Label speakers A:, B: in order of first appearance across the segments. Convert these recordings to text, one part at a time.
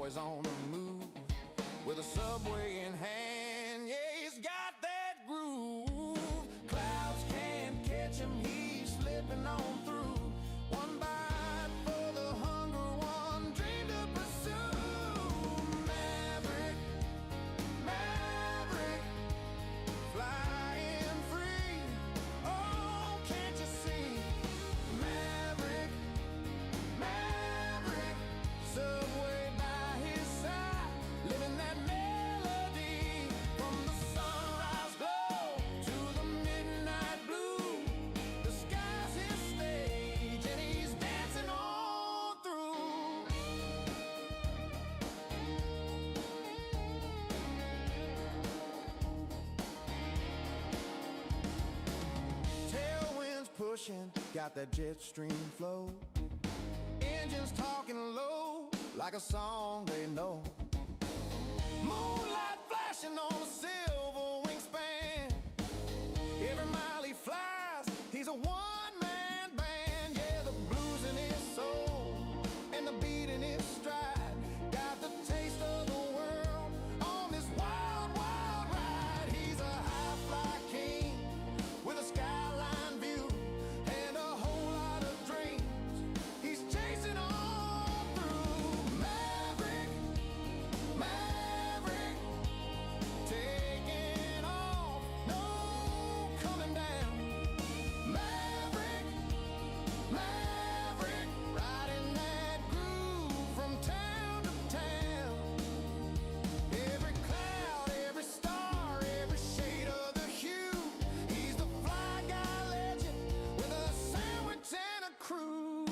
A: always on the move, with a subway in hand. Yeah, he's got that groove. Clouds can't catch him, he's slipping on through. One bite for the hunger, one dream to pursue. Maverick, Maverick, flying free. Oh, can't you see? Maverick, Maverick, subway by his side, living that melody. From the sunrise glow to the midnight blue, the sky's his stage and he's dancing on through. Tailwinds pushing, got that jet stream flow. Engines talking low, like a song they know. Moonlight flashing on a silver wingspan. Every mile he flies, he's a one-man band. Yeah, the blues in his soul and the beat in his stride. Got the taste of the world on this wild, wild ride. He's a high-fly king with a skyline view and a whole lot of dreams. He's chasing on through. Maverick, Maverick, taking off, no coming down. Maverick, Maverick, riding that groove from town to town. Every cloud, every star, every shade of the hue. He's the fly guy legend with a sandwich and a crew.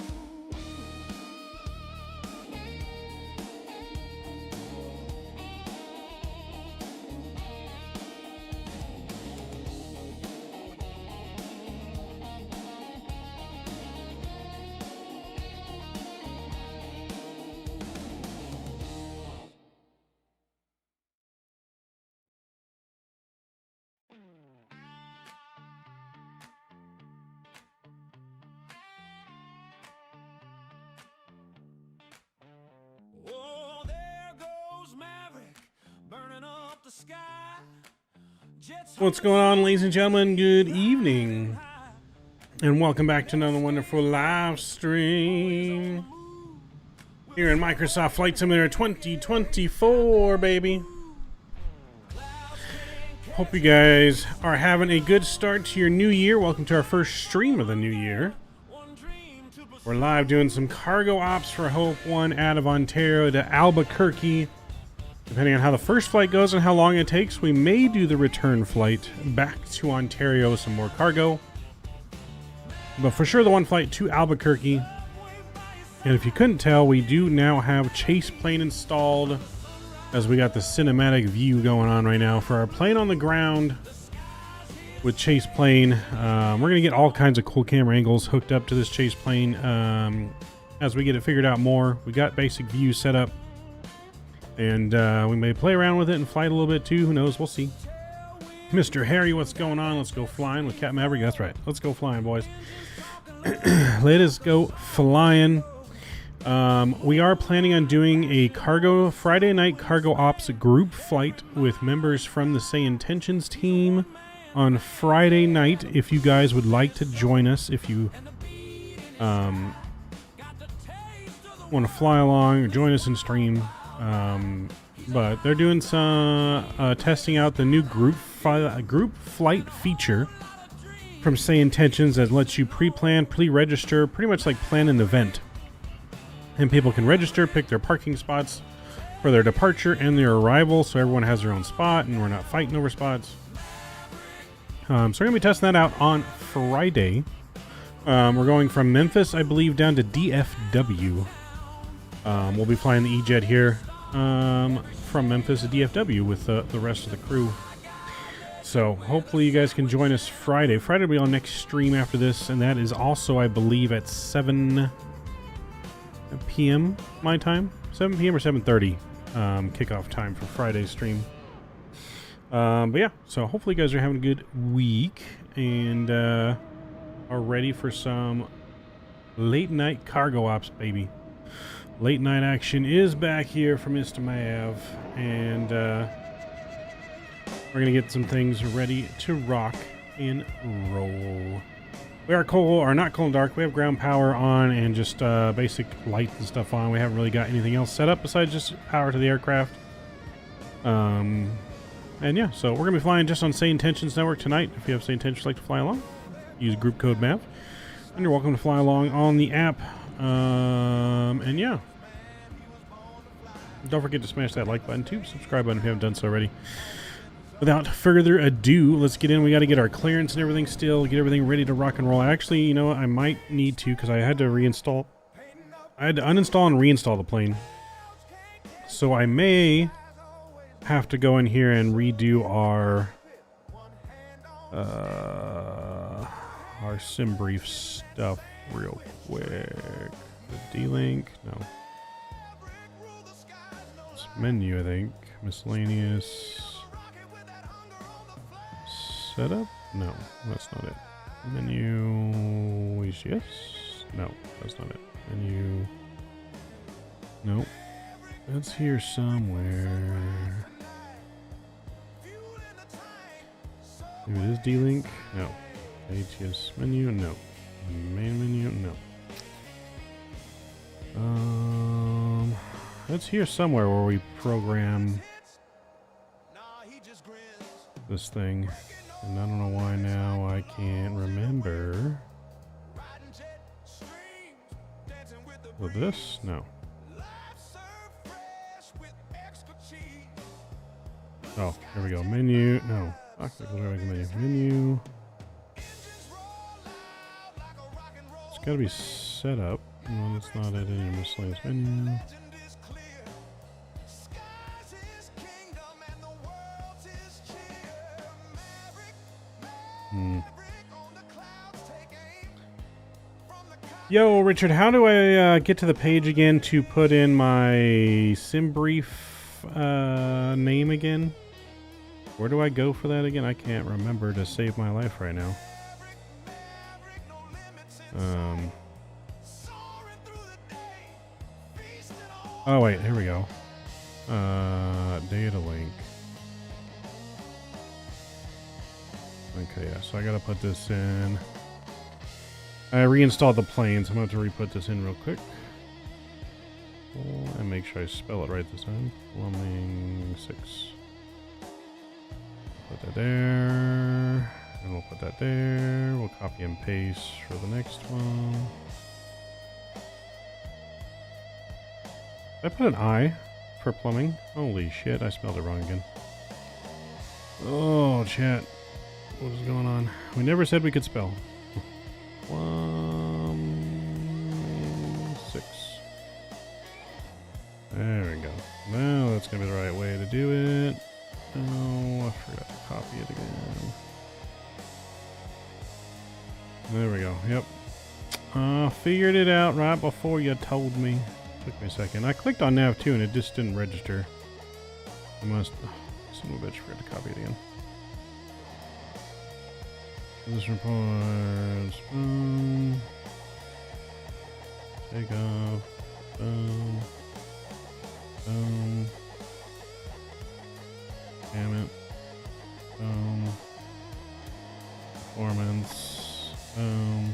A: Oh, there goes Maverick, burning up the sky. Jets
B: What's going on, ladies and gentlemen? Good evening, and welcome back to another wonderful live stream here in Microsoft Flight Simulator 2024, baby. Hope you guys are having a good start to your new year. Welcome to our first stream of the new year. We're live doing some cargo ops for Hope 1 out of Ontario to Albuquerque. Depending on how the first flight goes and how long it takes, we may do the return flight back to Ontario with some more cargo. But for sure, the one flight to Albuquerque. And if you couldn't tell, we do now have chase plane installed, as we got the cinematic view going on right now for our plane on the ground with chase plane. We're going to get all kinds of cool camera angles hooked up to this chase plane as we get it figured out more. We got basic view set up. And we may play around with it and fly it a little bit too. Who knows? We'll see. Mr. Harry, what's going on? Let's go flying with Captain Maverick. That's right. Let's go flying, boys. Let us go flying. We are planning on doing a Friday night cargo ops group flight with members from the Sayintentions team on Friday night. If you guys would like to join us, if you want to fly along or join us in stream. But they're doing some testing out the new group flight feature from Sayintentions that lets you pre-plan, pre-register, pretty much like plan an event. And people can register, pick their parking spots for their departure and their arrival, so everyone has their own spot and we're not fighting over spots. So we're going to be testing that out on Friday. We're going from Memphis, I believe, down to DFW. We'll be flying the E-Jet here from Memphis to DFW with the rest of the crew. So hopefully you guys can join us Friday. Friday will be our next stream after this, and that is also, I believe, at 7 p.m. my time. 7 p.m. or 7:30 kickoff time for Friday's stream. But yeah, so hopefully you guys are having a good week and are ready for some late night cargo ops, baby. Late night action is back here from Mr. Mav, and we're gonna get some things ready to rock and roll. We are cold, or not cold and dark. We have ground power on and just basic light and stuff on. We haven't really got anything else set up besides just power to the aircraft. And yeah, so we're gonna be flying just on Sayintentions network tonight. If you have Sayintentions like to fly along, use group code MAV, and you're welcome to fly along on the app. And yeah, don't forget to smash that like button too, subscribe button if you haven't done so already. Without further ado, let's get in. We got to get our clearance and everything still, get everything ready to rock and roll. Actually, you know what? I might need to, because I had to reinstall. I had to uninstall and reinstall the plane. So I may have to go in here and redo our sim brief stuff real quick. The D-Link? No. It's menu, I think. Miscellaneous. Setup? No, that's not it. Menu. Yes? No, that's not it. Menu. Nope. That's here somewhere. Maybe it is D-Link? No. ATS menu? No. Main menu? No. That's here somewhere where we program this thing. And I don't know why now I can't remember. With this? No. Oh, here we go. Menu. No. Menu. It's got to be set up. No, that's not it in your miscellaneous menu. Yo, Richard, how do I get to the page again to put in my sim brief name again? Where do I go for that again? I can't remember to save my life right now. Oh wait, here we go. Data link. Okay, yeah, so I gotta put this in. I reinstalled the planes. I'm going to have to re-put this in real quick. And make sure I spell it right this time. Plumbing 6. Put that there. And we'll put that there. We'll copy and paste for the next one. Did I put an I for plumbing? Holy shit, I spelled it wrong again. Oh, chat. What is going on? We never said we could spell. 6. There we go. Now that's gonna be the right way to do it. Oh, I forgot to copy it again. There we go. Yep. Figured it out right before you told me. Took me a second. I clicked on nav 2 and it just didn't register. I must. Son of a bitch, forgot to copy it again. This report. Boom. Take off. Boom. Boom. Damn it. Boom. Performance. Boom.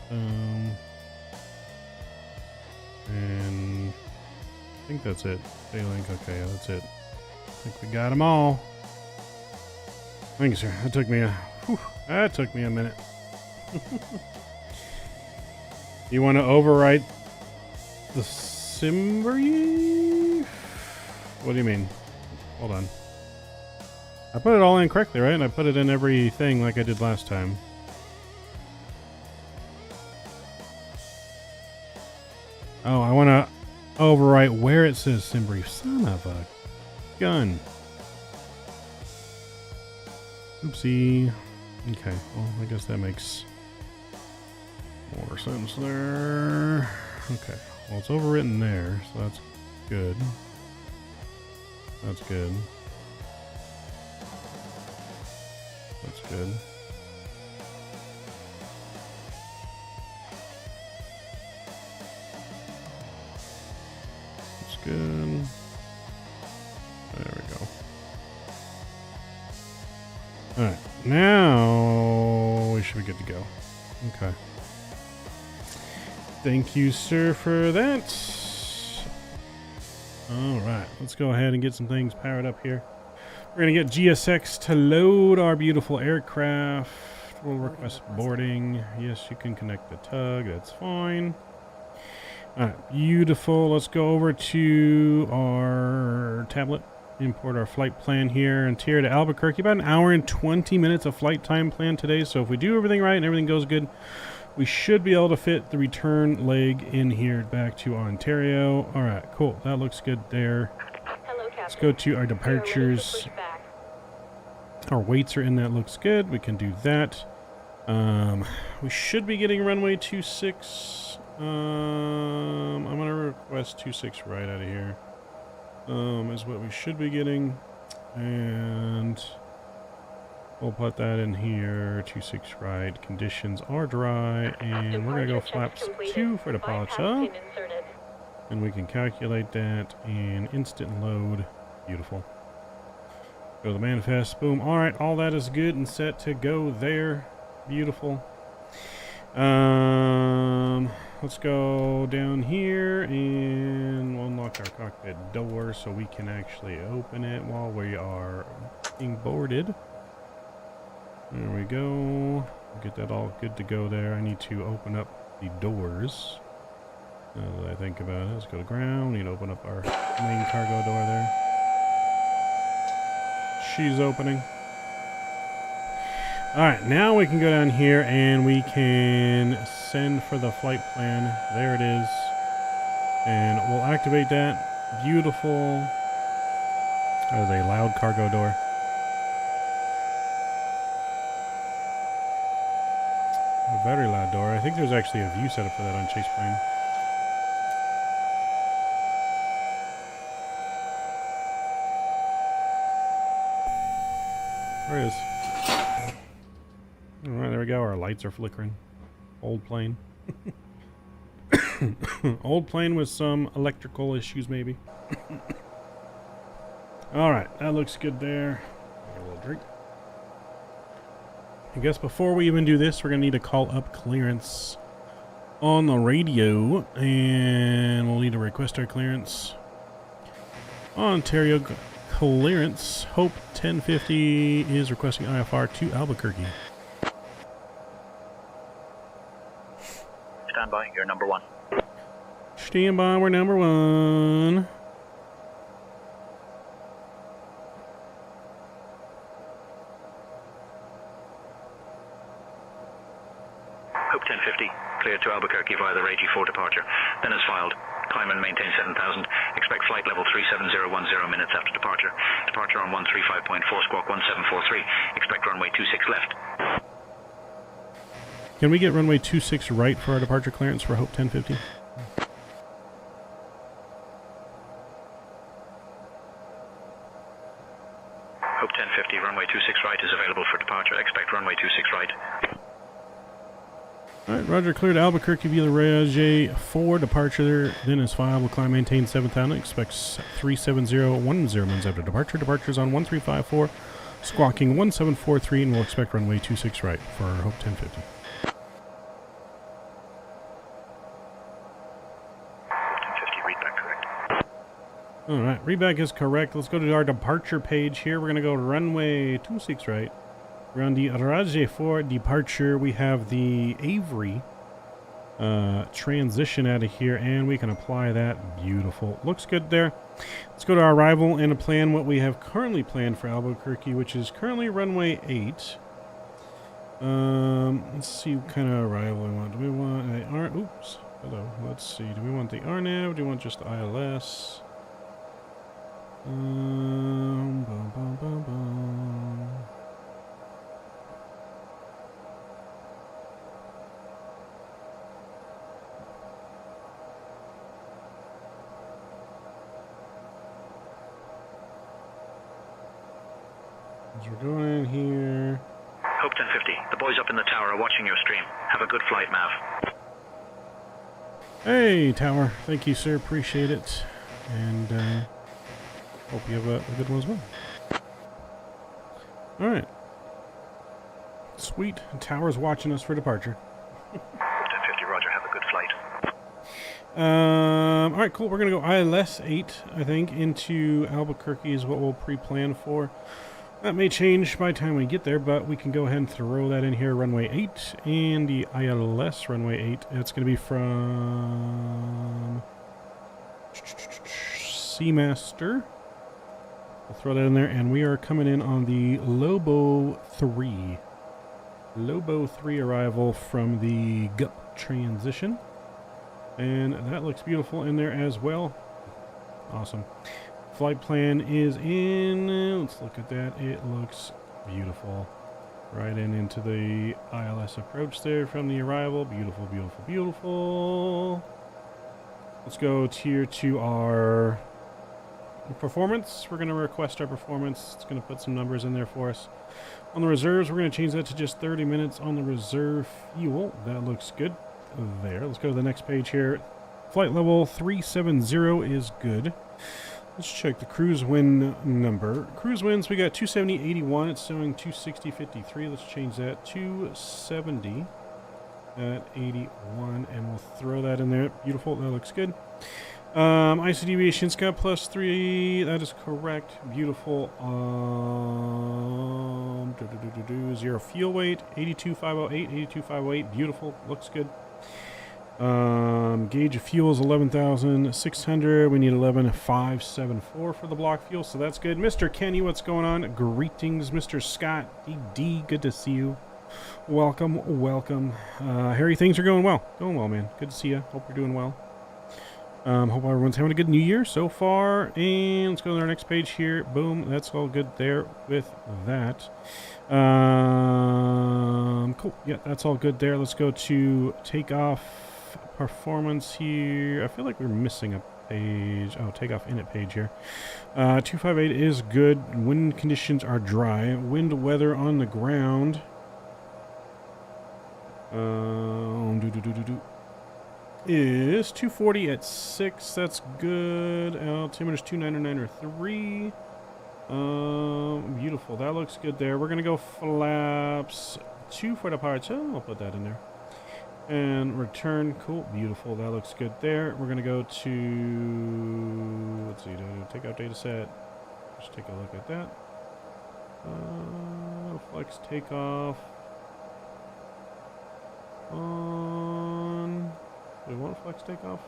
B: Boom. And I think that's it. Daylink. Okay, yeah, that's it. I think we got them all. Thank you, sir. That took me a minute. You want to overwrite the sim brief? What do you mean? Hold on. I put it all in correctly, right? And I put it in everything like I did last time. Oh, I want to overwrite where it says sim brief. Son of a gun. Oopsie. Okay, well, I guess that makes more sense there. Okay, well, it's overwritten there, so that's good. That's good. That's good. good. There we go. Alright, now we should be good to go. Okay. Thank you, sir, for that. Alright, let's go ahead and get some things powered up here. We're going to get GSX to load our beautiful aircraft. We'll request boarding. Yes, you can connect the tug. That's fine. Alright, beautiful. Let's go over to our tablet. Import our flight plan here and tear to Albuquerque. About an hour and 20 minutes of flight time planned today. So if we do everything right and everything goes good, we should be able to fit the return leg in here back to Ontario. Alright, cool. That looks good there.
C: Hello,
B: Let's go to our departures. Our weights are in. That looks good. We can do that. We should be getting runway 26. I'm going to request 26 right out of here. Is what we should be getting. And we'll put that in here. 26 right. Conditions are dry. And we're going to go flaps 2 for departure. And we can calculate that and instant load. Beautiful. Go to the manifest. Boom. Alright, all that is good and set to go there. Beautiful. Let's go down here and we'll unlock our cockpit door so we can actually open it while we are being boarded. There we go. Get that all good to go there. I need to open up the doors. Now that I think about it, let's go to ground. We need to open up our main cargo door there. She's opening. Alright, now we can go down here and we can send for the flight plan. There it is. And we'll activate that. Beautiful. That is a loud cargo door. A very loud door. I think there's actually a view set up for that on Chase Plane. There it is. Alright, there we go. Our lights are flickering. Old plane. Old plane with some electrical issues, maybe. Alright, that looks good there. Get a little drink. I guess before we even do this, we're going to need to call up clearance on the radio. And we'll need to request our clearance. Ontario clearance. Hope 1050 is requesting IFR to Albuquerque.
D: Stand by, you're number 1.
B: Stand by, we're number 1.
D: Hope 1050, cleared to Albuquerque via the Ray G4 departure. Then as filed. Climb and maintain 7000. Expect flight level 37010 minutes after departure. Departure on 135.4, squawk 1743. Expect runway 26 left.
B: Can we get runway 26 right for our departure clearance for Hope 1050?
D: Hope 1050, runway 26 right is available for departure. Expect runway 26 right.
B: Alright, Roger, cleared Albuquerque via the Ray J4 departure. Then as filed, will climb maintain 7000. Expects 37010 minutes after departure. Departures on 1354, squawking 1743, and we'll expect runway 26 right for Hope 1050. Alright, readback is correct. Let's go to our departure page here. We're going to go runway 26 right. We're on the Raj 4 departure. We have the Avery transition out of here, and we can apply that. Beautiful. Looks good there. Let's go to our arrival and plan what we have currently planned for Albuquerque, which is currently runway 8. Let's see what kind of arrival we want. Do we want a oops. Hello. Let's see. Do we want the RNAV? Do we want just the ILS? Bum, bum, bum, bum. As we're going in here.
D: Hope 1050, the boys up in the tower are watching your stream. Have a good flight, Mav.
B: Hey, Tower. Thank you, sir. Appreciate it. and hope you have a good one as well. All right. Sweet. Tower's watching us for departure.
D: 1050, roger. Have a good flight.
B: All right, cool. We're going to go ILS 8, I think, into Albuquerque is what we'll pre-plan for. That may change by the time we get there, but we can go ahead and throw that in here. Runway 8 and the ILS runway 8. It's going to be from Seamaster. We'll throw that in there, and we are coming in on the Lobo 3. Lobo 3 arrival from the GUP transition. And that looks beautiful in there as well. Awesome. Flight plan is in. Let's look at that. It looks beautiful. Right into the ILS approach there from the arrival. Beautiful, beautiful, beautiful. Let's go here to our performance. We're going to request our performance. It's going to put some numbers in there for us. On the reserves, we're going to change that to just 30 minutes on the reserve fuel. That looks good there. Let's go to the next page here. Flight level 370 is good. Let's check the cruise wind number. Cruise winds, we got 270.81. It's showing 260.53. Let's change that to 70 at 81, and we'll throw that in there. Beautiful. That looks good. IC deviation, Scott +3. That is correct. Beautiful. Zero fuel weight. 82,508. 82,508. Beautiful. Looks good. Gauge of fuel is 11,600. We need 11,574 for the block fuel, so that's good. Mr. Kenny, what's going on? Greetings, Mr. Scott. D. Good to see you. Welcome, welcome. Harry, things are going well. Going well, man. Good to see you. Hope you're doing well. Hope everyone's having a good new year so far. And let's go to our next page here. Boom. That's all good there with that. Cool. Yeah, that's all good there. Let's go to takeoff performance here. I feel like we're missing a page. Oh, takeoff init page here. 258 is good. Wind conditions are dry. Wind weather on the ground. Is 240 at 6. That's good. Altimeter is 299 or 3. Beautiful. That looks good there. We're gonna go flaps 2 for departure. I'll put that in there. And return. Cool. Beautiful. That looks good there. We're gonna go to, let's see, take out data set. Just take a look at that. Flex takeoff on. Do we want flex takeoff?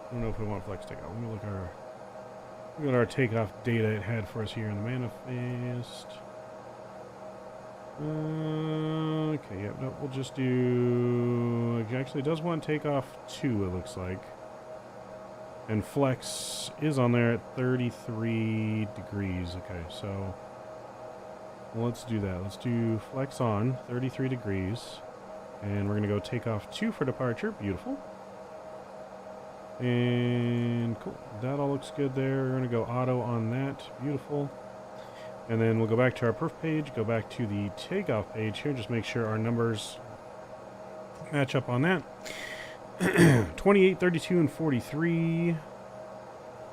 B: I don't know if we want flex takeoff. Let me look at our takeoff data it had for us here in the manifest. Okay, yeah, no, we'll just do. It actually does want takeoff 2, it looks like. And flex is on there at 33 degrees. Okay, so let's do that. Let's do flex on 33 degrees. And we're going to go take off 2 for departure. Beautiful. And cool. That all looks good there. We're going to go auto on that. Beautiful. And then we'll go back to our perf page, go back to the takeoff page here. Just make sure our numbers match up on that. 28, 32, and 43.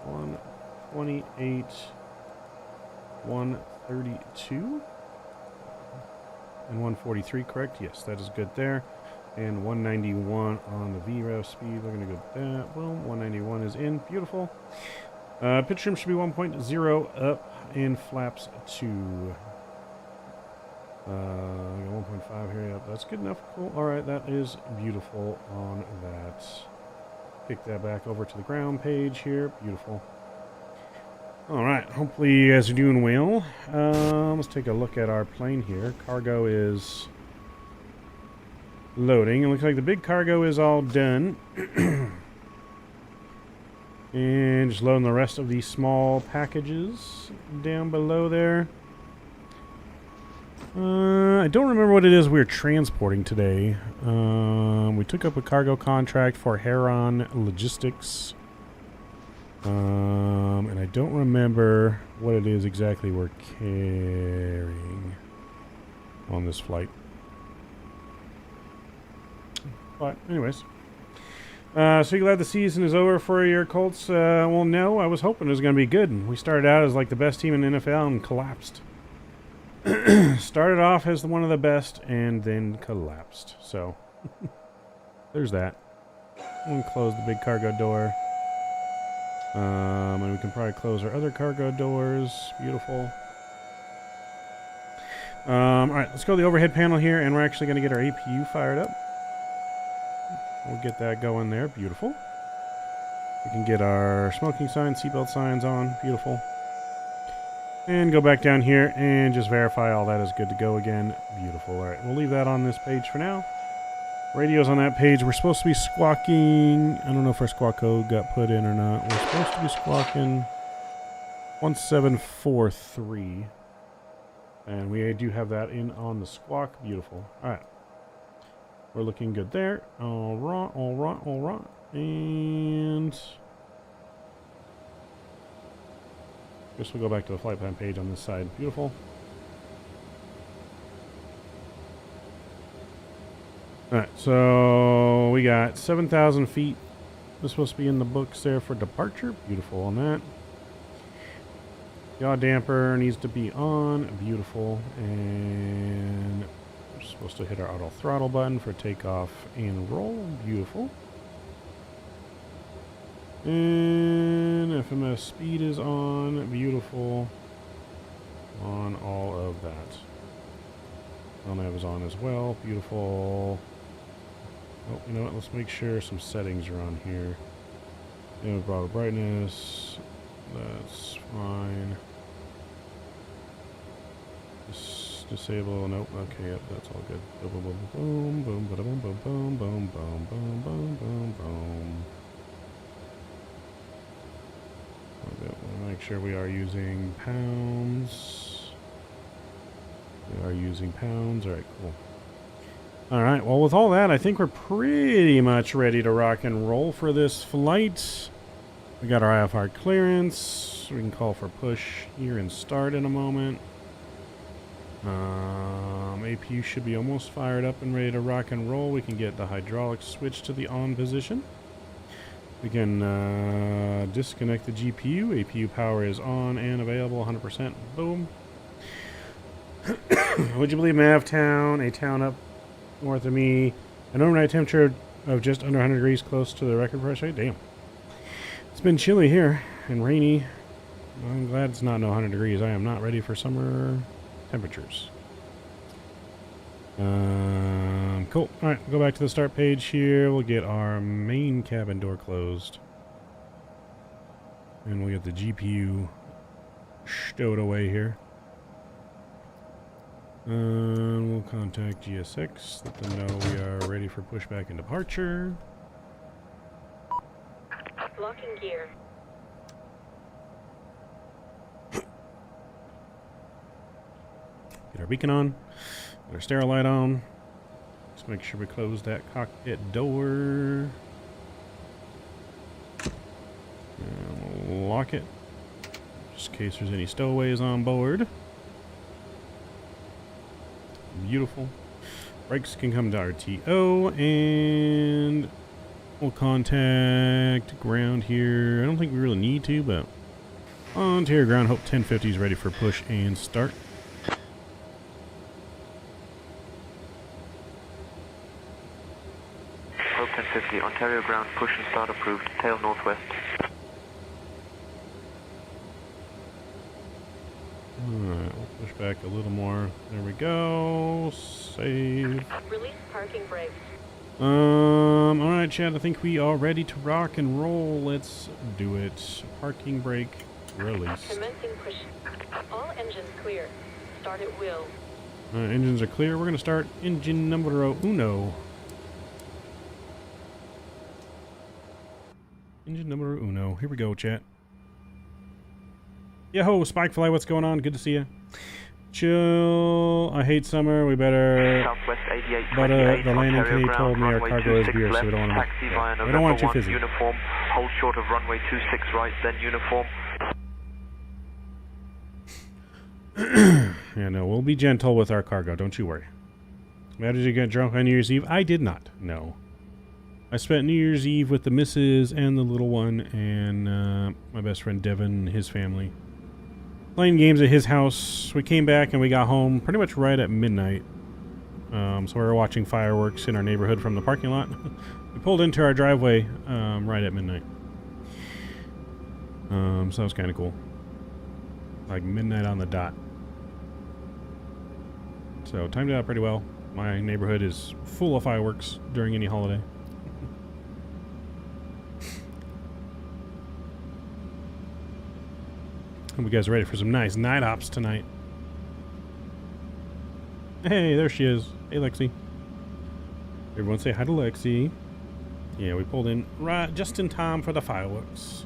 B: 128, 132. And 143, correct? Yes, that is good there. And 191 on the VREF speed. We're going to go with that. Boom. 191 is in. Beautiful. Pitch trim should be 1.0 up and flaps 2. 1.5 here. Yep, that's good enough. Cool. All right, that is beautiful on that. Kick that back over to the ground page here. Beautiful. All right, hopefully you guys are doing well. Let's take a look at our plane here. Cargo is loading. It looks like the big cargo is all done. And just loading the rest of these small packages down below there. I don't remember what it is we're transporting today. We took up a cargo contract for Heron Logistics. And I don't remember what it is exactly we're carrying on this flight. But anyways, So you glad the season is over for your Colts? Well, no. I was hoping it was going to be good. We started out as like the best team in the NFL and collapsed. Started off as one of the best and then collapsed. So there's that. We'll close the big cargo door. And we can probably close our other cargo doors. Beautiful. Alright, let's go to the overhead panel here, and we're actually going to get our APU fired up. We'll get that going there. Beautiful. We can get our smoking signs, seatbelt signs on. Beautiful. And go back down here and just verify all that is good to go again. Beautiful. Alright, we'll leave that on this page for now. Radio's on that page. We're supposed to be squawking. I don't know if our squawk code got put in or not. We're supposed to be squawking 1743. And we do have that in on the squawk. Beautiful. Alright. We're looking good there. Alright, alright, alright. And guess we'll go back to the flight plan page on this side. Beautiful. Alright, so we got 7,000 feet. This is supposed to be in the books there for departure. Beautiful on that. Yaw damper needs to be on. Beautiful. And we're supposed to hit our auto throttle button for takeoff and roll. Beautiful. And FMS speed is on. Beautiful. On all of that. LNAV is on as well. Beautiful. Oh, you know what? Let's make sure some settings are on here. Throttle brightness. That's fine. Just disable. Nope. Okay. Yep. That's all good. Boom. Boom. Boom. Boom. Boom. Boom. Boom. Boom. Boom. Boom. Boom. Boom. Boom. Make sure we are using pounds. We are using pounds. All right. Cool. All right, well, with all that, I think we're pretty much ready to rock and roll for this flight. We got our IFR clearance. We can call for push here and start in a moment. APU should be almost fired up and ready to rock and roll. We can get the hydraulics switched to the on position. We can disconnect the GPU. APU power is on and available 100%. Boom. Would you believe Mavtown, a town up north of me, an overnight temperature of just under 100 degrees, close to the record pressure rate? Damn. It's been chilly here and rainy. I'm glad it's not 100 degrees. I am not ready for summer temperatures. Cool. Alright, go back to the start page here. We'll get our main cabin door closed. And we'll get the GPU stowed away here. We'll contact GSX, let them know we are ready for pushback and departure.
C: Locking gear.
B: Get our beacon on, get our stereo light on. Just make sure we close that cockpit door. And we'll lock it, just in case there's any stowaways on board. Beautiful. Brakes can come to RTO, and we'll contact ground here. I don't think we really need to, but on to your ground. Hope 1050 is ready for push and start.
E: Hope 1050, Ontario ground, push and start approved, tail northwest.
B: Alright, we'll push back a little more. There we go. Save.
C: Release parking brakes.
B: Alright, Chad, I think we are ready to rock and roll. Let's do it. Parking brake released.
C: Commencing push. All engines clear. Start at will.
B: Alright, engines are clear. We're going to start engine numero uno. Engine numero uno. Here we go, chat. Yo, Spikefly, what's going on? Good to see you. Chill. I hate summer. We better.
E: Southwest 88,
B: But the landing
E: Ontario
B: committee
E: ground,
B: told me our
E: runway
B: cargo is
E: 26
B: beer, so
E: left,
B: we don't want
E: taxi
B: to.
E: via
B: We don't
E: November
B: want you
E: 1,
B: fizzy.
E: uniform, hold short of runway 26 right, then uniform.
B: Yeah, no, we'll be gentle with our cargo. Don't you worry. How did you get drunk on New Year's Eve? I did not. No. I spent New Year's Eve with the missus and the little one and my best friend Devin and his family. Playing games at his house. We came back and we got home pretty much right at midnight. So we were watching fireworks in our neighborhood from the parking lot. We pulled into our driveway right at midnight. So that was kind of cool. Like midnight on the dot. So timed it out pretty well. My neighborhood is full of fireworks during any holiday. Hope you guys are ready for some nice night ops tonight. Hey, there she is. Hey, Lexi. Everyone say hi to Lexi. Yeah, we pulled in right just in time for the fireworks.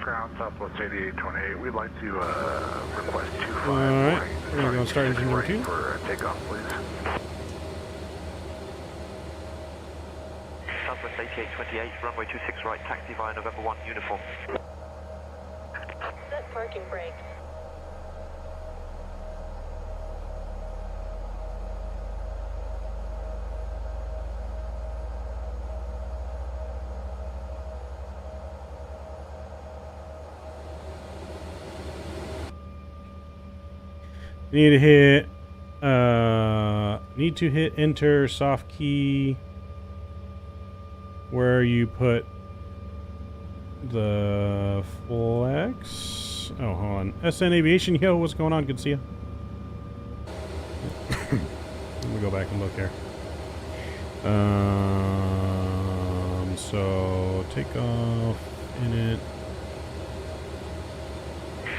F: Ground Southwest 8828. We'd like to request 25.
B: Alright, we're going to go start engine number 2.
F: For takeoff, please.
E: Southwest 8828, runway 26 right, taxi via November 1, uniform.
C: Set parking brakes.
B: Need to hit enter soft key where you put the flex. Oh, hold on. SN Aviation, yo, what's going on? Good to see you. Let me go back and look here. So take off in it.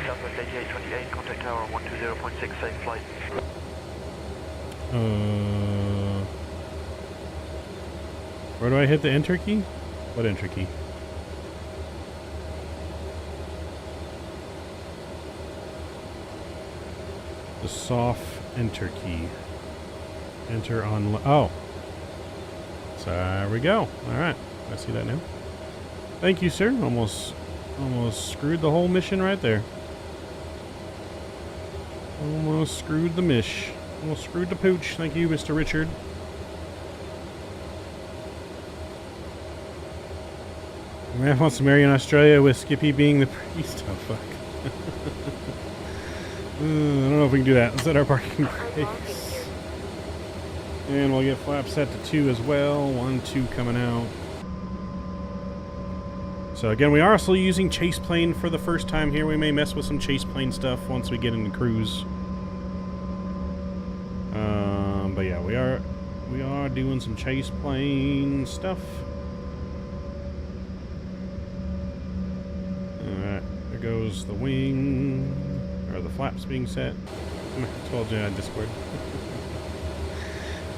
E: Southwest 8828, contact tower on 120.6, safe flight.
B: Where do I hit the enter key? What enter key? The soft enter key. Enter on. Oh. So there we go. All right. I see that now. Thank you, sir. Almost screwed the whole mission right there. Almost screwed the mish. Almost screwed the pooch. Thank you, Mr. Richard. Man wants to marry in Australia with Skippy being the priest. Oh, fuck. I don't know if we can do that. Let's set our parking brakes. And we'll get flap set to 2 as well. 1, 2 coming out. So again, we are also using chase plane for the first time here. We may mess with some chase plane stuff once we get into cruise. But yeah, we are doing some chase plane stuff. Alright, there goes the wing, or the flaps being set. I told you on Discord.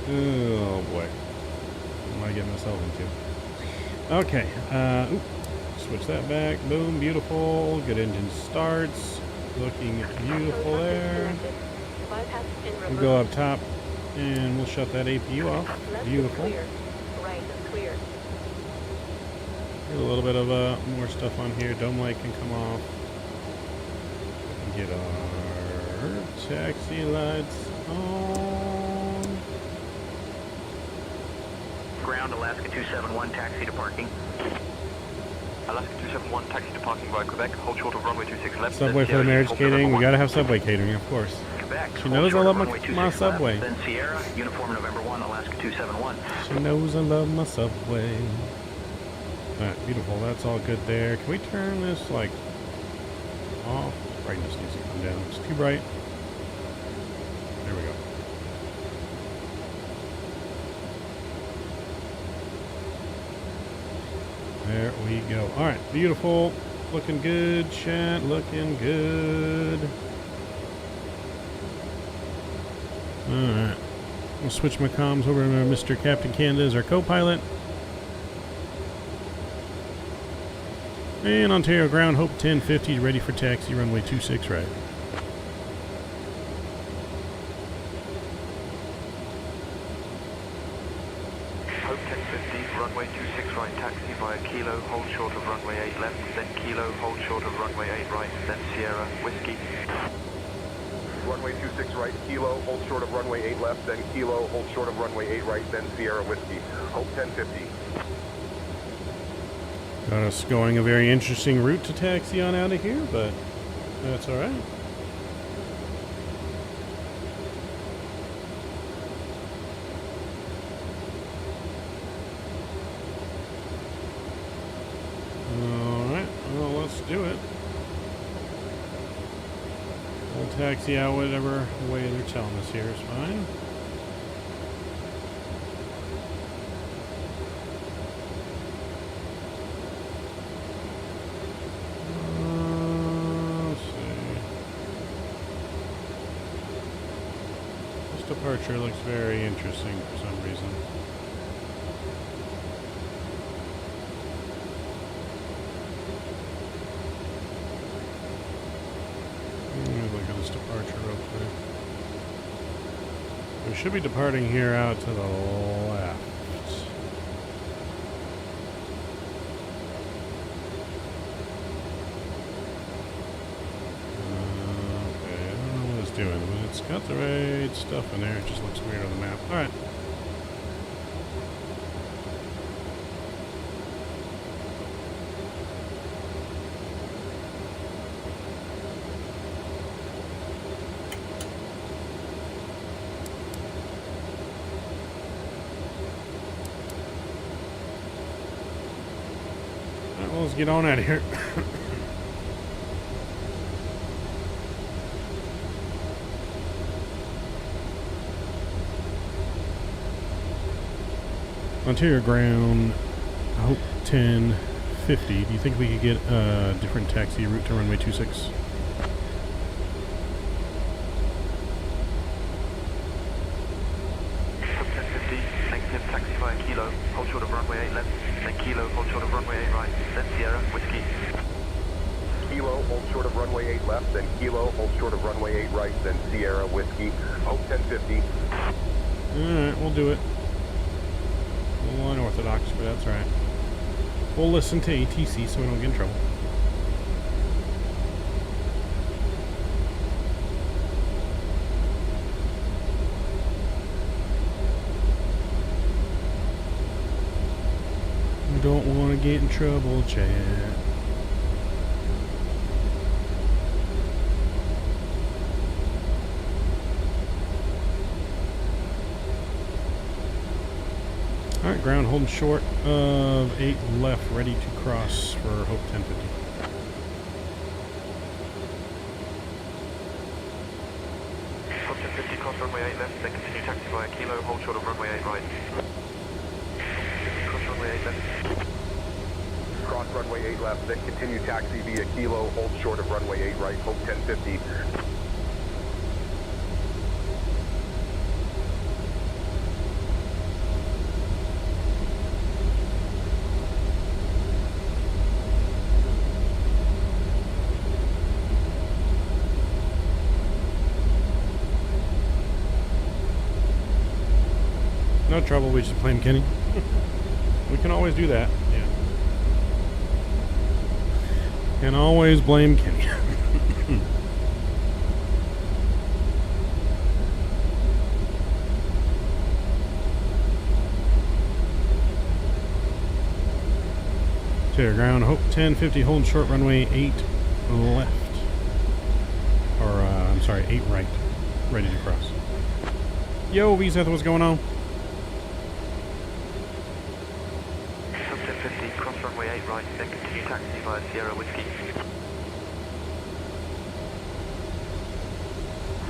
B: Oh boy. What am I getting myself into? Okay, switch that back. Boom, beautiful. Good engine starts. Looking beautiful there. We'll go up top and we'll shut that APU off. Beautiful.
C: Right is clear.
B: Get a little bit of more stuff on here. Dome light can come off. Get our taxi lights on.
D: Ground Alaska 271, taxi to parking.
E: Alaska 271, taxi to parking via Quebec, hold short of runway 26 left.
B: Subway for the marriage catering. We gotta have Subway catering, of course.
D: Quebec,
B: She knows I love my Subway.
D: Left, then Sierra, uniform November 1, Alaska 271.
B: She knows I love my Subway. Alright, beautiful. That's all good there. Can we turn this, like, off? Brightness needs to come down. It's too bright. There we go. There we go. Alright, beautiful. Looking good, chat. Looking good. Alright. We'll switch my comms over to Mr. Captain Canada as our co-pilot. And Ontario ground, Hope 1050 ready for taxi, runway 26 right.
E: Hope 1050, runway 26 right, taxi via Kilo, hold short of runway 8 left, then Kilo, hold short of runway 8 right, then Sierra, Whiskey.
F: runway 26 right, Kilo, hold short of runway 8 left, then Kilo, hold short of runway 8 right, then Sierra Whiskey. Hope 1050.
B: Got us going a very interesting route to taxi on out of here, but that's all right. All right, well, let's do it. We'll taxi out whatever way they're telling us here is fine. Let's see. This departure looks very interesting for some reason. Look at this departure real quick. We should be departing here out to the left. Okay, I don't know what it's doing, but it's got the right stuff in there. It just looks weird on the map. Alright. Well, let's get on out of here. Ontario ground, Hope 1050. Do you think we could get a different taxi route to runway 26?
E: Hope 1050, negative, taxi via Kilo, hold short of runway 8 left, then Kilo, hold short of runway 8 right, then Sierra, Whiskey.
F: Kilo, hold short of runway 8 left, then Kilo, hold short of runway 8 right, then Sierra Whiskey. Hope 1050.
B: Alright, we'll do it. A little unorthodox, but that's alright. We'll listen to ATC so we don't get in trouble. We don't want to get in trouble, chat. Alright, ground holding short of 8 left, ready to cross for Hope 1050.
E: Hope 1050, cross runway 8 left, then continue taxi via Kilo, hold short of runway 8 right. Cross runway 8 left.
F: Cross runway 8 left, then continue taxi via Kilo, hold short of runway 8 right, Hope 1050.
B: No trouble, we just blame Kenny. We can always do that. Yeah. Can always blame Kenny. Clear ground, Hope 1050, hold short runway 8 left. Or, I'm sorry, 8 right. Ready to cross. Yo, V-Seth, what's going on?
E: Hope 1050, cross runway 8 right, then continue taxi via Sierra Whiskey.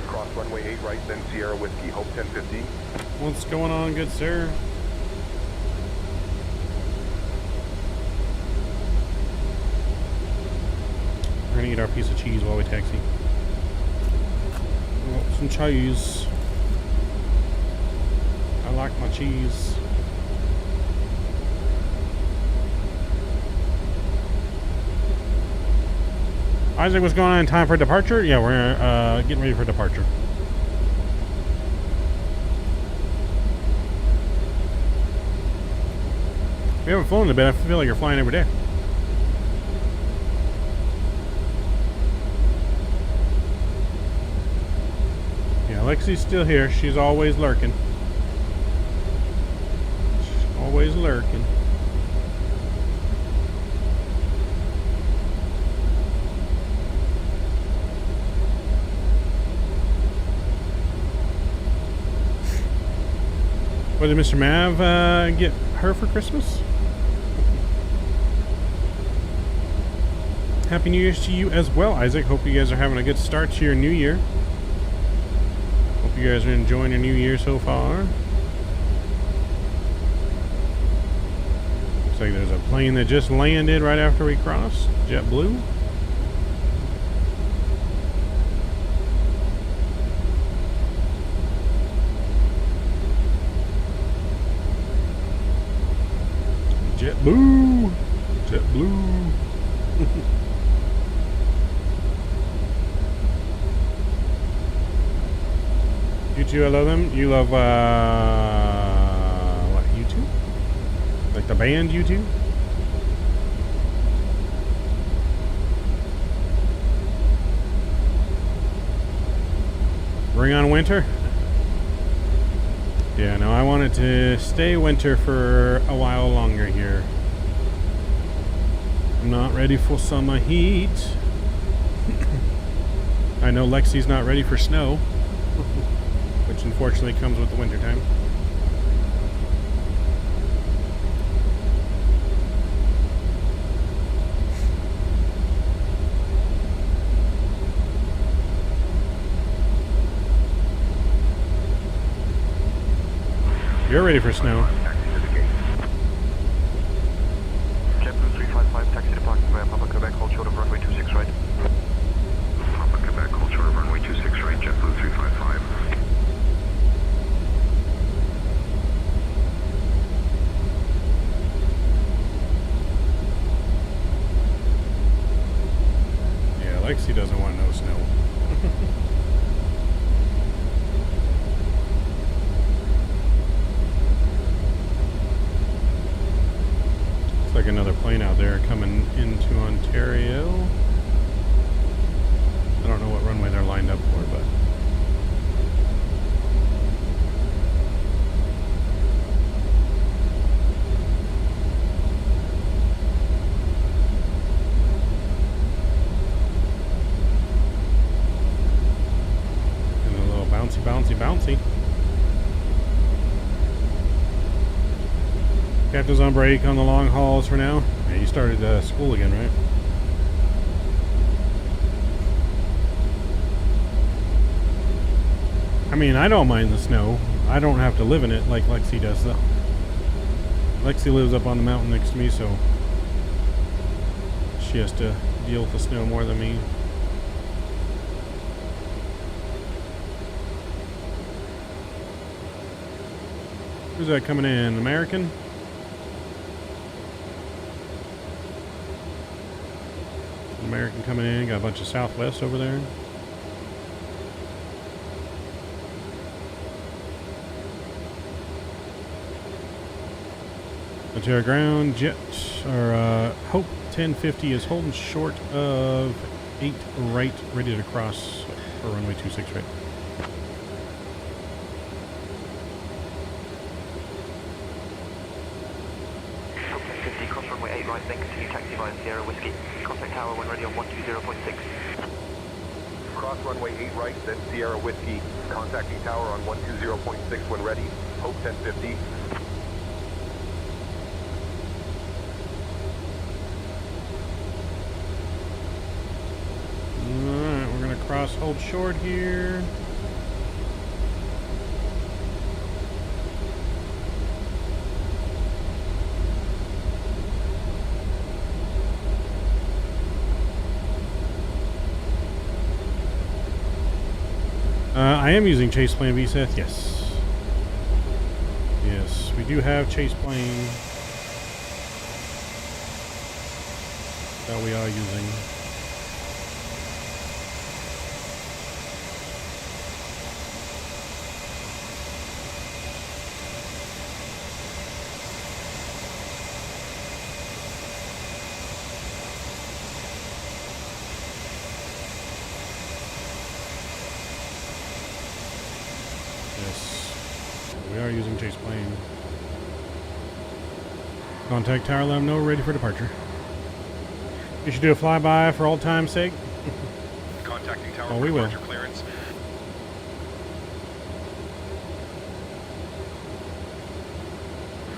F: Cross runway 8 right, then Sierra Whiskey, Hope 1050.
B: What's going on, good sir? We're gonna eat our piece of cheese while we taxi. Oh, some cheese. I like my cheese. Isaac, what's going on? Time for departure? Yeah, we're getting ready for departure. We haven't flown in a bit. I feel like you're flying every day. Lexi's still here. She's always lurking. She's always lurking. What did Mr. Mav get her for Christmas? Happy New Year's to you as well, Isaac. Hope you guys are having a good start to your new year. Hope you guys are enjoying your new year so far. Looks like there's a plane that just landed right after we crossed. JetBlue. JetBlue. JetBlue. You two, I love them. You love, what, U2? Like the band U2? Bring on winter? Yeah, no, I want it to stay winter for a while longer here. I'm not ready for summer heat. I know Lexi's not ready for snow, which unfortunately comes with the winter time. You're ready for snow.
E: JetBlue 355, taxi to parking via Papa Quebec, hold short of runway 26 right.
F: Papa Quebec, hold short of runway 26 right, JetBlue 355.
B: Yeah, Lexi doesn't want no snow. Looks like another plane out there coming into Ontario. I don't know what runway they're lined up for, but and a little bouncy, bouncy, bouncy. Captain's on break on the long hauls for now. Yeah, you started school again, right? I mean, I don't mind the snow. I don't have to live in it like Lexi does, though. Lexi lives up on the mountain next to me, so she has to deal with the snow more than me. Who's that coming in? American? American coming in. Got a bunch of Southwest over there. Ontario ground jet, or Hope 1050 is holding short of 8 right, ready to cross for runway 26 right.
E: Hope 1050, cross runway 8 right, then continue taxi via Sierra Whiskey. Contact tower when ready on 120.6.
F: Cross runway 8 right, then Sierra Whiskey. Contacting tower on 120.6 when ready. Hope 1050.
B: Alright, we're going to cross hold short here. I am using Chase Plane V, Seth. Yes. Yes, we do have Chase Plane that we are using. start using chase plane. Contact tower, let them know we're ready for departure. You should do a flyby for old time's sake.
G: Contacting tower
B: Oh,
G: for
B: we will.
G: departure clearance.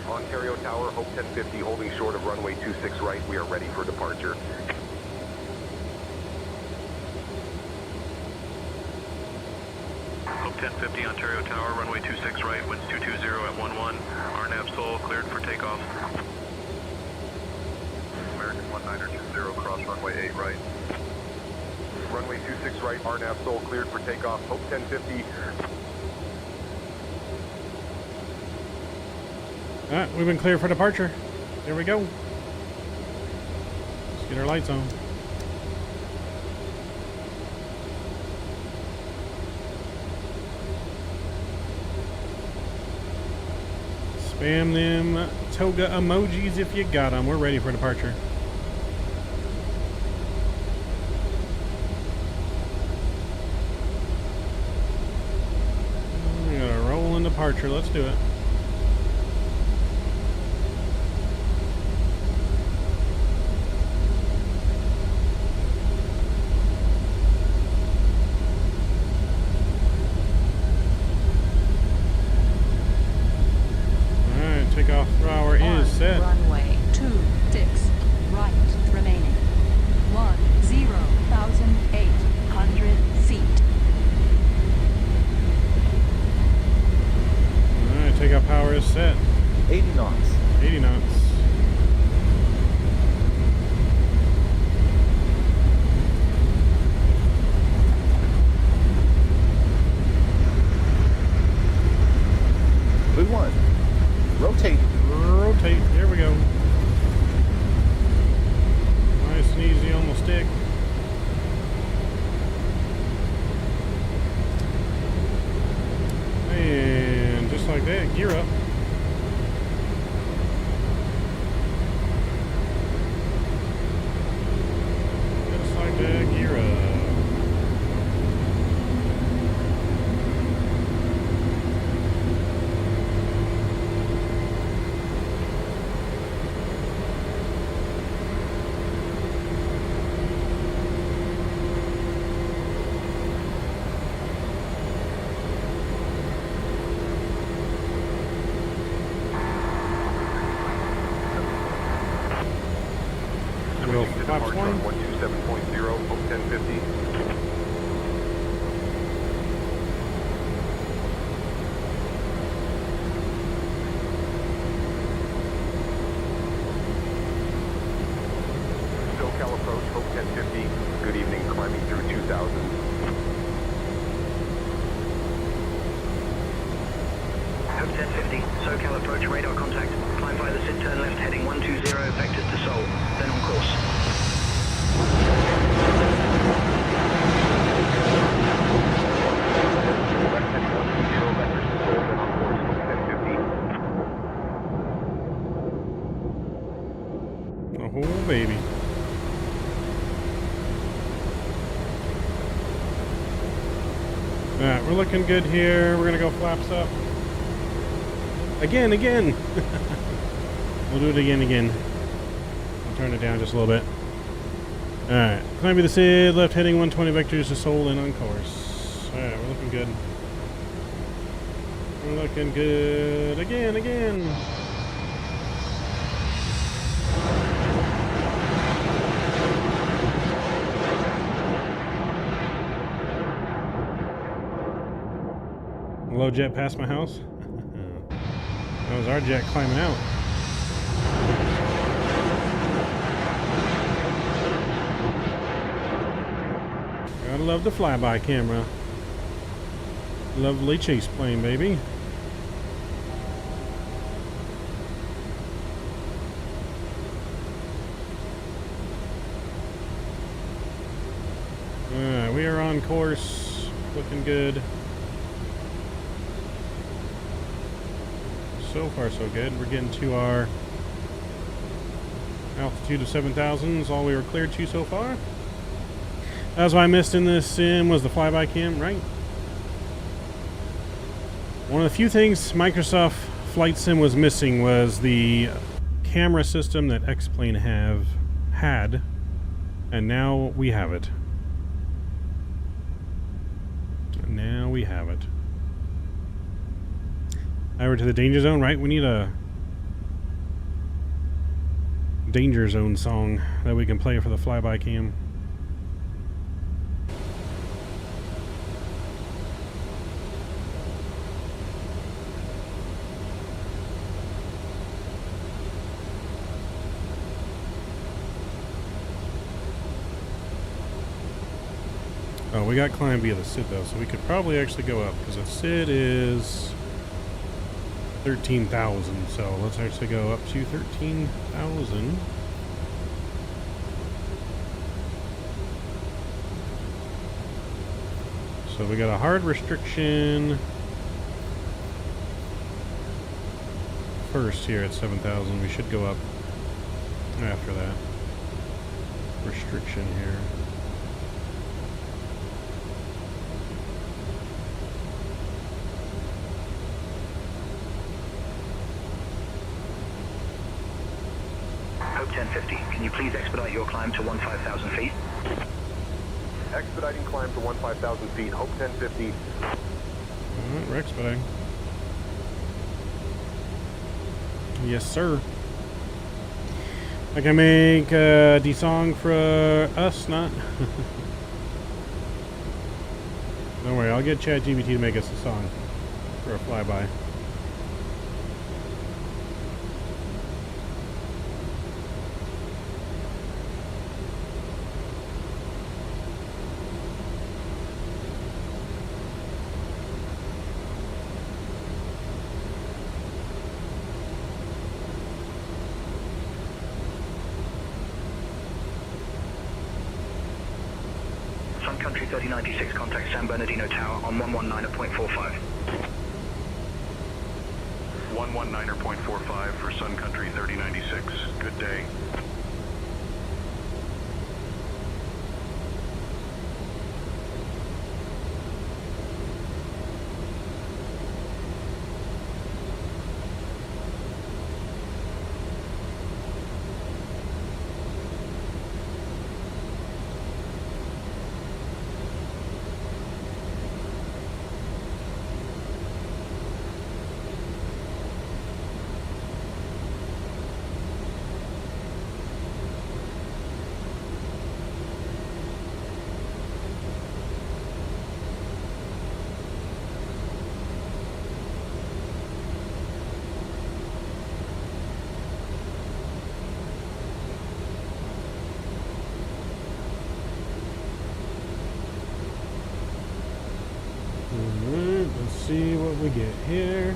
F: Ontario Tower, Hope 1050, holding short of runway 26 right. We are ready for departure.
E: Hope 1050, Ontario Tower, runway 26 right, winds 220 at 11. RNAV Seoul, cleared for takeoff. American 1920, cross runway 8 right.
F: Runway 26 right, RNAV Seoul, cleared for takeoff. Hope 1050.
B: Alright, we've been cleared for departure. There we go. Let's get our lights on. Spam them toga emojis if you got them. We're ready for departure. We got a rolling departure. Let's do it. Takeoff hour is set.
H: Runway 26 right remaining 10,800 feet.
B: Alright, takeoff power is set.
I: 80 knots.
B: 80 knots.
I: Blue 1. Rotate.
B: Rotate. There we go. Nice and easy on the stick. And just like that, gear up. Just like that, gear up. Go
F: To
B: flaps
F: departure on
B: 1.
F: 127.0, Hope 1050. SoCal approach, Hope 1050. Good evening, climbing through 2000.
D: Hope 1050, SoCal approach, radar contact. Climb via the SID turn left, heading 120, vectors to Seoul, then on course.
F: Left heading 120, vectors to Seoul, then on course, Hope 1050.
B: Oh, baby. Alright, we're looking good here. We're gonna go flaps up. Again. We'll do it again. I'll turn it down just a little bit. Alright, climbing the SID, left heading 120 vectors to Seoul and on course. Alright, we're looking good. We're looking good. Again. Low jet past my house. That was our jet climbing out. Gotta love the flyby camera. Lovely chase plane, baby. Alright, we are on course. Looking good. So far, so good. We're getting to our altitude of 7,000 is all we were cleared to so far. That's what I missed in this sim was the flyby cam, right? One of the few things Microsoft Flight Sim was missing was the camera system that X-Plane had, and now we have it. Now we have it. Over to the danger zone, right? We need a danger zone song that we can play for the flyby cam. Oh, we got climb via the SID though, so we could probably actually go up because the SID is 13,000, so let's actually go up to 13,000. So we got a hard restriction first here at 7,000. We should go up after that restriction here.
D: Hope 1050, can you please expedite your climb to 15,000 feet?
F: Expediting climb to 15,000 feet, Hope 1050.
B: Alright, we're expediting. Yes, sir. I can make a song for us, not. Don't worry, I'll get ChatGPT to make us a song for a flyby.
D: Sun Country 3096, contact San Bernardino Tower on 119.45.
G: 119.45 for Sun Country 3096. Good day.
B: Let's see what we get here.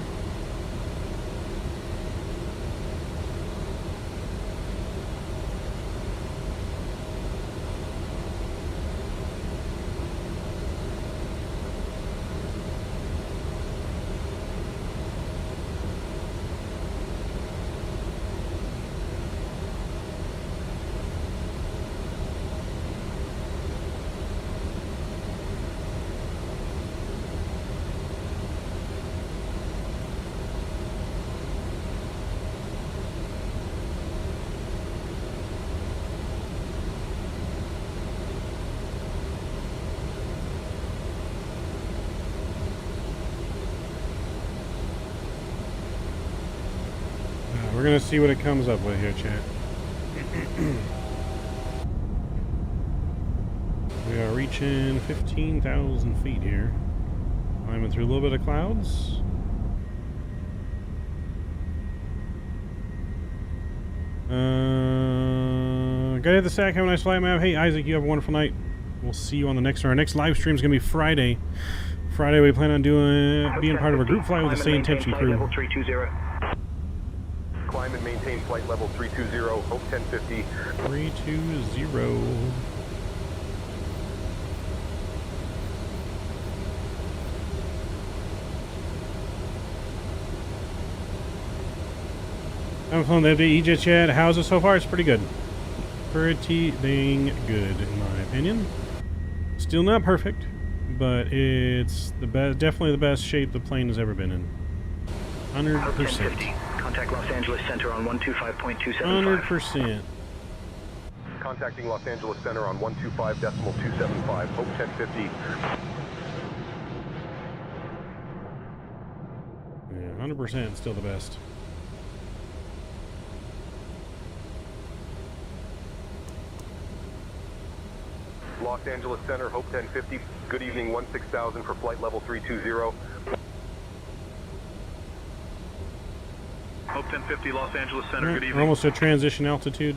B: We're gonna see what it comes up with here, chat. We are reaching 15,000 feet here. Climbing through a little bit of clouds. Gotta hit the stack. Have a nice flight, map. Hey, Isaac, you have a wonderful night. We'll see you on the next one. Our next live stream is gonna be Friday. Friday, we plan on being part of a group flight with the Sayintentions crew.
D: Level 320.
F: Climb and maintain flight level 320, Hope 1050.
B: 320. I'm flown the EJ chat. How's it so far? It's pretty good. Pretty dang good, in my opinion. Still not perfect, but it's the best, definitely the best shape the plane has ever been in. 100%.
D: 1050. Contact Los Angeles Center on 125.275.
B: 100%.
F: Contacting Los Angeles Center on 125.275. Hope 1050.
B: Yeah, 100% still the best.
F: Los Angeles Center, Hope 1050. Good evening, 16,000 for flight level 320.
G: Hope 1050, Los Angeles Center, good
B: We're
G: evening.
B: almost at transition altitude.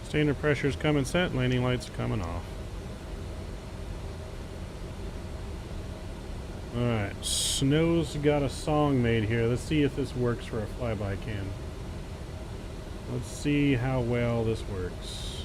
B: Standard pressure's coming set, landing lights coming off. Alright, Snow's got a song made here. Let's see if this works for a flyby cam. Let's see how well this works.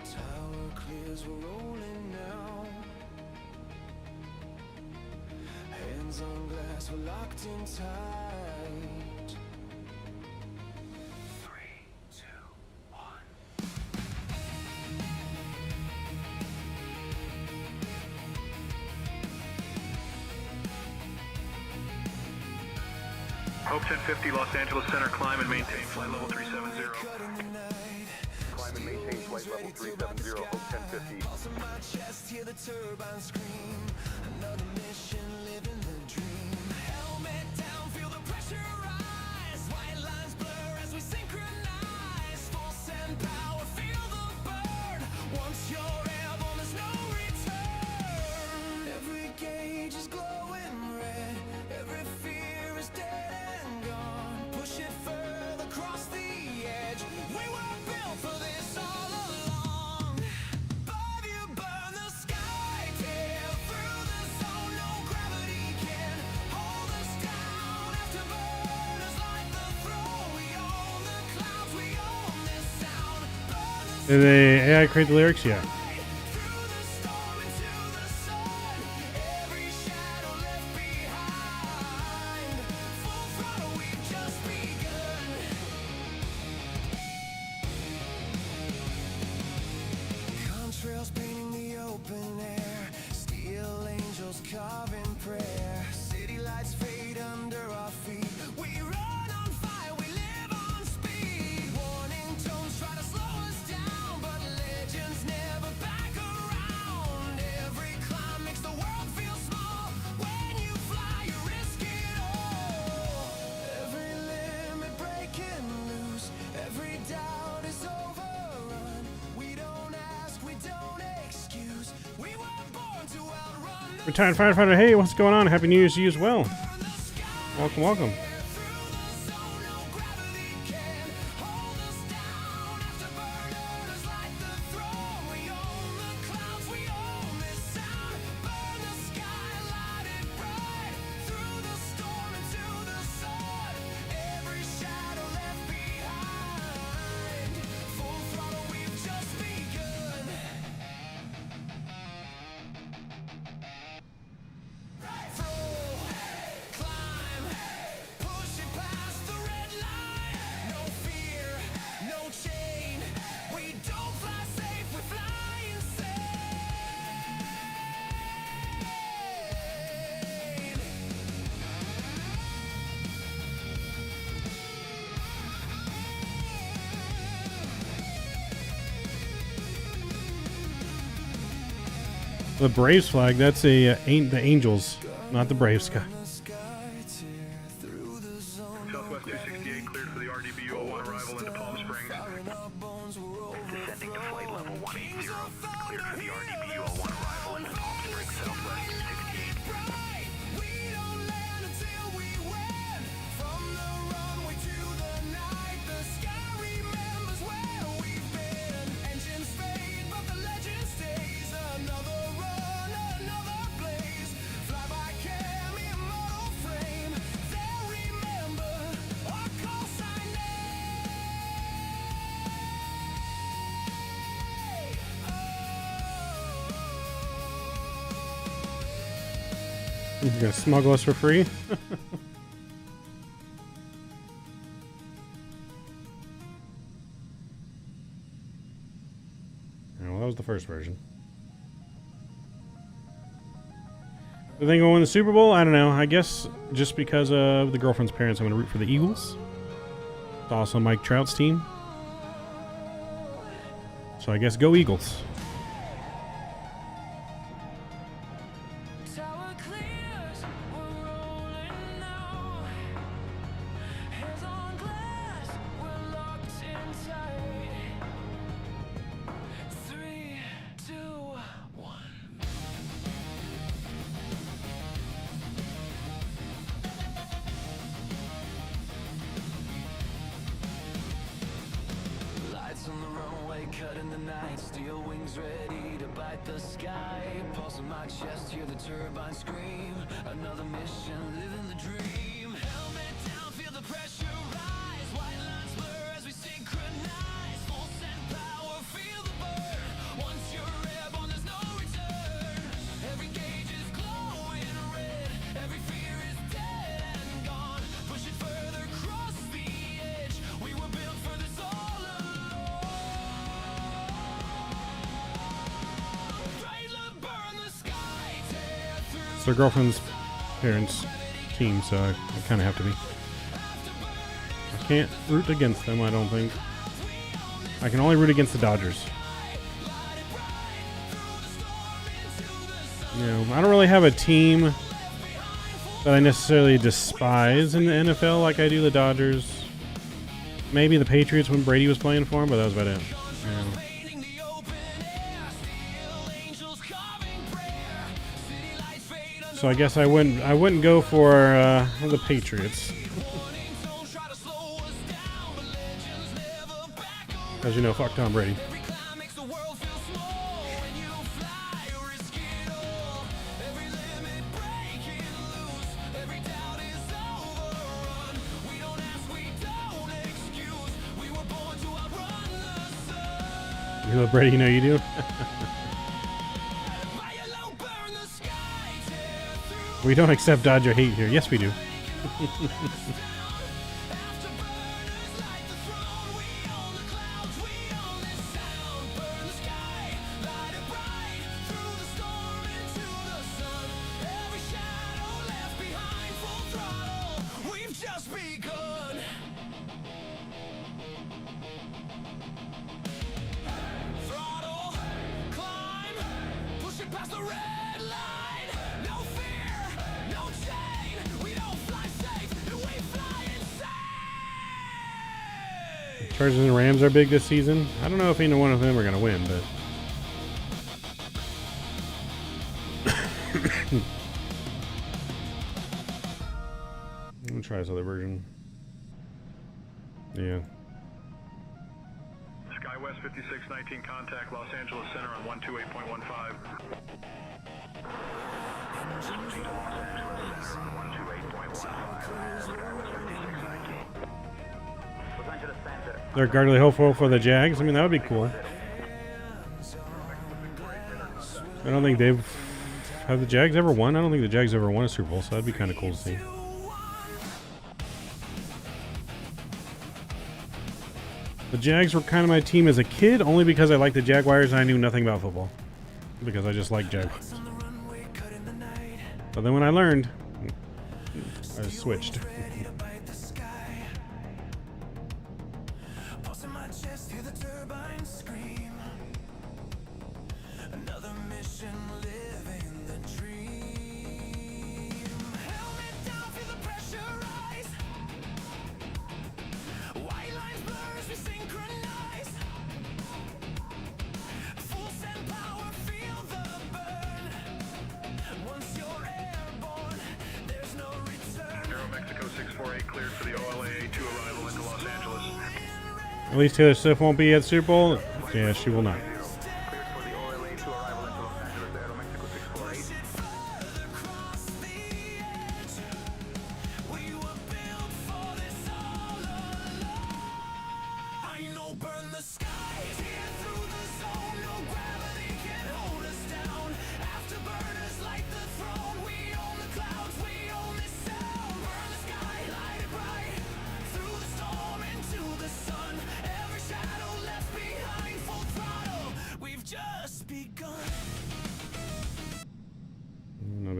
A: Tower clears, we're rolling now. Hands on glass, we're locked in tight. 3, 2, 1.
G: Hope 1050, Los Angeles Center, climb and maintain flight level 370.
F: Climb and maintain flight level 370. Hope 1050.
A: Pulse in my chest, hear the turbine scream. Another mission, living the dream. Helmet down, feel the pressure rise. White lines blur as we synchronize. Force and power, feel the burn. Once you're airborne, there's no return. Every gauge is glowing red. Every fear is dead and gone. Push it further, cross the edge. We were built for this all along. Above you burn the sky, tear through the zone. No gravity can hold us down. Afterburners like the throne. We own the clouds, we own this sound. Burn the
B: Did the AI create the lyrics? Yeah.
A: through the storm into the sun. Every shadow left behind. Full throttle, we've just begun. Contrails painting the open air. Steel angels carving prayer. City lights fade under our feet. We run on fire, we live on speed. Warning tones try to slow us down, but legends never back around. Every climb makes the world feel small. When you fly, you risk it all. Every limit breaking loose. Every doubt is overrun. We don't ask, we don't excuse. We were born to outrun the
B: Retired firefighter, hey, what's going on? Happy New Year's to you as well.
A: sky.
B: Welcome, welcome.
A: Through the zone, no gravity can hold us down. Afterburners like the throne. We own the clouds, we own this sound. Burn the sky, light it bright. Through the storm into the sun. Every shadow left behind. Full throttle, we've just begun. Throw, climb, push it past the red line. No fear, no chain. We don't fly safe, we fly insane.
B: The Braves flag, that's a ain't the Angels, not the Braves guy.
A: The sky tear through the zone.
G: Southwest 268, cleared for the RDBU 01 arrival into Palm Springs.
A: Our bones were over.
D: Descending to flight level 180. Cleared for the RDBU 01 arrival into Palm Springs, Southwest 268.
A: Bright. We don't land until we win. From the runway to the night, the sky remembers where we've been. Engines fade, but the legend stays. Another run, another blaze. Fly by camera.
B: He's gonna smuggle us for free. Well, that was the first version. Do they go win the Super Bowl? I don't know. I guess just because of the girlfriend's parents, I'm going to root for the Eagles. It's also Mike Trout's team. So I guess go Eagles. It's their girlfriend's parents' team, so I kind of have to be. I can't root against them, I don't think. I can only root against the Dodgers. You know, I don't really have a team that I necessarily despise in the NFL like I do the Dodgers. Maybe the Patriots when Brady was playing for them, but that was about it. Yeah. So I guess I wouldn't go for the Patriots. As you know, fuck Tom Brady. You love Brady, you know you do. We don't accept Dodger hate here. Yes, we do. Chargers and Rams are big this season. I don't know if either one of them are going to win, but I'm going to try this other version. Yeah.
G: SkyWest 5619, contact Los Angeles Center on 128.15.
B: They're guardedly hopeful for the Jags. I mean, that would be cool. I don't think have the Jags ever won? I don't think the Jags ever won a Super Bowl, so that'd be kind of cool to see. The Jags were kind of my team as a kid, only because I liked the Jaguars and I knew nothing about football. Because I just liked Jaguars. But then when I learned, I switched. At least Taylor Swift won't be at Super Bowl. Yeah, she will not.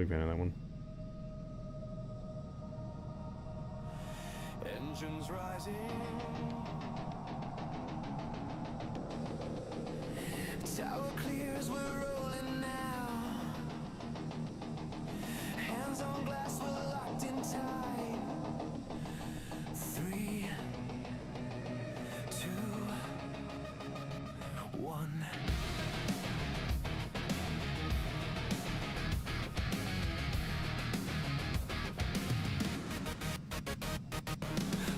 B: big fan of that one.
A: Engines rising. Tower clears, we're rolling now. Hands on glass, we're locked in tight. 3, 2, 1.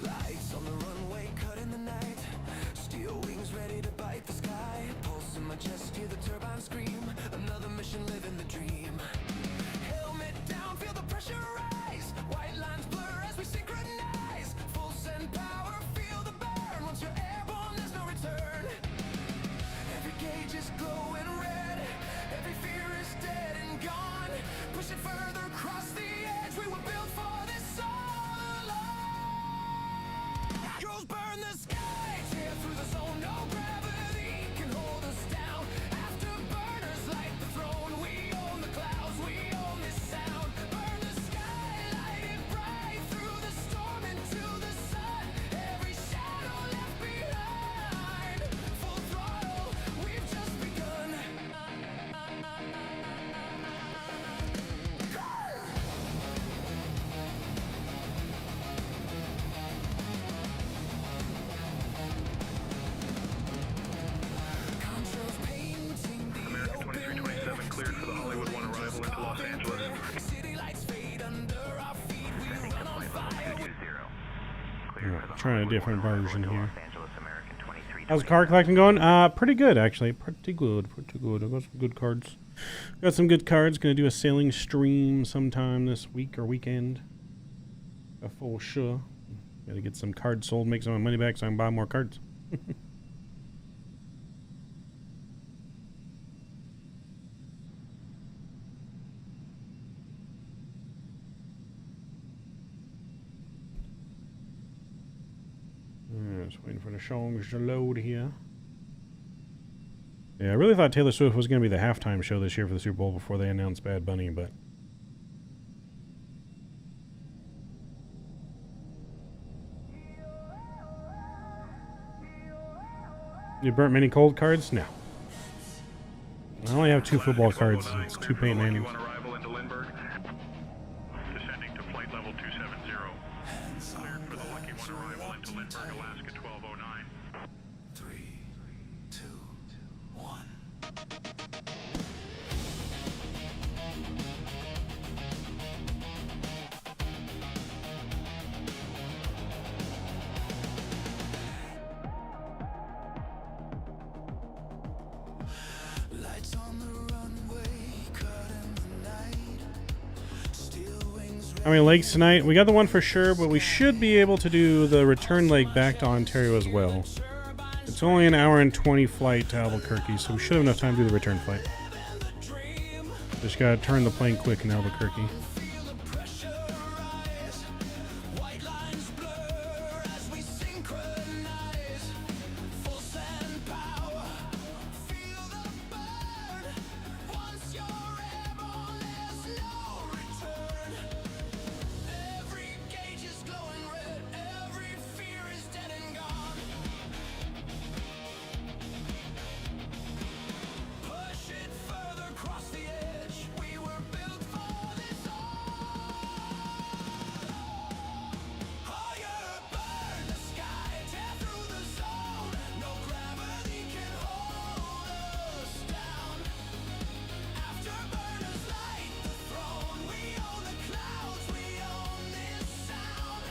A: Lights on the runway, cut in the night. Steel wings ready to bite the sky. Pulse in my chest, hear the turbine scream. Another mission, living the dream. Helmet down, feel the pressure rise. White lines blur as we synchronize. Full send power, feel the burn. Once you're airborne, there's no return. Every gauge is glowing red. Every fear is dead and gone. Push it further across the edge. We were built for this all along. Girls burn the sky. Tear through the zone. No gravity can hold us down. Afterburners light the throne. We own the clouds. We own this sound. Burn the sky. Light it bright through the storm into the sun. Every shadow left behind. Full throttle. We've just begun. Contrails painting the
G: American 2327 cleared for the Hollywood 1 arrival into Los Angeles.
A: city lights fade under our feet. We run on fire.
D: 220.
B: Trying a different version here.
D: Los Angeles American 2327.
B: How's the card collecting going? Pretty good actually. Pretty good. I got some good cards. Got some good cards. Gonna do a sailing stream sometime this week or weekend. For sure. Gotta get some cards sold, make some of my money back so I can buy more cards. Just waiting for the songs to load here. Yeah, I really thought Taylor Swift was going to be the halftime show this year for the Super Bowl before they announced Bad Bunny, but... You burnt many cold cards? No. I only have 2 football cards. It's 2 paint
G: Lucky
B: names.
G: 1 arrival into Lindbergh. Descending to flight level 270. Cleared for the Lucky 1 arrival into Lindbergh, Alaska 1209.
A: 3, 2, 1. Lights on the runway, cut in the night. Steel wings
B: How many legs tonight? We got the one for sure, but we should be able to do the return leg back to Ontario as well. It's only an hour and 20 flight to Albuquerque, so we should have enough time to do the return flight. Just gotta turn the plane quick in Albuquerque.
A: feel the pressure rise. White lines blur as we synchronize. Full send power, feel the burn. Once you're airborne, there's no return. Every gauge is glowing red. Every fear is dead and gone. Push it further across the edge. We were built for this all. Higher, burn the sky, tear through the zone. No gravity can hold us down. Afterburners light the throne. We own the clouds. We own this sound.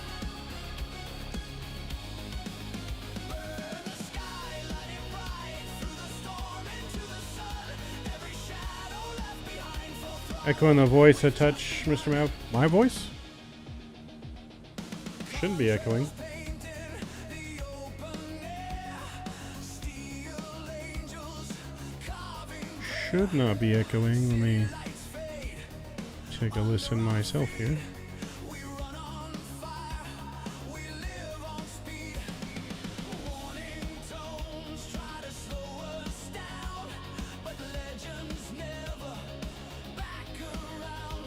A: Burn the sky, light it bright through the storm into the sun. Every shadow left behind full throttle.
B: Echoing the voice a touch, Mr. Mav. My voice? Shouldn't be echoing.
A: Painted the open air. Steel angels carving
B: Should not be echoing. Let me
A: lights fade.
B: take a listen myself here.
A: We run on fire. We live on speed. Warning tones try to slow us down, but legends never back around.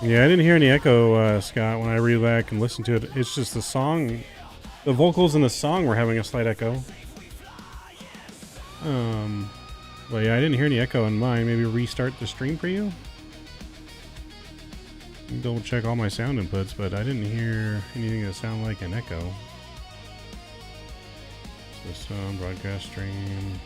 B: Yeah, I didn't hear any echo, Scott, when I read back and listened to it. It's just the song, the vocals in the song were having a slight echo. But yeah, I didn't hear any echo in mine. Maybe restart the stream for you? Double check all my sound inputs, but I didn't hear anything that sounded like an echo. System, broadcast stream.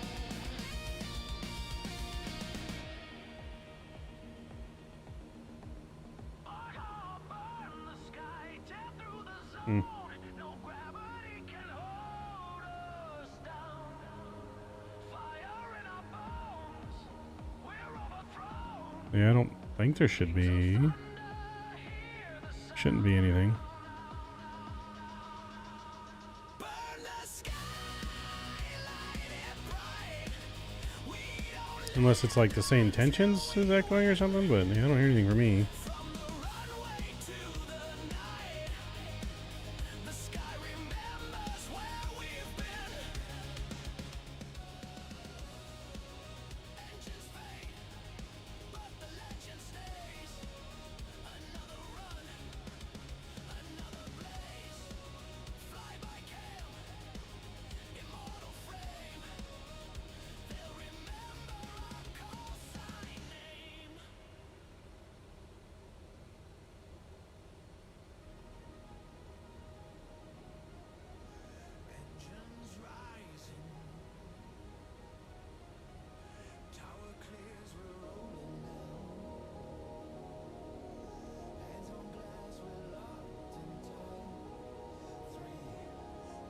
B: Yeah, I don't think there should be. Shouldn't be anything. Unless it's like the Sayintentions is echoing or something, but yeah, I don't hear anything from me.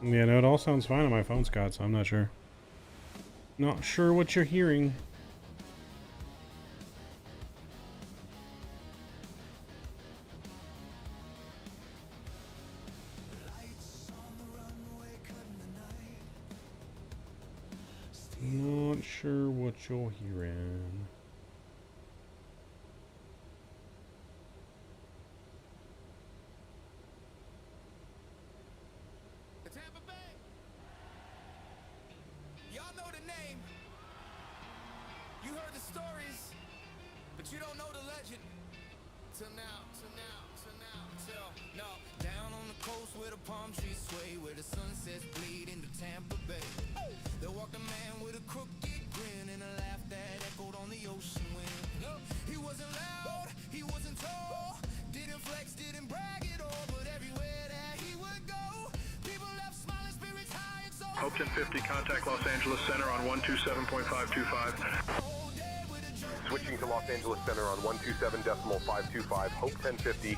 B: Yeah, no, it all sounds fine on my phone, Scott, so I'm not sure. Not sure what you're hearing. Not sure what you're hearing.
A: You don't know the legend. Till now. No. Down on the coast where the palm trees sway, where the sunsets bleed into Tampa Bay. There walked a man with a crooked grin and a laugh that echoed on the ocean wind. He wasn't loud, he wasn't tall, didn't flex, didn't brag at all, but everywhere that he would go, people left smiling, spirits high and so.
G: Hope 1050, contact Los Angeles Center on 127.525.
F: Switching to Los Angeles Center on 127.525, Hope 1050.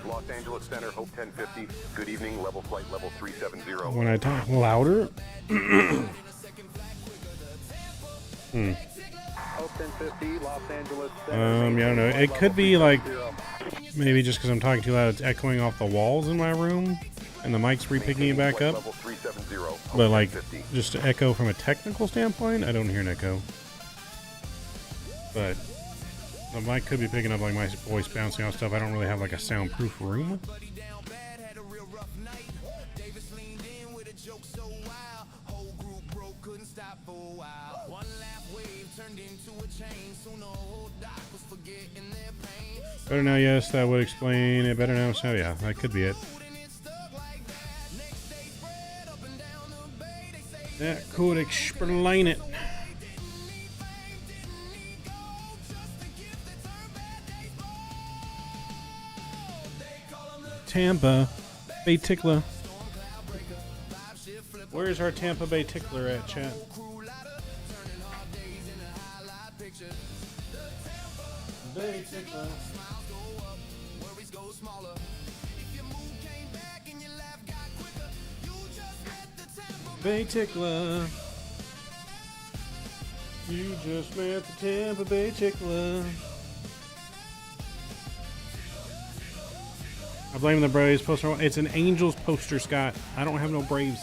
F: Los Angeles Center, Hope 1050. Good evening, level flight level 370.
B: When I talk louder?
F: Hope 1050, Los Angeles Center.
B: Yeah, I don't know. It could be like, maybe just because I'm talking too loud, it's echoing off the walls in my room. And the mic's re-picking it back up. But like, just to echo from a technical standpoint, I don't hear an echo. But the mic could be picking up like my voice bouncing off stuff. I don't really have like a soundproof room. Better now, yes, that would explain it. Better now, so yeah, that could be it. That could explain it. Tampa Bay Tickler. Where's our Tampa Bay Tickler at, chat? Bay Tickler. Bay Tickler. You just met the Tampa Bay Tickler. I blame the Braves poster. It's an Angels poster, Scott. I don't have no Braves.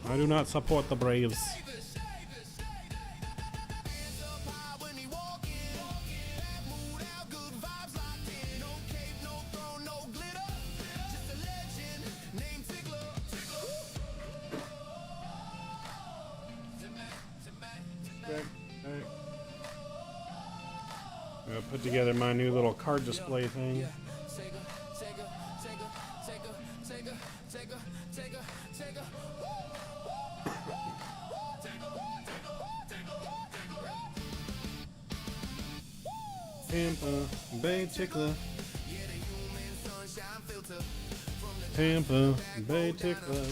B: I do not support the Braves. Put together my new little card display thing. Tampa Bay Tickler. Tampa Bay Tickler.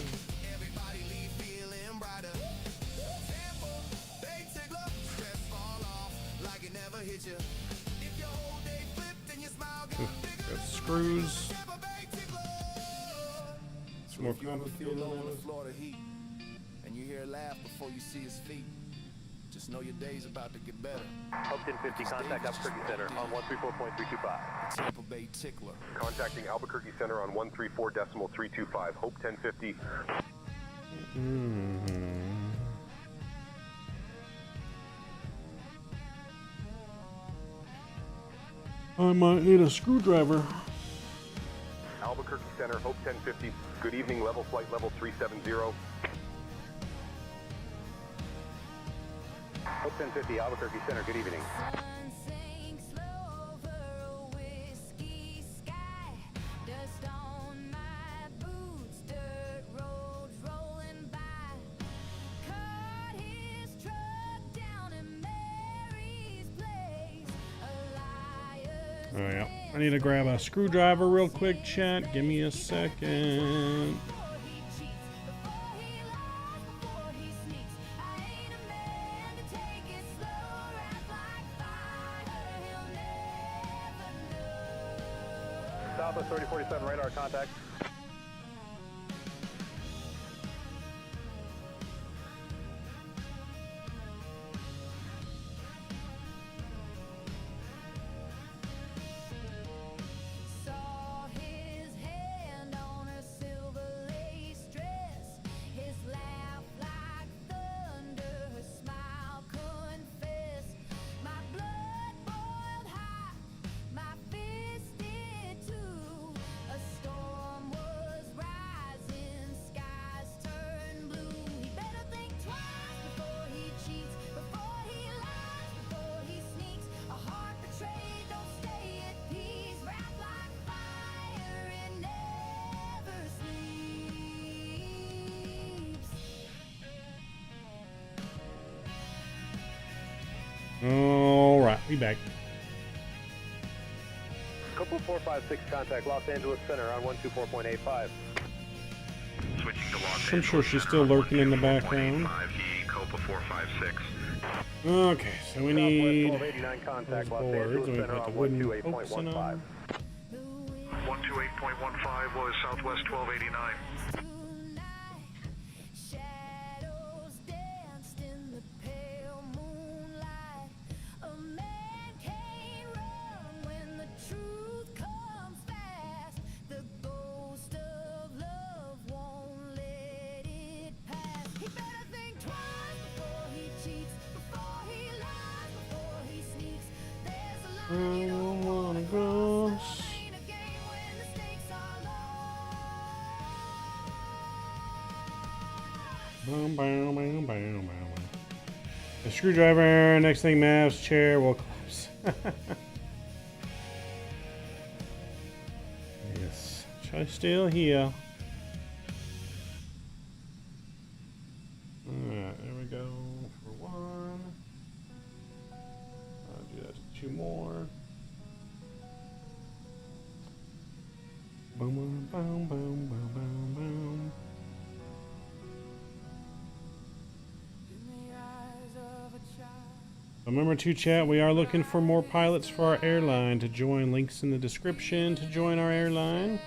B: Got screws. It's more complicated than that.
A: Florida heat, and you hear a laugh before you see his feet. Just know your day's about to get better.
E: Hope 1050, contact Albuquerque Center on 134.325.
A: Tampa Bay Tickler.
F: Contacting Albuquerque Center on 134.325. Hope 1050.
B: I might need a screwdriver.
F: Albuquerque Center, Hope 1050. Good evening, level flight level 370. Hope 1050, Albuquerque Center, good evening.
B: Oh yeah, I need to grab a screwdriver real quick, chat. Give me a second.
E: Southwest 3047 radar contact.
B: All right, we back.
E: Couple 456 contact Los Angeles Center on 124.85.
G: Switching to Los
B: I'm sure she's still lurking in the background.
G: 124.85, Copa 456.
B: Okay, so we need
E: 1289 contact
B: those
E: Los
B: boards,
E: Angeles
B: and we
E: Center
B: put the
E: on
B: wooden hooks in
E: 128.15.
B: them.
G: 128.15 was Southwest 1289.
B: I don't wanna go. Boom, boom, boom, boom, boom. The screwdriver. Next thing, Mav's chair will collapse. Yes, she's still here. Alright, there we go for one. I'll do that to two more. Boom, boom, boom, boom, boom, boom, boom. Remember to chat, we are looking for more pilots for our airline to join. Links in the description to join our airline.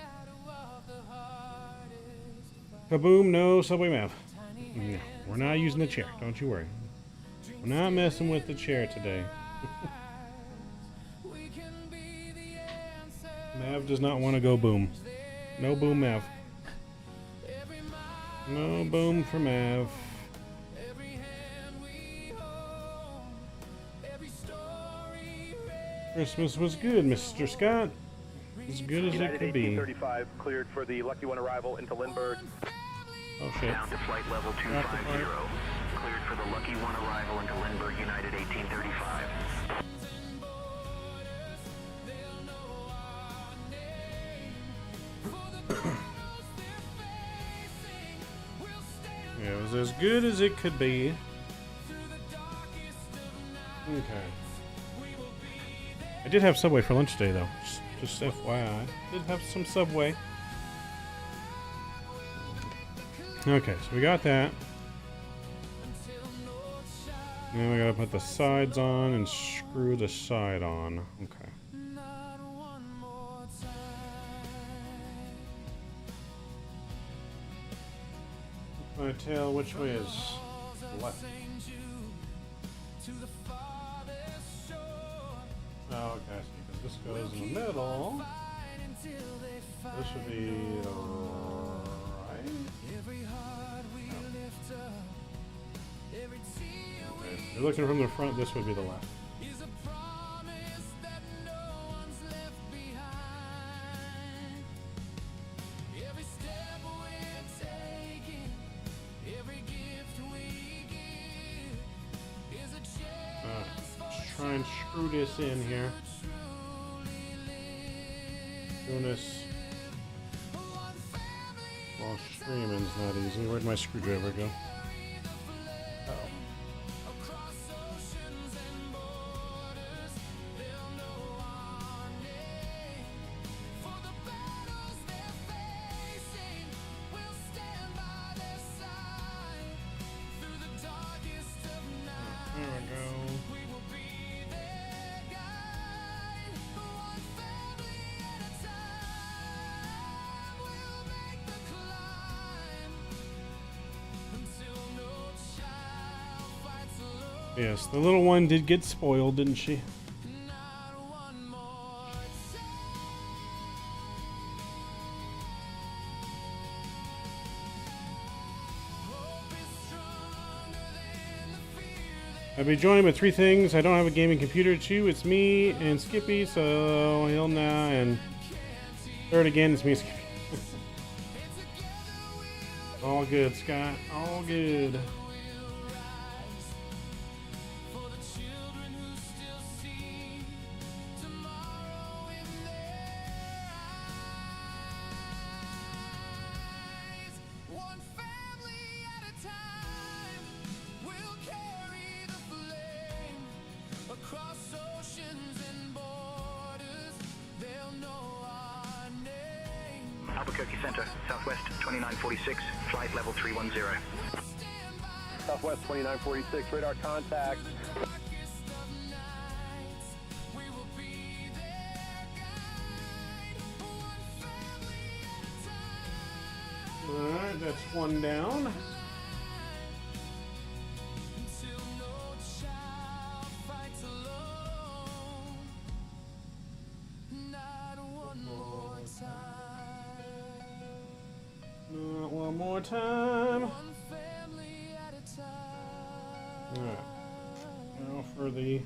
B: Kaboom, no subway map. No, we're not using the chair, don't you worry. We're not messing with the chair today. Mav does not want to go boom. No boom, Mav. No boom for Mav. Christmas was good, Mr. Scott. As good as it could be.
E: 1835 cleared for the Lucky One arrival into Lindbergh.
B: Oh shit.
D: Down to flight level 250. Cleared for the Lucky One arrival into Lindbergh, United 1835.
B: It was as good as it could be. Okay. I did have Subway for lunch today, though. Just FYI. Did have some Subway. Okay, so we got that. Now we gotta put the sides on and screw the side on. Okay. I tell which way is left. Oh, okay, so because this goes in the middle, this would be right. Okay, if you're looking from the front, this would be the left. Try and screw this in here. Doing this while streaming's not easy. Where'd my screwdriver go? Uh-oh. There we go. Yes, the little one did get spoiled, didn't she? I'll be joined with 3 things. I don't have a gaming computer. 2, it's me and Skippy, so he'll now. And 3rd again, it's me and Skippy. All good, Scott. All good.
D: Albuquerque Center, Southwest 2946, flight level 310.
F: Southwest 2946, radar contact.
B: Alright, that's one down. One more time. Alright. Now for the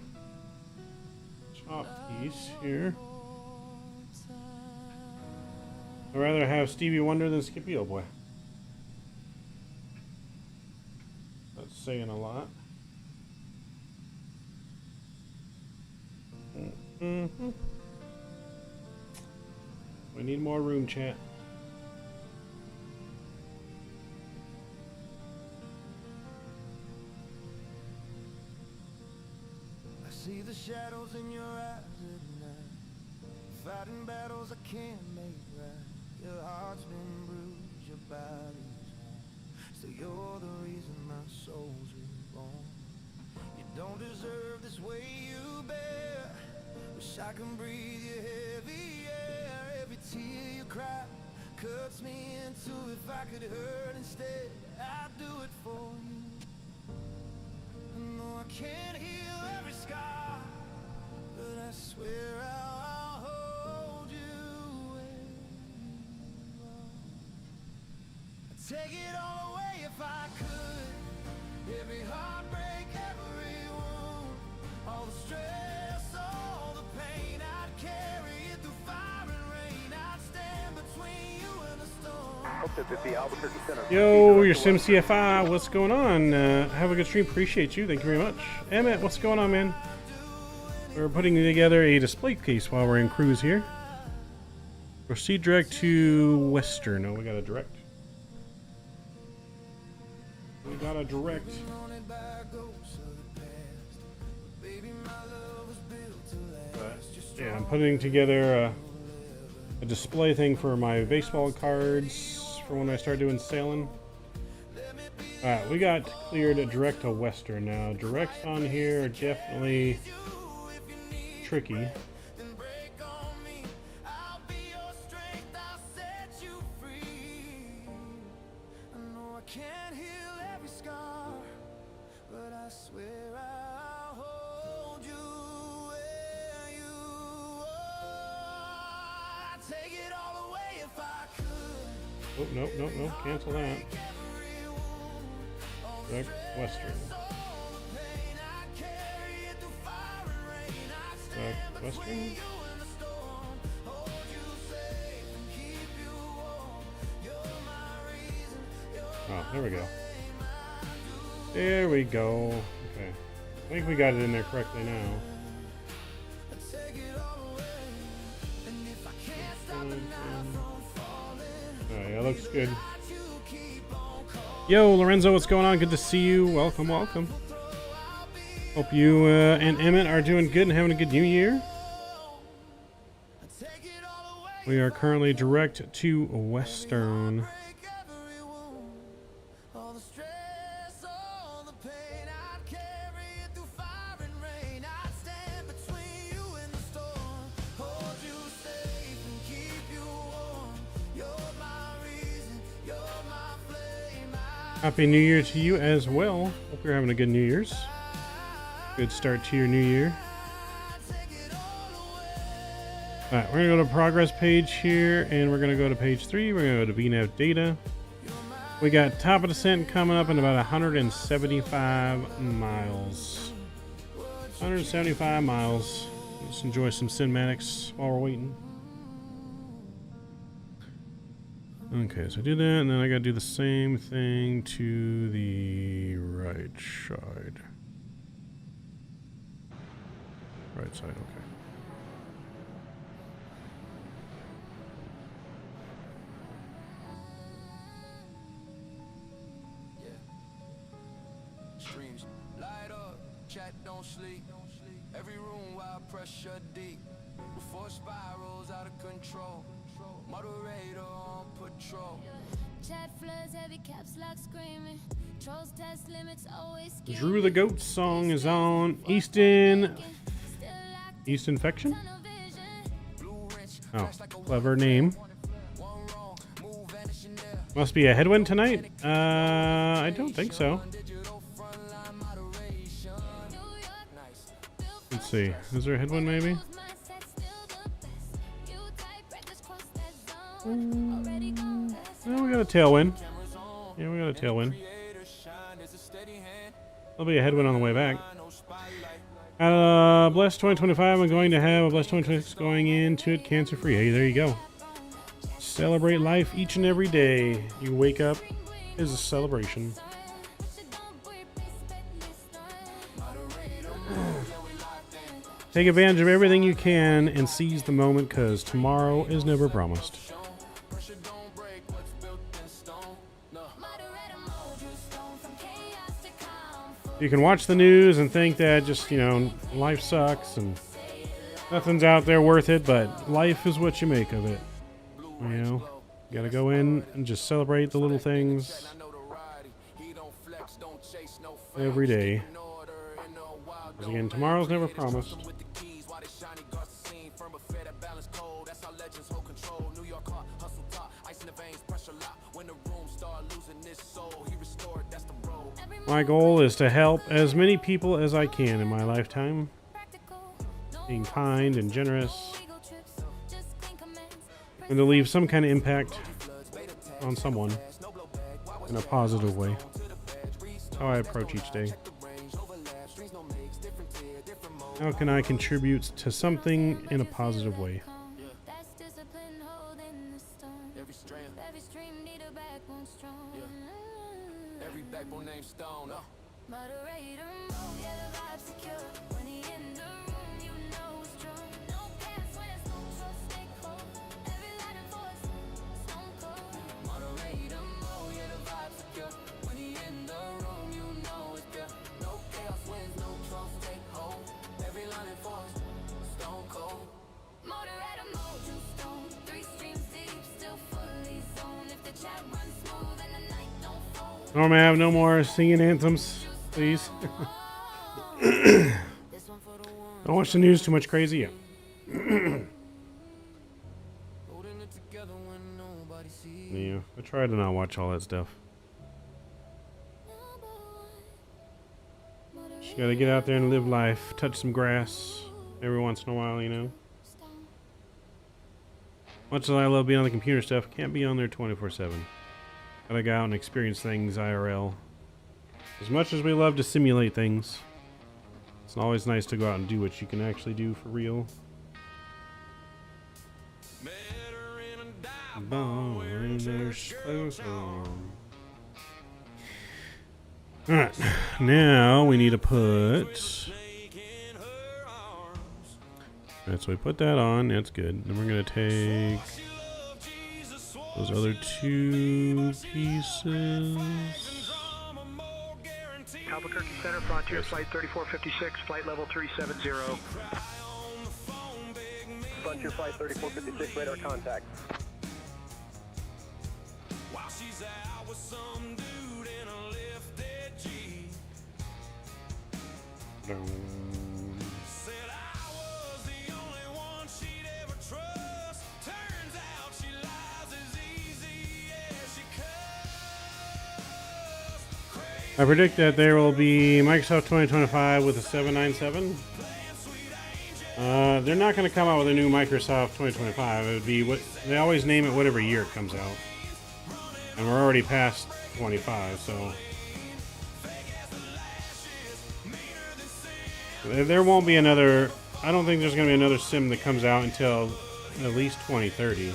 B: chop piece here. I'd rather have Stevie Wonder than Skippy, oh boy. That's saying a lot. Mm-hmm. We need more room, chat.
A: See the shadows in your eyes at night, fighting battles I can't make right. Your heart's been bruised, your body's worn. Still you're the reason my soul's reborn. You don't deserve this way you bear. Wish I can breathe your heavy air. Every tear you cry cuts me into. If I could hurt instead, I'd do it for you. No, I can't heal every scar, but I swear I'll hold you where you are. I'd take it all away if I could. Every heartbreak, every wound, all the stress, all the pain. I'd carry it through fire and rain. I'd stand between you and the storm.
F: Albuquerque Center.
B: Yo, your SimCFI, what's going on? Have a good stream, appreciate you, thank you very much. Emmett, what's going on, man? We're putting together a display case while we're in cruise here. Proceed direct to Western. Oh, we got a direct. We got a direct. Yeah, I'm putting together a display thing for my baseball cards for when I start doing sailing. Alright, we got cleared direct to Western now. Directs on here are definitely tricky. Oh, nope, nope, nope, cancel that. Direct Western. Direct Western. Oh, there we go. There we go. Okay. I think we got it in there correctly now. Oh, yeah, looks good. Yo, Lorenzo, what's going on? Good to see you. Welcome, welcome. Hope you and Emmett are doing good and having a good new year. We are currently direct to Western. Happy New Year to you as well. Hope you're having a good New Year's. Good start to your new year. Alright, we're going to go to progress page here, and we're going to go to page 3. We're going to go to VNAV data. We got top of descent coming up in about 175 miles. 175 miles. Let's enjoy some cinematics while we're waiting. Okay, so I do that, and then I gotta do the same thing to the right side. Right side, okay.
A: Streams light up, chat don't sleep. Every room while pressure deep. Before spirals out of control. Moderator on patrol. Chat floods, heavy caps lock screaming. Trolls test limits always.
B: Drew the Goat song is on Easton Infection? Oh, clever name. Must be a headwind tonight? I don't think so. Let's see. Is there a headwind maybe? No, we got a tailwind. Yeah, we got a tailwind. There'll be a headwind on the way back. Blessed 2025. I'm going to have a blessed 2026 going into it cancer-free. Hey, there you go. Celebrate life each and every day. You wake up is a celebration. Take advantage of everything you can and seize the moment, because tomorrow is never promised. You can watch the news and think that just, you know, life sucks and nothing's out there worth it, but life is what you make of it. You know, you gotta go in and just celebrate the little things every day. Because again, tomorrow's never promised. My goal is to help as many people as I can in my lifetime. Being kind and generous. And to leave some kind of impact on someone in a positive way. That's how I approach each day. How can I contribute to something in a positive way? Norm, I have no more singing anthems, please. Don't watch the news too much crazy yet. Yeah, I try to not watch all that stuff. Just gotta get out there and live life, touch some grass every once in a while, you know. Much as I love being on the computer stuff, can't be on there 24/7. Gotta go out and experience things IRL. As much as we love to simulate things, it's always nice to go out and do what you can actually do for real. Alright, now we need to put... Alright, so we put that on, that's good. Then we're going to take those other two pieces.
J: Albuquerque Center, Frontier Flight 3456, flight level 370.
F: Frontier Flight 3456, radar contact.
B: I predict that there will be Microsoft 2025 with a 797. They're not going to come out with a new Microsoft 2025. It would be what they always name it whatever year it comes out. And we're already past 25, so there won't be another. I don't think there's going to be another sim that comes out until at least 2030.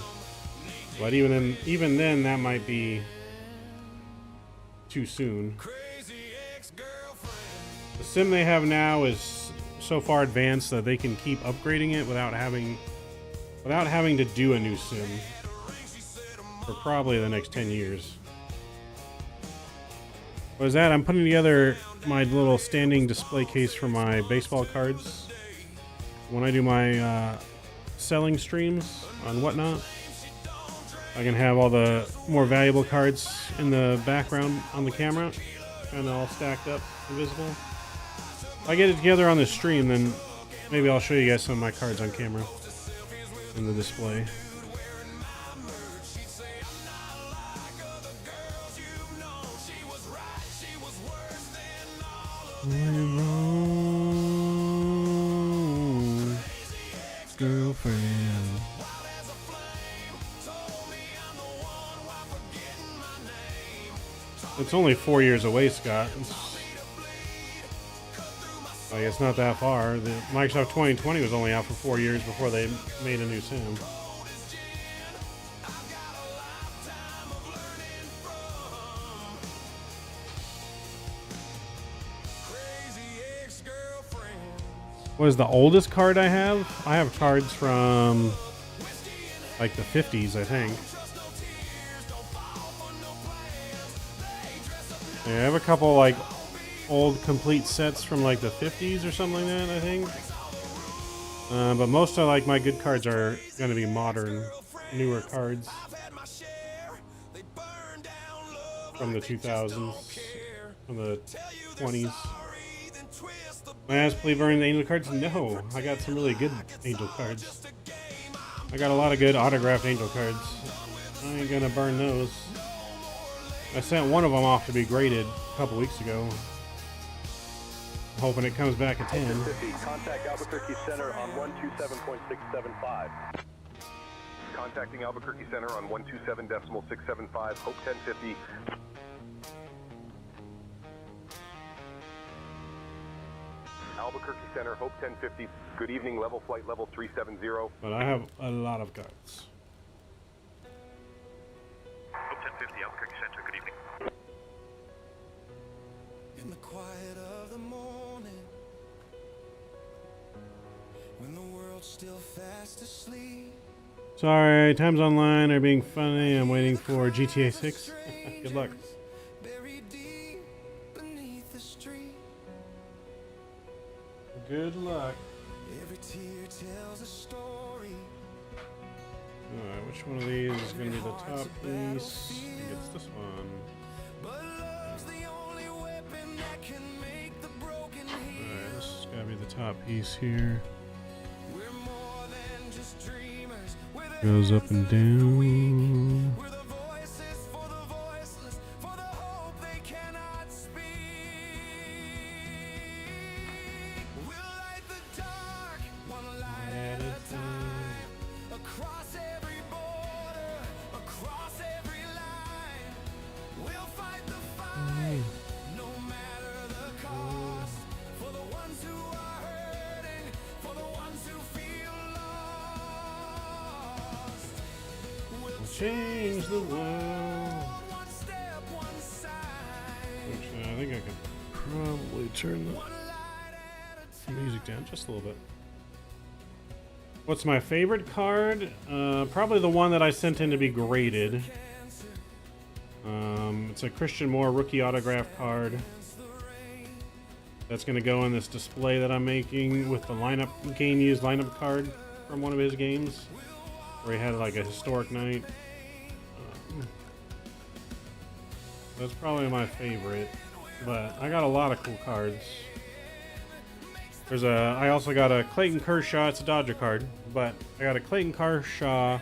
B: But even then, that might be too soon. The sim they have now is so far advanced that they can keep upgrading it without having to do a new sim for probably the next 10 years. What is that? I'm putting together my little standing display case for my baseball cards. When I do my selling streams on Whatnot, I can have all the more valuable cards in the background on the camera, kind of all stacked up and visible. If I get it together on the stream, then maybe I'll show you guys some of my cards on camera in the display. Girlfriend. It's only 4 years away, Scott. It's not that far. The Microsoft 2020 was only out for 4 years before they made a new sim. What is the oldest card I have? I have cards from like the 50s, I think. Yeah, I have a couple like old complete sets from like the 50s or something like that, I think. But most of like my good cards are going to be modern, newer cards from the 2000s, from the 20s. My ass play burn the angel cards? No, I got some really good angel cards. I got a lot of good autographed angel cards. I ain't gonna burn those. I sent one of them off to be graded a couple weeks ago. Hoping it comes back at 10.
F: Contact Albuquerque Center on 127.675. Contacting Albuquerque Center on 127.675. Hope 1050. Albuquerque Center, Hope 1050. Good evening, level flight level 370.
B: But I have a lot of cards.
G: Hope 1050, Albuquerque Center, good evening.
A: In the quiet of the morning, when the world's still fast asleep.
B: Sorry, times online are being funny. I'm waiting for GTA 6. Good luck. Good luck.
A: Every tear tells a story.
B: Alright, which one of these is going to be the top piece? I think it's this one. top piece here. Goes up and down. Change the world. Actually, I think I could probably turn the music down just a little bit. What's my favorite card? Probably the one that I sent in to be graded. It's a Christian Moore rookie autograph card. That's going to go in this display that I'm making with the game used lineup card from one of his games, where he had like a historic night. That's probably my favorite, but I got a lot of cool cards. I also got a Clayton Kershaw. It's a Dodger card, but I got a Clayton Kershaw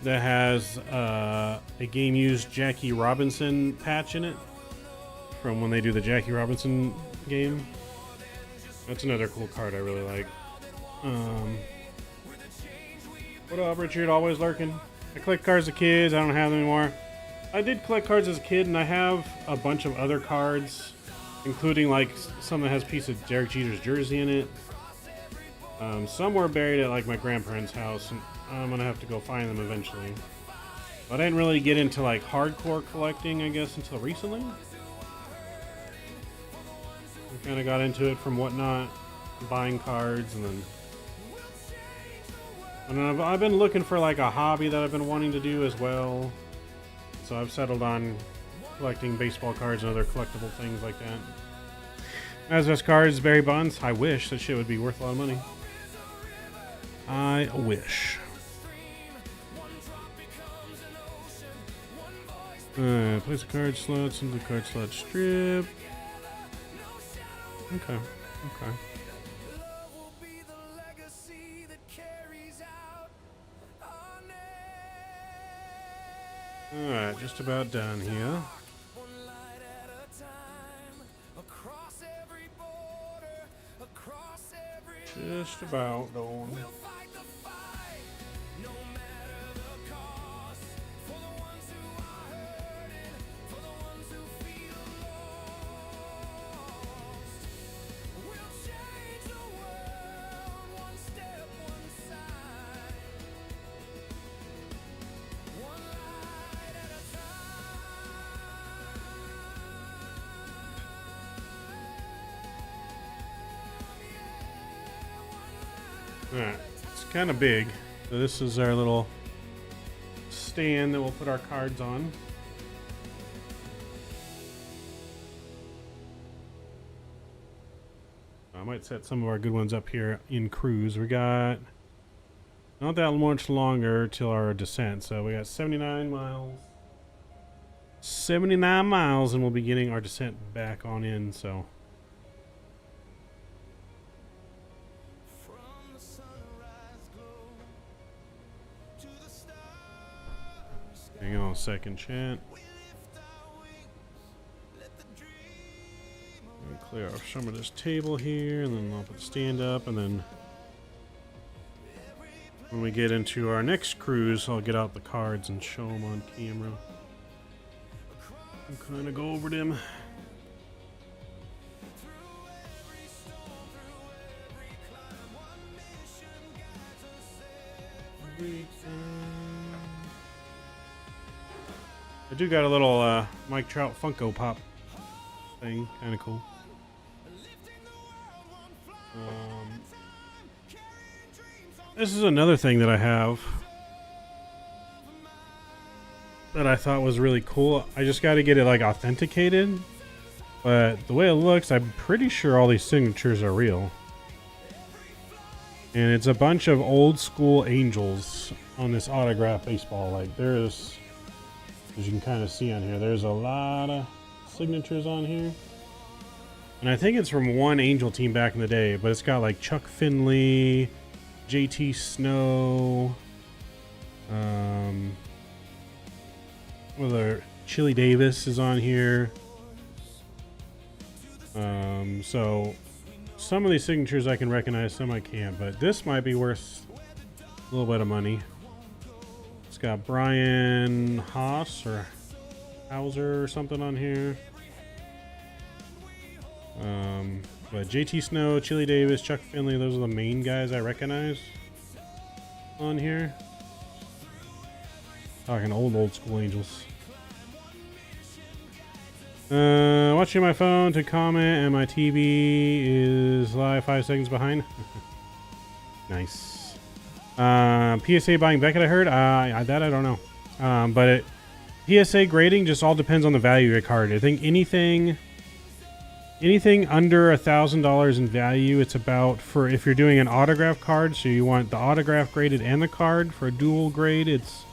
B: that has a game used Jackie Robinson patch in it from when they do the Jackie Robinson game. That's another cool card I really like. What up, Richard? Always lurking. I collect cards as a kid. I don't have them anymore. I did collect cards as a kid, and I have a bunch of other cards, including like some that has a piece of Derek Jeter's jersey in it. Some were buried at like my grandparents' house, and I'm gonna have to go find them eventually. But I didn't really get into like hardcore collecting, I guess, until recently. I kind of got into it from Whatnot, buying cards, and then I've been looking for like a hobby that I've been wanting to do as well. So I've settled on collecting baseball cards and other collectible things like that. ASUS cards, Barry Bonds. I wish that shit would be worth a lot of money. I wish. Place a card slots into the card slot strip. Okay. Alright, just about done here. Just about done. Alright, it's kind of big. So this is our little stand that we'll put our cards on. I might set some of our good ones up here in cruise. We got not that much longer till our descent. So we got 79 miles. 79 miles and we'll be getting our descent back on in, so. Hang on a second, chat. Clear off some of this table here, and then I'll put the stand up, and then when we get into our next cruise, I'll get out the cards and show them on camera. And kind of go over them. I do got a little Mike Trout Funko Pop thing, kind of cool. This is another thing that I have that I thought was really cool. I just got to get it like authenticated, but the way it looks, I'm pretty sure all these signatures are real. And it's a bunch of old school Angels on this autograph baseball. Like there's, as you can kind of see on here, there's a lot of signatures on here. And I think it's from one Angel team back in the day, but it's got like Chuck Finley, JT Snow, whether Chili Davis is on here. So some of these signatures I can recognize, some I can't, but this might be worth a little bit of money. It's got Brian Haas or Hauser or something on here. But JT Snow, Chili Davis, Chuck Finley, those are the main guys I recognize on here. Talking old school Angels. Watching my phone to comment, and my TV is live 5 seconds behind. Nice. PSA buying Beckett, I heard. That I don't know. But PSA grading just all depends on the value of your card. I think anything under $1,000 in value, it's about, for if you're doing an autograph card, so you want the autograph graded and the card for a dual grade, it's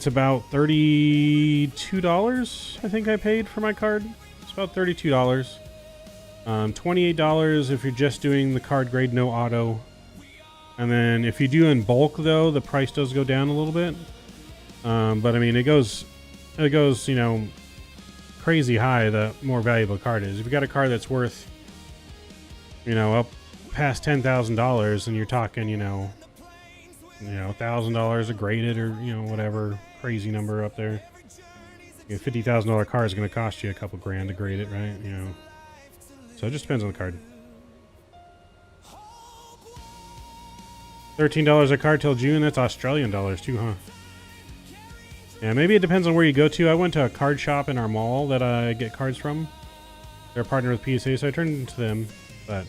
B: about $32, I think I paid for my card. It's about $32. $28 if you're just doing the card grade, no auto. And then if you do in bulk, though, the price does go down a little bit. But I mean, it goes, you know, crazy high the more valuable the card is. If you got a card that's worth, you know, up past $10,000, and you're talking, you know, $1,000 a graded, or, you know, whatever crazy number up there. A $50,000 card is going to cost you a couple grand to grade it, right? You know, so it just depends on the card. $13 a card till June. That's Australian dollars too, huh? Yeah, maybe it depends on where you go to. I went to a card shop in our mall that I get cards from. They're partnered with PSA, so I turned it to them. But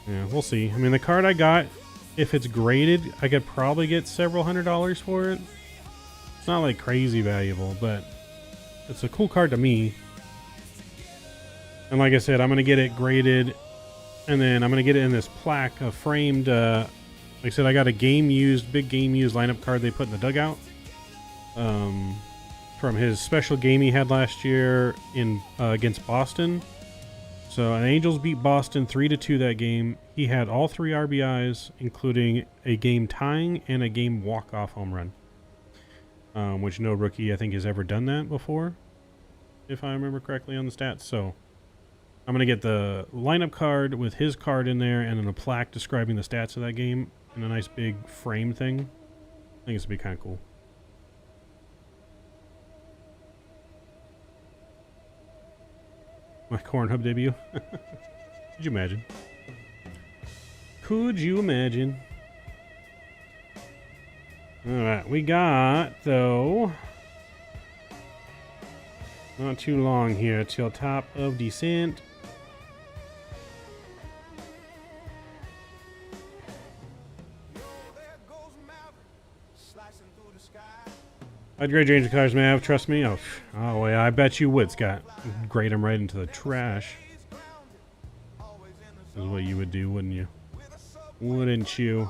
B: yeah, we'll see. I mean, the card I got, if it's graded, I could probably get several $100s for it. It's not like crazy valuable, but it's a cool card to me. And like I said, I'm going to get it graded, and then I'm going to get it in this plaque, a framed, like I said, I got a big game used lineup card they put in the dugout. From his special game he had last year in against Boston. So the Angels beat Boston 3-2 that game. He had all 3 RBIs, including a game tying and a game walk-off home run. Which no rookie, I think, has ever done that before, if I remember correctly on the stats. So I'm going to get the lineup card with his card in there, and then a plaque describing the stats of that game in a nice big frame thing. I think it's going to be kind of cool. My Cornhub debut. Could you imagine? Could you imagine? Alright, we got, though, not too long here till top of descent. I'd grade your Angel cards, Mav. Trust me. Oh, yeah, I bet you would, Scott. Grade them right into the trash. Is what you would do, wouldn't you? Wouldn't you?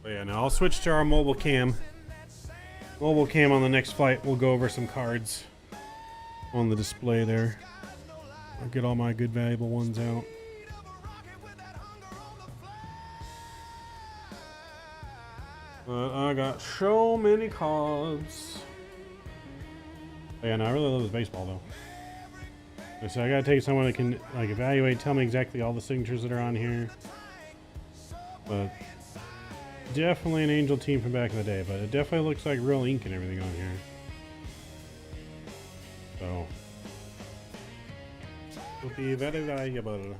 B: But yeah, now I'll switch to our mobile cam. Mobile cam on the next flight. We'll go over some cards on the display there. I'll get all my good valuable ones out. But I got so many cards. But yeah, no, I really love this baseball though. So I gotta take someone that can like evaluate, tell me exactly all the signatures that are on here. But definitely an Angel team from back in the day, but it definitely looks like real ink and everything on here. So it'll be very valuable.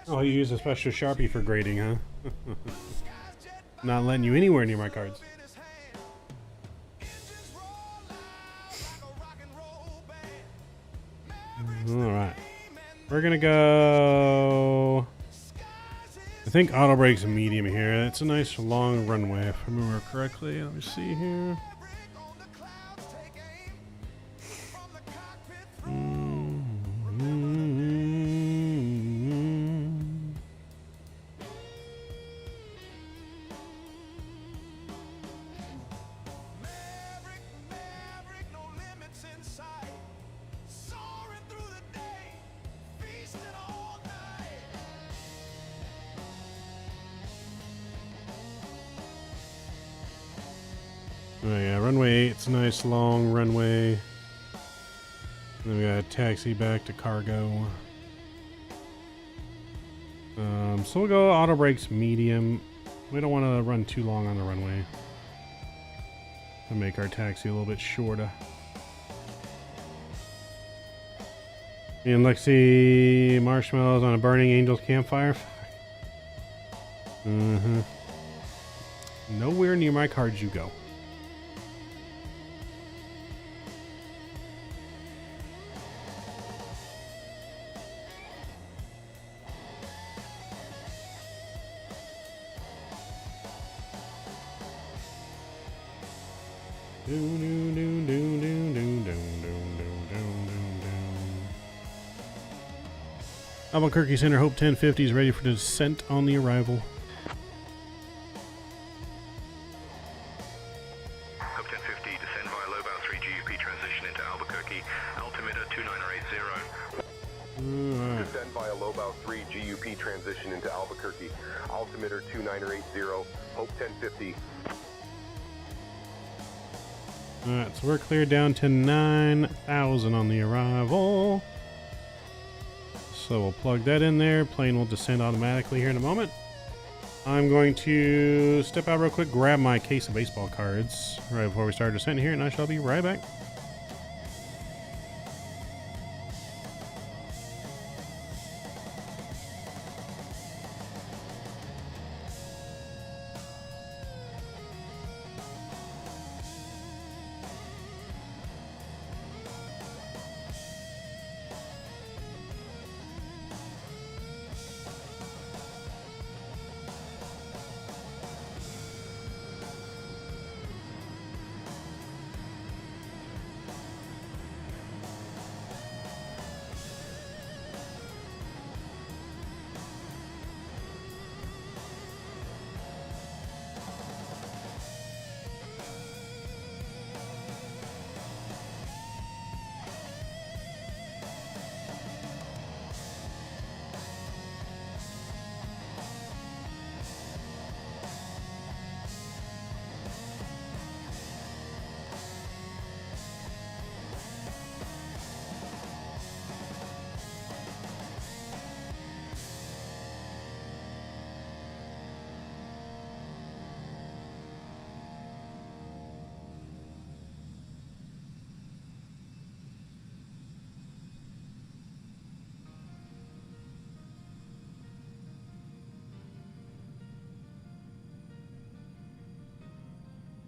B: Oh, you use a special Sharpie for grading, huh? Not letting you anywhere near my cards. Alright. We're gonna go think auto brake's medium here. It's a nice long runway if I remember correctly. Let me see here. Oh yeah, runway 8's a nice long runway. And then we got a taxi back to cargo. So we'll go auto brakes medium. We don't want to run too long on the runway. To make our taxi a little bit shorter. And Lexi marshmallows on a burning angel's campfire. Nowhere near my cards you go. Albuquerque Center Hope 1050 is ready for descent on the arrival.
G: Hope 1050, descend via low bow 3 GUP transition into Albuquerque, altimeter 2980.
B: Alright.
F: Descend via low bow 3 GUP transition into Albuquerque, altimeter 2980, Hope 1050.
B: Alright, so we're cleared down to 9,000 on the arrival. So we'll plug that in there. Plane will descend automatically here in a moment. I'm going to step out real quick, grab my case of baseball cards right before we start descent here, and I shall be right back.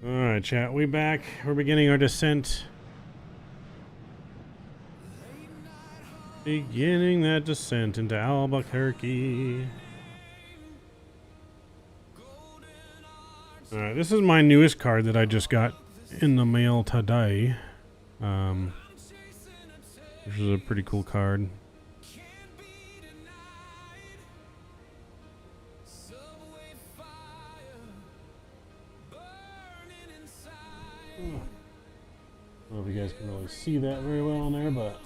B: Alright, chat, we back. We're beginning our descent. Beginning that descent into Albuquerque. Alright, this is my newest card that I just got in the mail today. Which is a pretty cool card. I don't know if you guys can really see that very well in there, but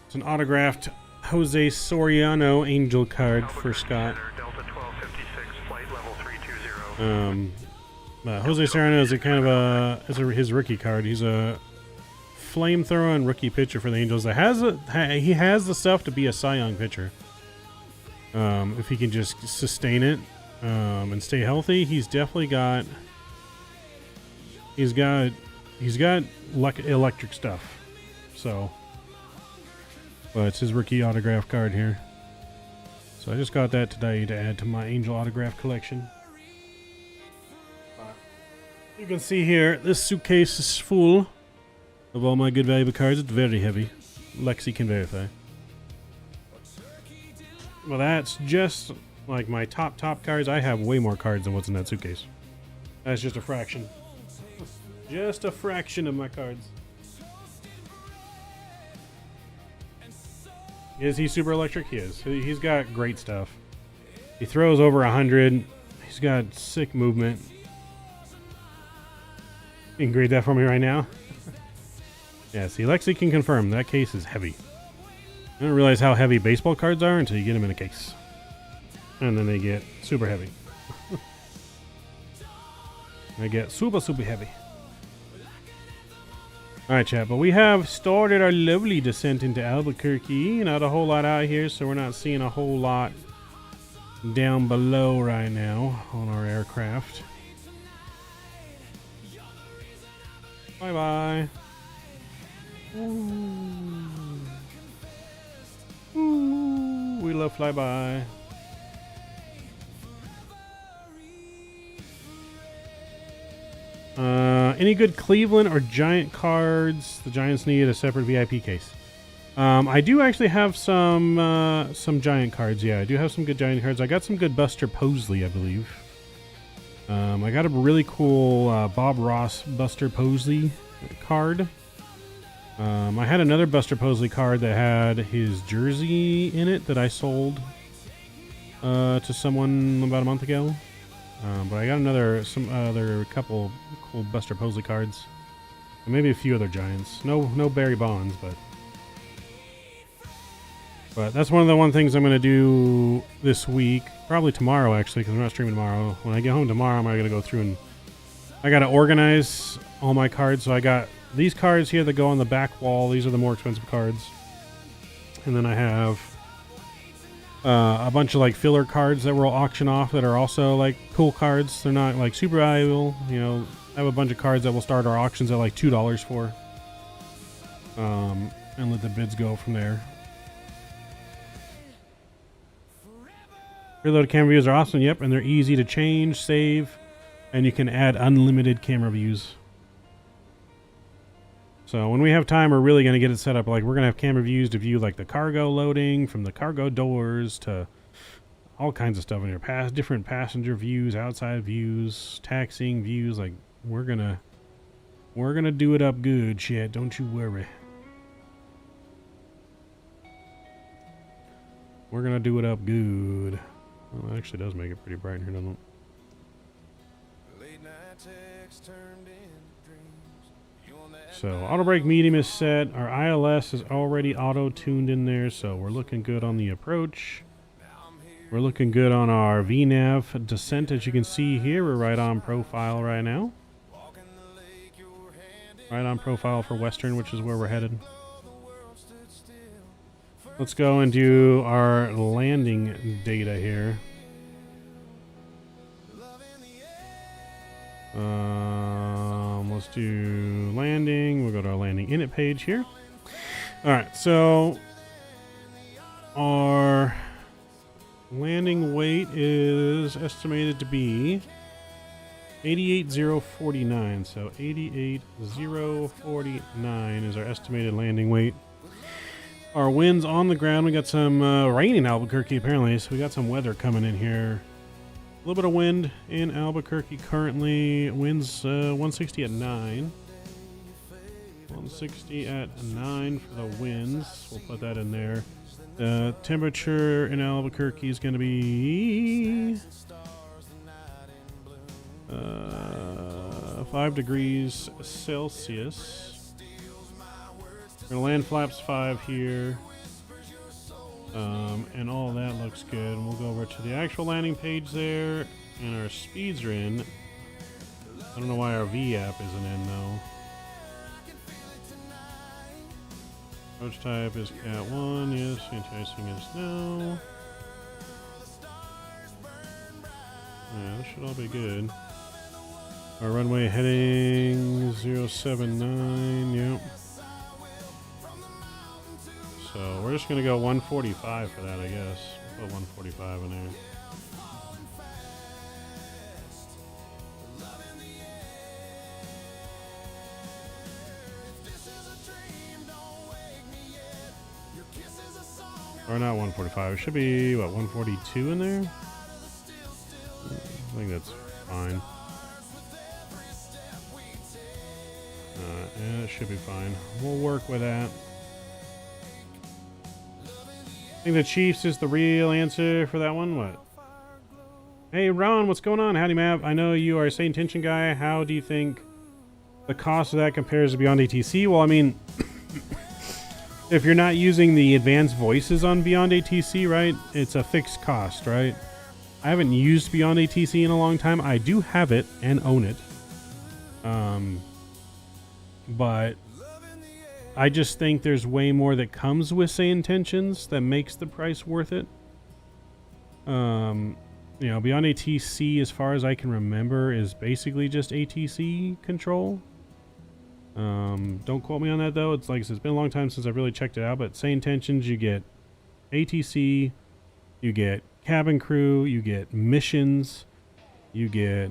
B: it's an autographed Jose Soriano angel card for Scott.
G: Delta 1256, flight level 320.
B: Jose Soriano is a kind of his rookie card. He's a flamethrower and rookie pitcher for the Angels. He has the stuff to be a Cy Young pitcher. If he can just sustain it and stay healthy, he's definitely got. He's got electric stuff. So, but it's his rookie autograph card here. So I just got that today to add to my Angel autograph collection. You can see here, this suitcase is full of all my good valuable cards. It's very heavy. Lexi can verify. Well, that's just Like my top cards, I have way more cards than what's in that suitcase. That's just a fraction. Just a fraction of my cards. Is he super electric? He is. He's got great stuff. He throws over 100. He's got sick movement. You can grade that for me right now. Yeah, see, Lexi can confirm that case is heavy. I don't realize how heavy baseball cards are until you get them in a case. And then they get super heavy. They get super heavy. Alright, chat, but we have started our lovely descent into Albuquerque. Not a whole lot out here, so we're not seeing a whole lot down below right now on our aircraft. Bye-bye. Ooh, we love flyby. Any good Cleveland or Giant cards? The Giants need a separate VIP case. I do actually have some Giant cards. Yeah, I do have some good Giant cards. I got some good Buster Posey, I believe. I got a really cool Bob Ross Buster Posey card. I had another Buster Posey card that had his jersey in it that I sold to someone about a month ago. But I got some other couple cool Buster Posey cards, and maybe a few other Giants. No Barry Bonds, but that's one of the things I'm going to do this week, probably tomorrow actually, because I'm not streaming tomorrow. When I get home tomorrow, I'm going to go through and I got to organize all my cards. So I got these cards here that go on the back wall. These are the more expensive cards, and then I have a bunch of like filler cards that we'll auction off that are also like cool cards. They're not like super valuable, you know. I have a bunch of cards that we'll start our auctions at like $2 for, and let the bids go from there. Reload camera views are awesome, yep, and they're easy to change, save, and you can add unlimited camera views. So when we have time, we're really going to get it set up. Like, we're going to have camera views to view like the cargo loading from the cargo doors to all kinds of stuff in here. Different passenger views, outside views, taxiing views. Like, we're gonna do it up good, shit. Don't you worry. We're gonna do it up good. Well, it actually does make it pretty bright in here, doesn't it? So auto brake medium is set. Our ILS is already auto tuned in there, so we're looking good on the approach. We're looking good on our VNAV descent. As you can see here, we're right on profile right now. Right on profile for Western, which is where we're headed. Let's go and do our landing data here. Let's do landing. We'll go to our landing init page here. All right, so our landing weight is estimated to be 88,049. So 88,049 is our estimated landing weight. Our winds on the ground. We got some rain in Albuquerque apparently, so we got some weather coming in here. A little bit of wind in Albuquerque currently. Winds 160 at 9. 160 at 9 for the winds. We'll put that in there. The temperature in Albuquerque is going to be 5 degrees Celsius. We're going to land flaps 5 here. And all that looks good. And we'll go over to the actual landing page there. And our speeds are in. I don't know why our V app isn't in though. Approach type is Cat 1, yes. Anti-icing is no. Yeah, this should all be good. Our runway heading 079, yep. So we're just going to go 145 for that, I guess. We'll put 145 in there. Or not 145. It should be, what, 142 in there? I think that's fine. Yeah, it should be fine. We'll work with that. I think the Chiefs is the real answer for that one. What? Hey, Ron, what's going on? Howdy, Map. I know you are a Sayintention guy. How do you think the cost of that compares to Beyond ATC? Well, I mean, if you're not using the advanced voices on Beyond ATC, right, it's a fixed cost, right? I haven't used Beyond ATC in a long time. I do have it and own it. But I just think there's way more that comes with Sayintentions that makes the price worth it. You know, Beyond ATC, as far as I can remember, is basically just ATC control. Don't quote me on that, though. It's like I said, it's been a long time since I've really checked it out, but Sayintentions, you get ATC, you get cabin crew, you get missions, you get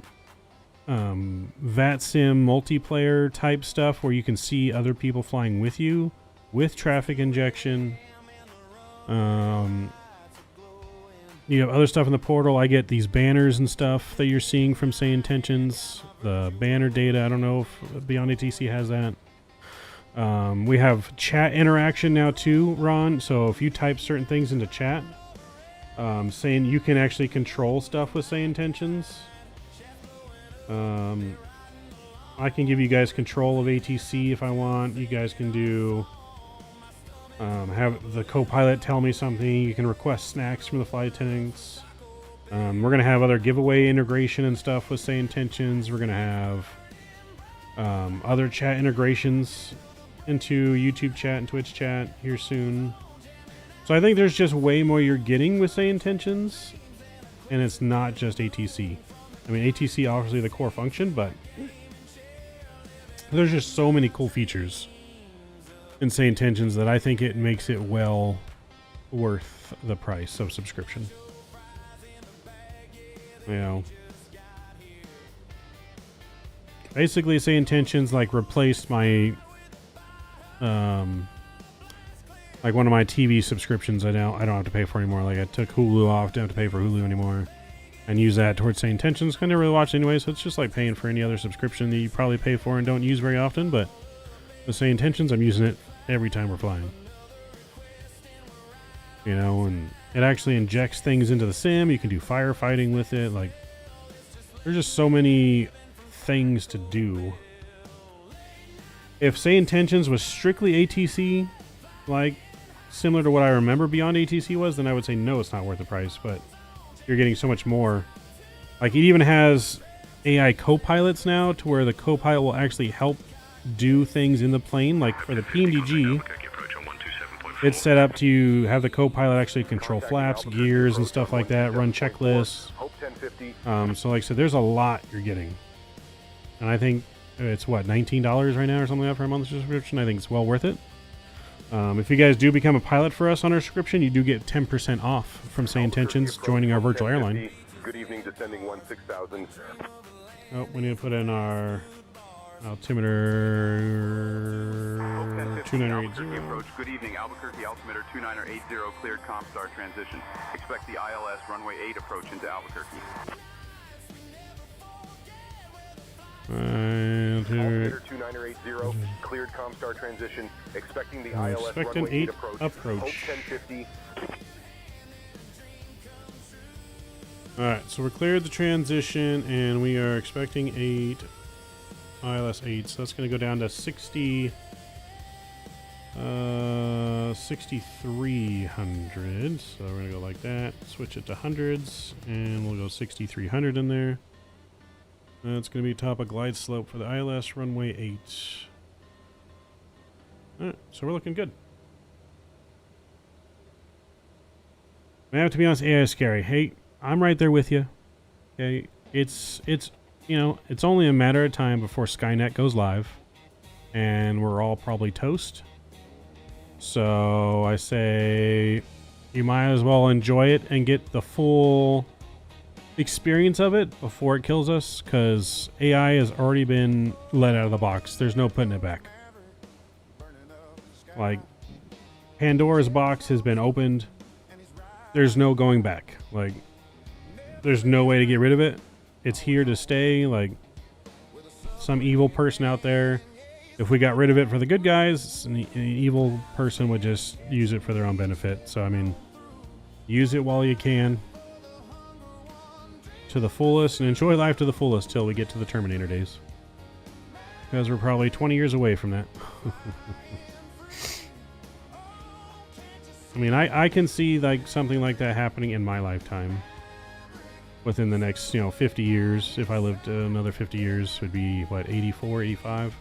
B: VATSIM multiplayer type stuff where you can see other people flying with you with traffic injection. You have other stuff in the portal. I get these banners and stuff that you're seeing from Sayintentions. The banner data, I don't know if Beyond ATC has that. We have chat interaction now too, Ron. So if you type certain things into chat, saying you can actually control stuff with Sayintentions. I can give you guys control of ATC if I want. You guys can do have the co-pilot tell me something. You can request snacks from the flight attendants. We're going to have other giveaway integration and stuff with Sayintentions. We're going to have other chat integrations into YouTube chat and Twitch chat here soon. So I think there's just way more you're getting with Sayintentions, and it's not just ATC. I mean, ATC obviously the core function, but there's just so many cool features in Sayintentions that I think it makes it well worth the price of subscription. You know, basically Sayintentions like replaced my like one of my TV subscriptions I don't have to pay for anymore. Like I took Hulu off, don't have to pay for Hulu anymore, and use that towards Sayintentions. I never really watch anyway, so it's just like paying for any other subscription that you probably pay for and don't use very often. But with Sayintentions, I'm using it every time we're flying. You know, and it actually injects things into the sim. You can do firefighting with it. Like, there's just so many things to do. If Sayintentions was strictly ATC, like similar to what I remember Beyond ATC was, then I would say no, it's not worth the price. But you're getting so much more. Like, it even has AI co-pilots now, to where the co-pilot will actually help do things in the plane. Like for the PMDG, it's set up to have the co-pilot actually control flaps, gears, and stuff like that, run checklists. So like I said, there's a lot you're getting. And I think it's, what, $19 right now or something like that for a monthly subscription. I think it's well worth it. If you guys do become a pilot for us on our subscription, you do get 10% off from Sayintentions joining our virtual airline.
F: Good evening, descending 16,000.
B: Oh, we need to put in our altimeter 2980.
K: Approach. Good evening, Albuquerque altimeter 2980 cleared Comstar transition. Expect the ILS runway 8 approach into Albuquerque.
F: Altimeter 2980 cleared Comstar transition. Expecting the ILS runway 8 approach. 1050.
B: Alright, so we're cleared the transition and we are expecting 8 ILS 8, so that's going to go down to 6,300. So we're going to go like that, switch it to hundreds, and we'll go 6,300 in there. That's going to be top of glide slope for the ILS runway 8. Alright, so we're looking good. I have to be honest, AI is scary. Hey, I'm right there with you. Okay, it's you know, it's only a matter of time before Skynet goes live, and we're all probably toast. So I say you might as well enjoy it and get the full experience of it before it kills us, because AI has already been let out of the box. There's no putting it back. Like, Pandora's box has been opened. There's no going back. Like, there's no way to get rid of it. it's here to stay. Like some evil person out there, if we got rid of it for the good guys, an evil person would just use it for their own benefit. So I mean, use it while you can to the fullest and enjoy life to the fullest till we get to the Terminator days, because we're probably 20 years away from that. I mean, I can see like something like that happening in my lifetime within the next, 50 years. If I lived another 50 years, would be what, 84, 85.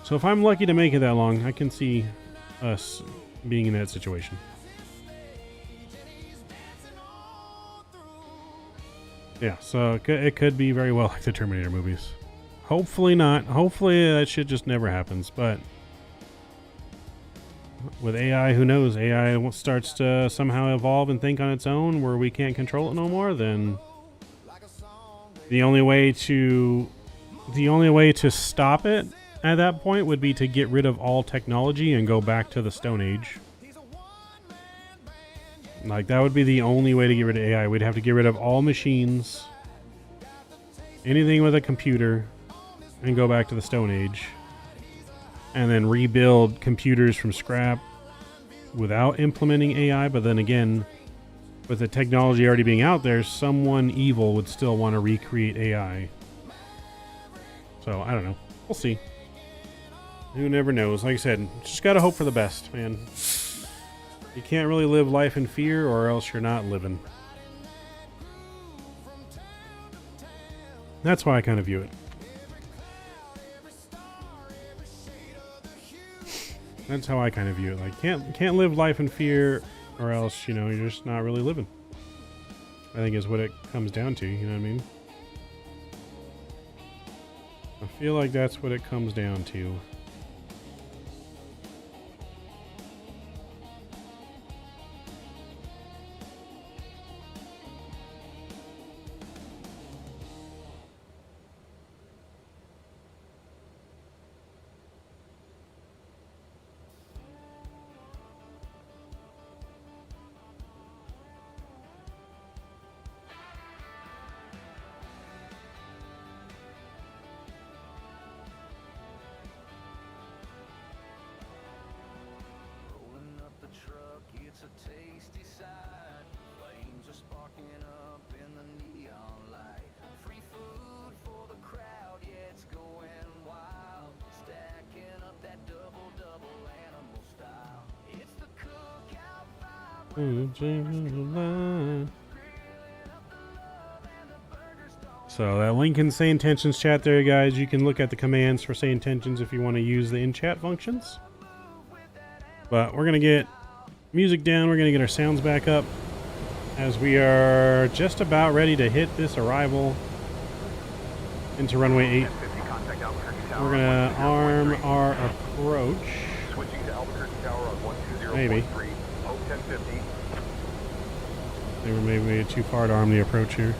B: So if I'm lucky to make it that long, I can see us being in that situation. Yeah, so it could be very well like the Terminator movies. Hopefully not. Hopefully that shit just never happens. But with AI, who knows? AI starts to somehow evolve and think on its own where we can't control it no more, then the only way to stop it at that point would be to get rid of all technology and go back to the Stone Age. Like, that would be the only way to get rid of AI. We'd have to get rid of all machines, anything with a computer, and go back to the Stone Age. And then rebuild computers from scrap without implementing AI. But then again, with the technology already being out there, someone evil would still want to recreate AI. So, I don't know. We'll see. Who never knows? Like I said, just gotta hope for the best, man. You can't really live life in fear, or else you're not living. That's why I kind of view it. That's how I kind of view it. Like, can't live life in fear, or else, you're just not really living. I think is what it comes down to, you know what I mean? I feel like that's what it comes down to. So that link in Sayintentions chat there, guys. You can look at the commands for Sayintentions if you want to use the in-chat functions. But we're going to get music down. We're going to get our sounds back up as we are just about ready to hit this arrival into runway 8. We're going to arm our approach.
F: Switching to Albuquerque Tower on 120.3.
B: Maybe.
F: Hope 1050.
B: They were maybe too far to arm the approach here.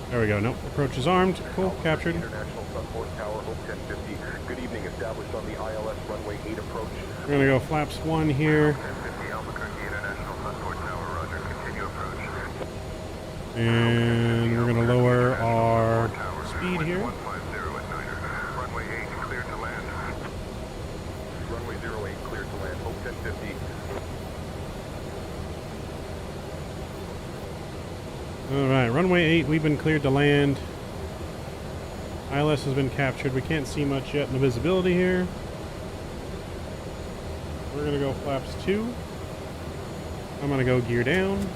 B: There we go. Nope. Approach is armed. Cool. Captured.
F: International Sunport Tower, Hope 1050. Good evening. Established on the ILS runway 8 approach.
B: We're going to go flaps 1 here.
K: 1050 Albuquerque International Sunport Tower, roger. Continue approach.
B: And we're going to lower our speed here.
K: 150 at Niner. Runway 8 cleared to land.
F: Runway 08 cleared to land. Hope 1050.
B: Alright, runway 8, we've been cleared to land. ILS has been captured. We can't see much yet in the visibility here. We're going to go flaps 2. I'm going to go gear down.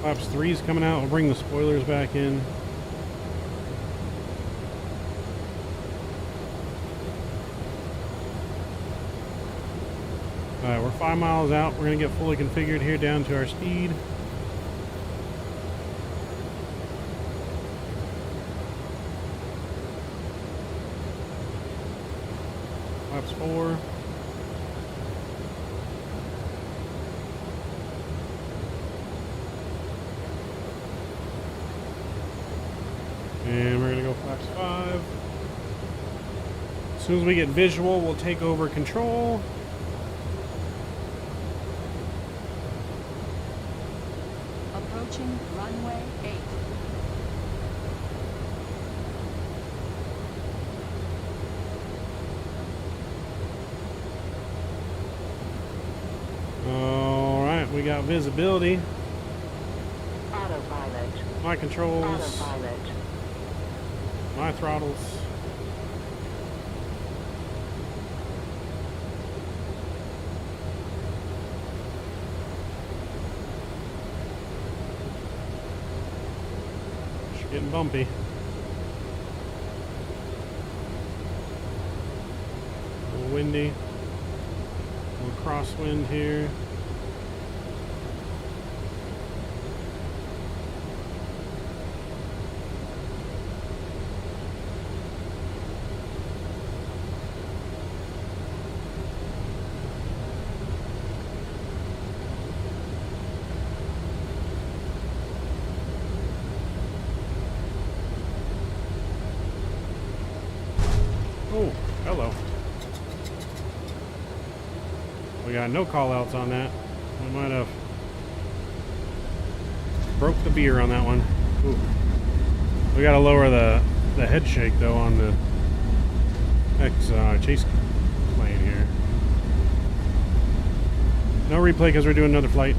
B: Flaps 3 is coming out. We'll bring the spoilers back in. Alright, we're 5 miles out. We're going to get fully configured here down to our speed. Flaps 4. And we're gonna go flaps 5. As soon as we get visual, we'll take over control.
H: Approaching runway 8.
B: All right, we got visibility.
C: Autopilot.
B: My controls.
C: Autopilot.
B: My throttles. It's getting bumpy. A little windy. A little crosswind here. Oh, hello. We got no call outs on that. We might have broke the beer on that one. Ooh. We gotta lower the head shake though on the chase plane here. No replay because we're doing another flight.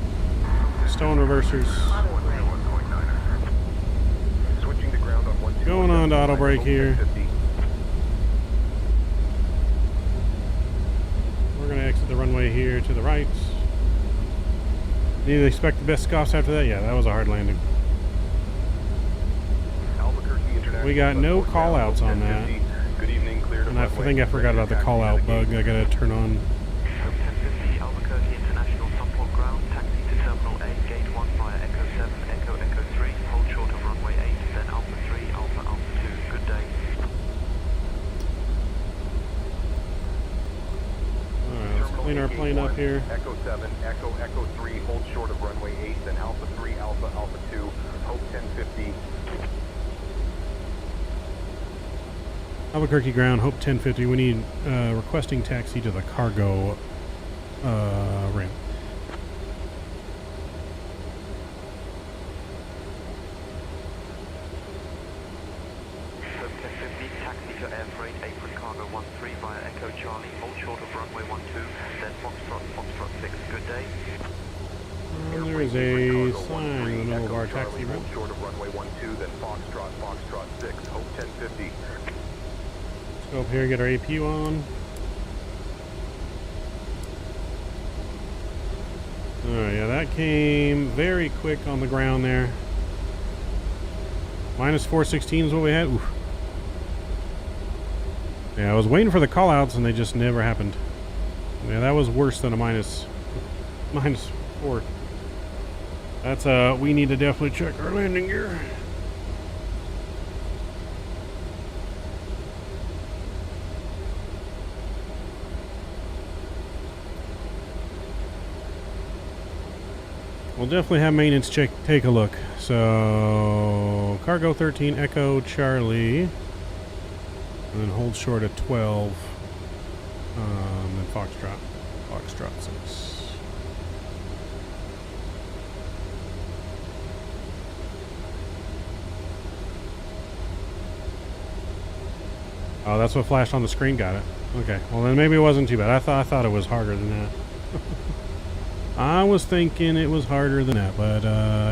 B: Stone reversers.
F: Switching to ground on 121.
B: Going on to auto brake here. We're going to exit the runway here to the right. Did you expect the best scoffs after that? Yeah, that was a hard landing. We got no call outs on that.
F: Good evening, clear to
B: And I think I forgot about the call out bug. I got to turn on.
E: 1050 Albuquerque International Sunport Ground, taxi to Terminal A, Gate 1 via Echo 7, Echo 3, hold short of runway 8, then Alpha 3, Alpha 2, good day.
B: Alright, let's clean our plane up here.
F: Echo 7, Echo 3, hold short of runway 8, then Alpha 3, Alpha 2, hope 1050.
B: Albuquerque ground, Hope 1050. We need requesting taxi to the cargo ramp.
E: Hope 1050, taxi to air freight, apron cargo 13 via Echo Charlie, hold short of runway 12, then Foxtrot 6, good day.
B: There is a sign in the middle of our taxi ramp.
F: Hold short of runway 12, then Foxtrot 6, hope 1050.
B: Go up here and get our APU on. Alright, yeah, that came very quick on the ground there. Minus 416 is what we had. Oof. Yeah, I was waiting for the call outs and they just never happened. Yeah, that was worse than a minus 4. That's we need to definitely check our landing gear. We'll definitely have maintenance take a look. So, cargo 13, Echo Charlie, and then hold short at 12, and Foxtrot 6. Oh, that's what flashed on the screen. Got it. Okay. Well, then maybe it wasn't too bad. I thought it was harder than that. I was thinking it was harder than that, but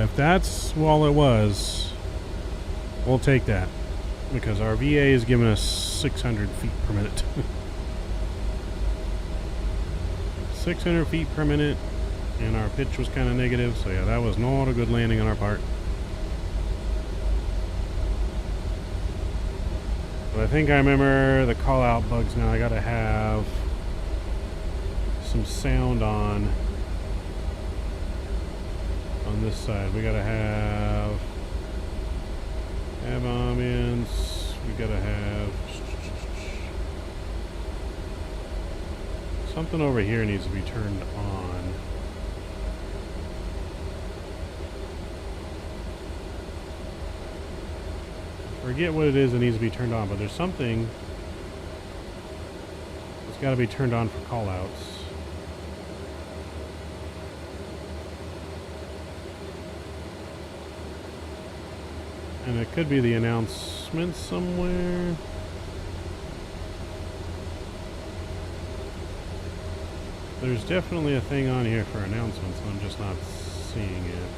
B: if that's all it was, we'll take that. Because our VA is giving us 600 feet per minute. 600 feet per minute, and our pitch was kind of negative, so yeah, that was not a good landing on our part. But I think I remember the call-out bugs now. I gotta have some sound on this side. We gotta have ambience. We gotta have Something over here needs to be turned on. Forget what it is that needs to be turned on, but there's something that's got to be turned on for callouts. And it could be the announcement somewhere. There's definitely a thing on here for announcements, I'm just not seeing it.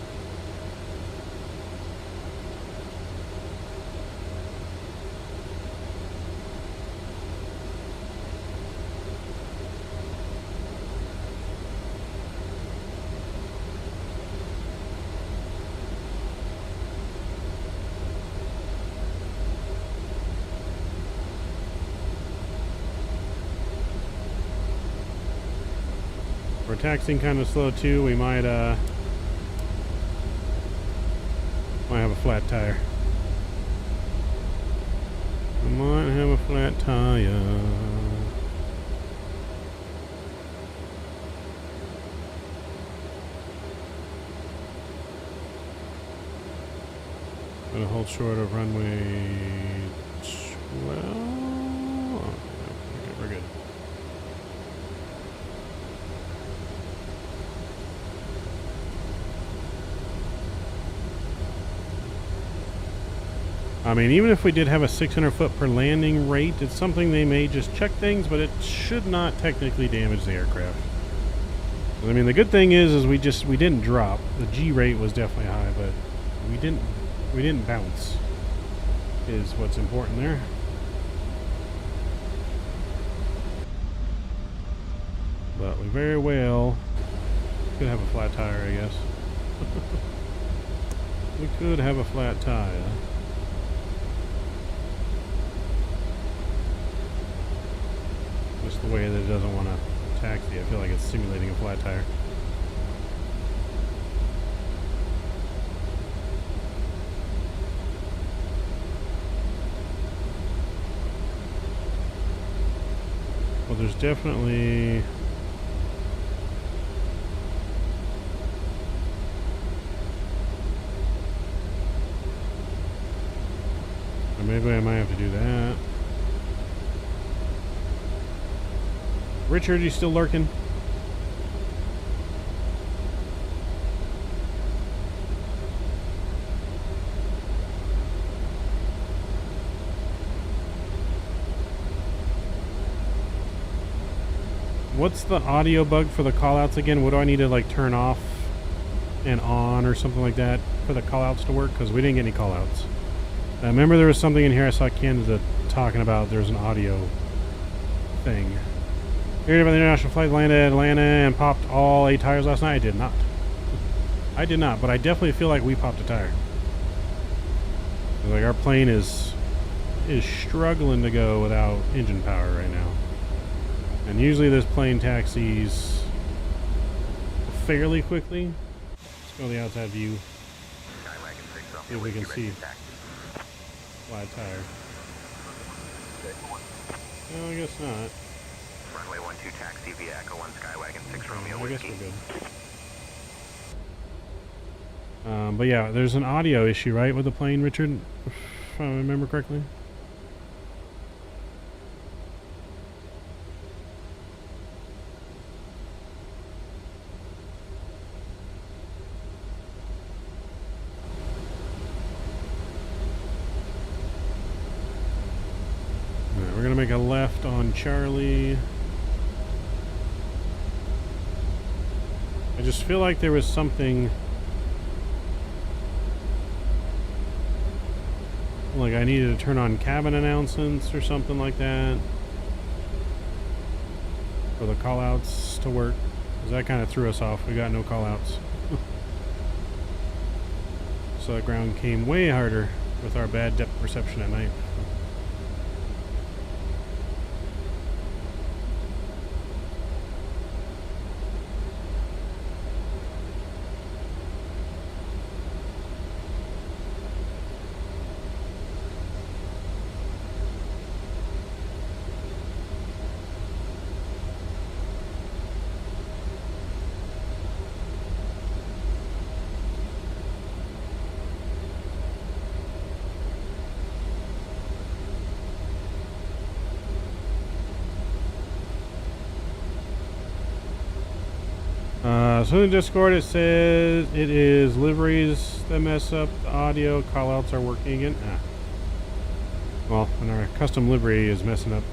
B: We're taxiing kind of slow too. We might have a flat tire. We might have a flat tire. Gonna hold short of runway 12. Oh, okay, we're good. I mean, even if we did have a 600 foot per landing rate, it's something they may just check things, but it should not technically damage the aircraft. I mean, the good thing is we didn't drop. The G rate was definitely high, but we didn't bounce. Is what's important there. But we very well could have a flat tire, I guess. We could have a flat tire. Just the way that it doesn't want to taxi. I feel like it's simulating a flat tire. Well, there's definitely... Or maybe I might have to do that. Richard, you still lurking? What's the audio bug for the callouts again? What do I need to like turn off and on or something like that for the callouts to work? Because we didn't get any callouts. I remember there was something in here I saw Canada talking about. There's an audio thing. Heard about the international flight landed at Atlanta and popped all 8 tires last night? I did not. I did not, but I definitely feel like we popped a tire. Like our plane is struggling to go without engine power right now. And usually this plane taxis fairly quickly. Let's go to the outside view. See if we can see flat tire. No, I guess not.
F: Runway 12 taxi via Echo 1 Skywagon 6 Romeo
B: I guess
F: Whiskey.
B: we're good. But yeah, there's an audio issue, right, with the plane, Richard? If I remember correctly. Alright, we're gonna make a left on Charlie. I just feel like there was something like I needed to turn on cabin announcements or something like that for the callouts to work, because that kind of threw us off. We got no callouts. So the ground came way harder with our bad depth perception at night. So in the Discord it says it is liveries that mess up the audio. Callouts are working again. Well, when our custom livery is messing up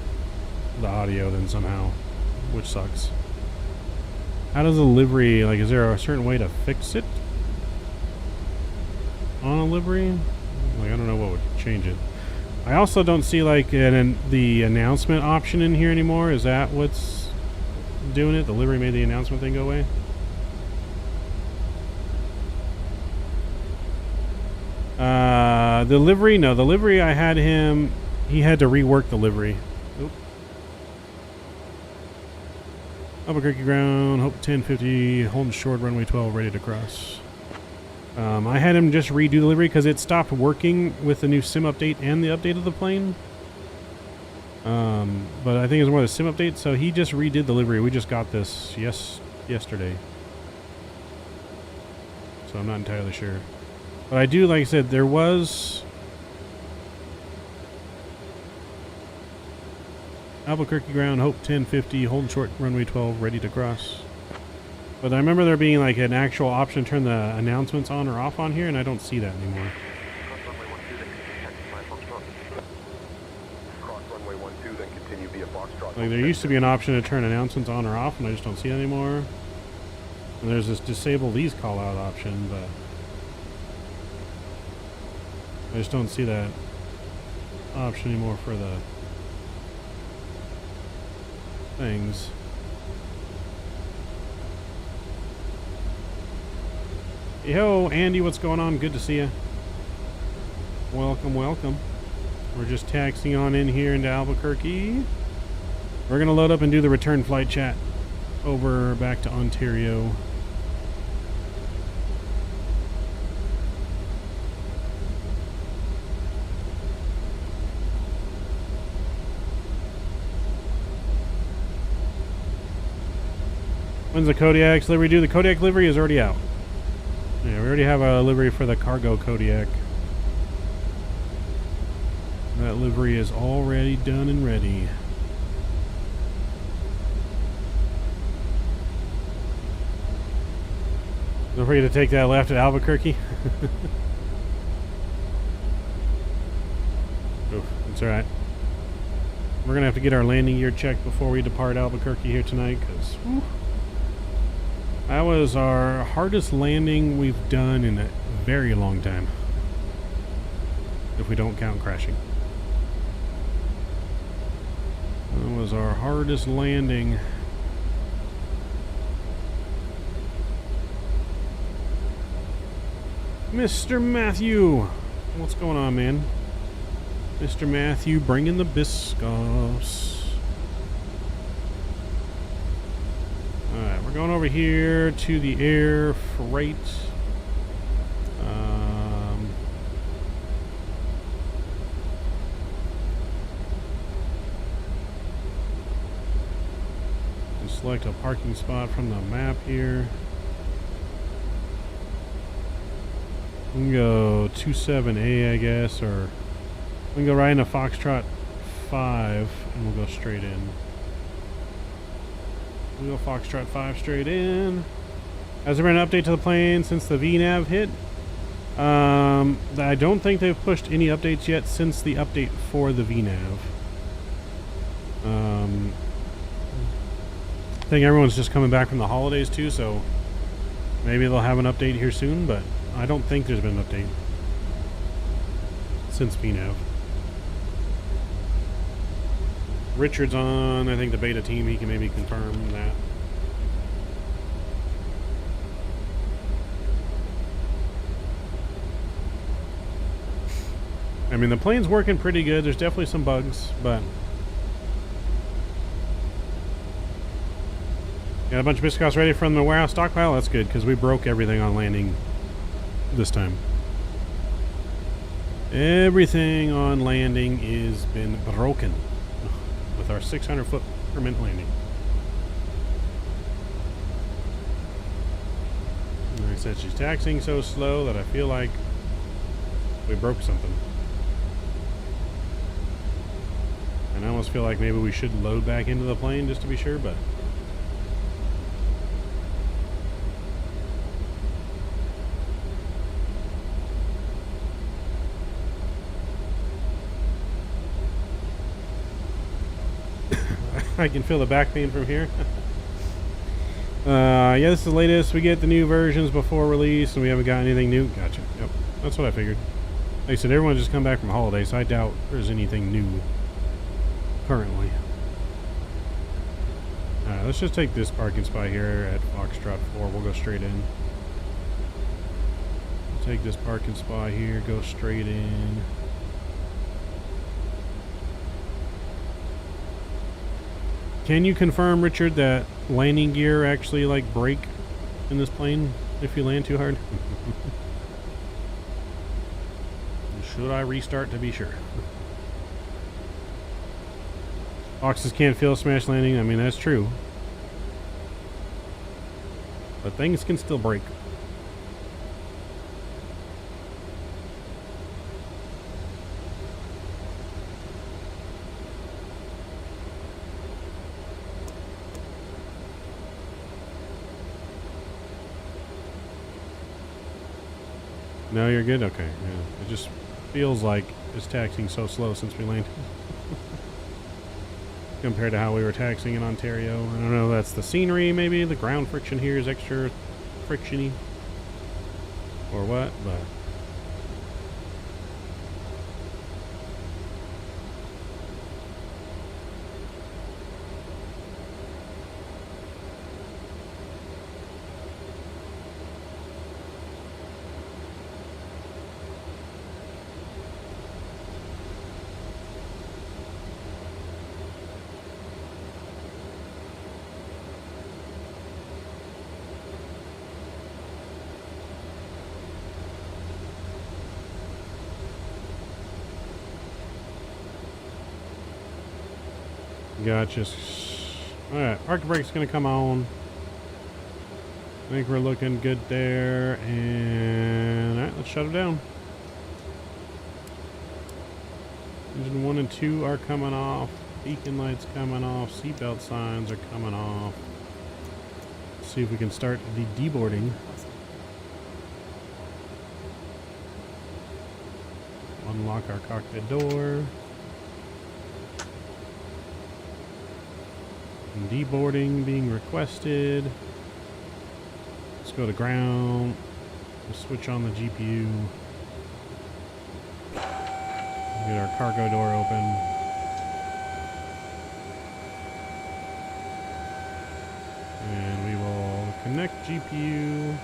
B: the audio then somehow, which sucks. How does a livery, like, is there a certain way to fix it on a livery? Like, I don't know what would change it. I also don't see, like, the announcement option in here anymore. Is that what's doing it? The livery made the announcement thing go away? The livery, no, the livery I had him, he had to rework the livery. Oop. Albuquerque ground, Hope 1050, holding short, runway 12, ready to cross. I had him just redo the livery because it stopped working with the new sim update and the update of the plane. But I think it was more the sim update, so he just redid the livery. We just got this yesterday. So I'm not entirely sure. But I do, like I said, there was Albuquerque ground, Hope 1050, holding short, runway 12, ready to cross. But I remember there being like an actual option to turn the announcements on or off on here, and I don't see that anymore.
F: Cross runway 12, then continue via Foxtrot.
B: Like there used to be an option to turn announcements on or off, and I just don't see it anymore. And there's this disable these call out option, but I just don't see that option anymore for the things. Yo, Andy, what's going on? Good to see you. Welcome, welcome. We're just taxiing on in here into Albuquerque. We're going to load up and do the return flight chat over back to Ontario. When's the Kodiak's livery due? The Kodiak livery is already out. Yeah, we already have a livery for the cargo Kodiak. That livery is already done and ready. Don't forget to take that left at Albuquerque. Oof, that's alright. We're going to have to get our landing gear checked before we depart Albuquerque here tonight, because that was our hardest landing we've done in a very long time. If we don't count crashing. That was our hardest landing. Mr. Matthew! What's going on, man? Mr. Matthew bringing the biscuits. Alright, we're going over here to the air freight. Select a parking spot from the map here. We can go 27A, I guess, or we can go right into Foxtrot 5 and we'll go straight in. We'll go Foxtrot 5 straight in. Has there been an update to the plane since the VNAV hit? I don't think they've pushed any updates yet since the update for the VNAV. I think everyone's just coming back from the holidays too, so maybe they'll have an update here soon, but I don't think there's been an update since VNAV. Richard's on, I think, the beta team. He can maybe confirm that. I mean, the plane's working pretty good. There's definitely some bugs, but got a bunch of biscuits ready from the warehouse stockpile. That's good, because we broke everything on landing this time. Everything on landing is been broken with our 600-foot permanent landing. Like I said, she's taxiing so slow that I feel like we broke something. And I almost feel like maybe we should load back into the plane just to be sure, but I can feel the back pain from here. Yeah, this is the latest. We get the new versions before release, and we haven't got anything new. Gotcha. Yep, that's what I figured. Like I said, everyone just come back from holiday, so I doubt there's anything new currently. Alright, let's just take this parking spot here at Foxtrot 4. We'll go straight in. Take this parking spot here, go straight in. Can you confirm, Richard, that landing gear actually like break in this plane if you land too hard? Should I restart to be sure? Boxes can't feel smash landing. I mean, that's true. But things can still break. No, you're good? Okay. Yeah. It just feels like it's taxiing so slow since we landed. Compared to how we were taxiing in Ontario. I don't know, that's the scenery maybe. The ground friction here is extra frictiony. Or what, but... Gotcha. Alright, parking brake's gonna come on. I think we're looking good there. And alright, let's shut it down. Engine 1 and 2 are coming off. Beacon lights coming off. Seatbelt signs are coming off. Let's see if we can start the deboarding. Unlock our cockpit door. Deboarding being requested. Let's go to ground. We'll switch on the GPU. Get our cargo door open. And we will connect GPU.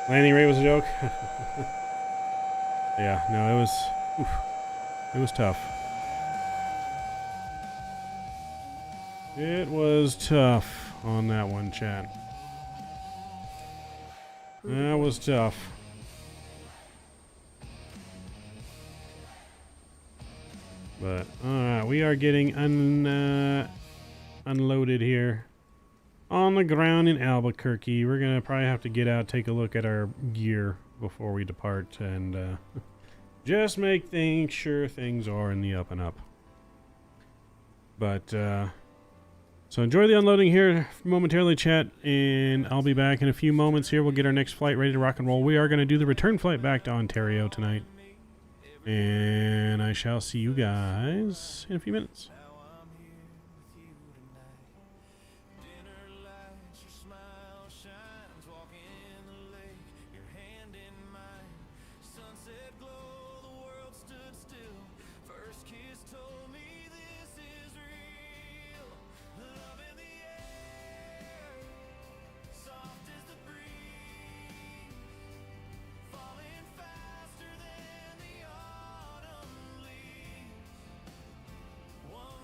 B: Landing rate was a joke. Yeah, no, it was tough. It was tough on that one, chat. That was tough. But we are getting unloaded here. On the ground in Albuquerque. We're gonna probably have to get out, take a look at our gear before we depart, and just make sure things are in the up and up. But so enjoy the unloading here momentarily, chat, and I'll be back in a few moments here. We'll get our next flight ready to rock and roll. We are gonna do the return flight back to Ontario tonight, and I shall see you guys in a few minutes.
A: One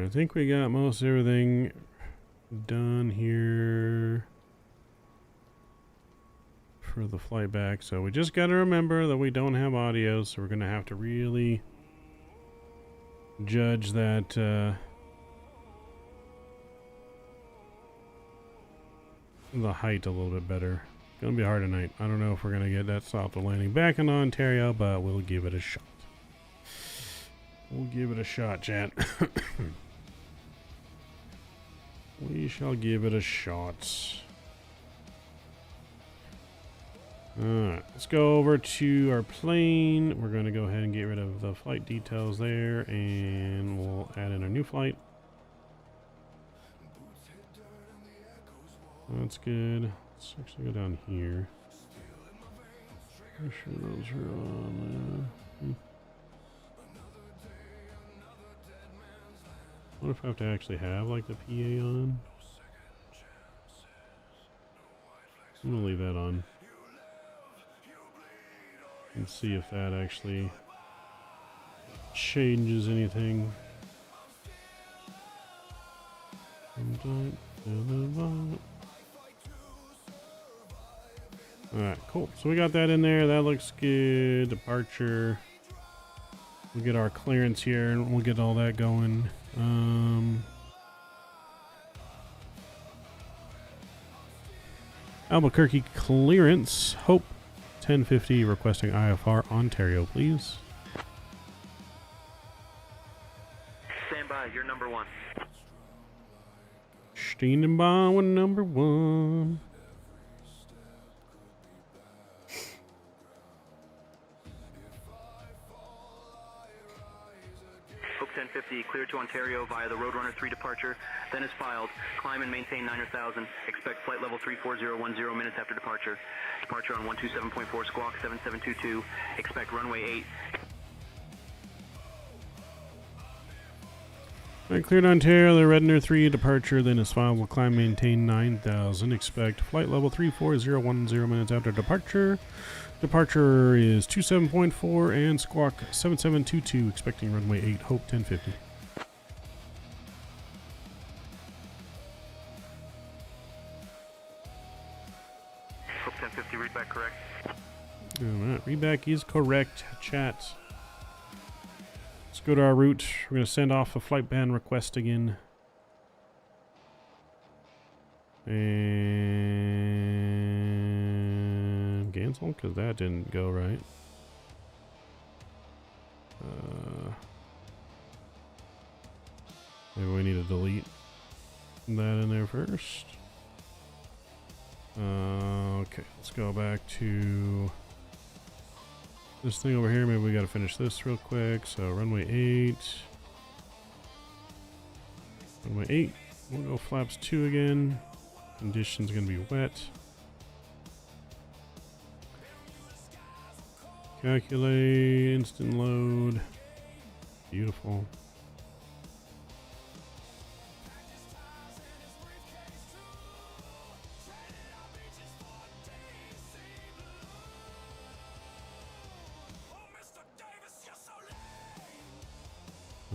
B: I think we got most everything done here for the flight back. So we just got to remember that we don't have audio, so we're going to have to really judge that the height a little bit better. Gonna be hard tonight. I don't know if we're gonna get that soft landing back in Ontario, but we'll give it a shot. We'll give it a shot, chat. We shall give it a shot. Alright, let's go over to our plane. We're gonna go ahead and get rid of the flight details there, and we'll add in a new flight. That's good. Let's actually go down here. Make sure those are on there. What if I have to actually have like the PA on? I'm gonna leave that on and see if that actually changes anything. Alright, cool. So we got that in there. That looks good. Departure. We'll get our clearance here and we'll get all that going. Albuquerque clearance. Hope 1050 requesting IFR Ontario, please.
E: Stand by, you're number 1.
B: Standing by with number 1.
E: Hope 1050, clear to Ontario via the Roadrunner 3 departure, then is filed. Climb and maintain 9,000. Expect flight level 34010 minutes after departure. Departure on 127.4 squawk 7722. Expect runway 8.
B: Alright, cleared Ontario, the Redner 3 departure, then is filed. Will climb, maintain 9,000. Expect flight level 34010 minutes after departure. Departure is 27.4 and squawk 7722. Expecting runway 8, Hope 1050.
E: Hope 1050, read back correct.
B: Alright, readback is correct, chat. Let's go to our route. We're going to send off a flight ban request again. And cancel, because that didn't go right. Maybe we need to delete that in there first. Okay, let's go back to this thing over here. Maybe we got to finish this real quick. So runway 8. Runway 8. We'll go flaps 2 again. Conditions going to be wet. Calculate. Instant load. Beautiful.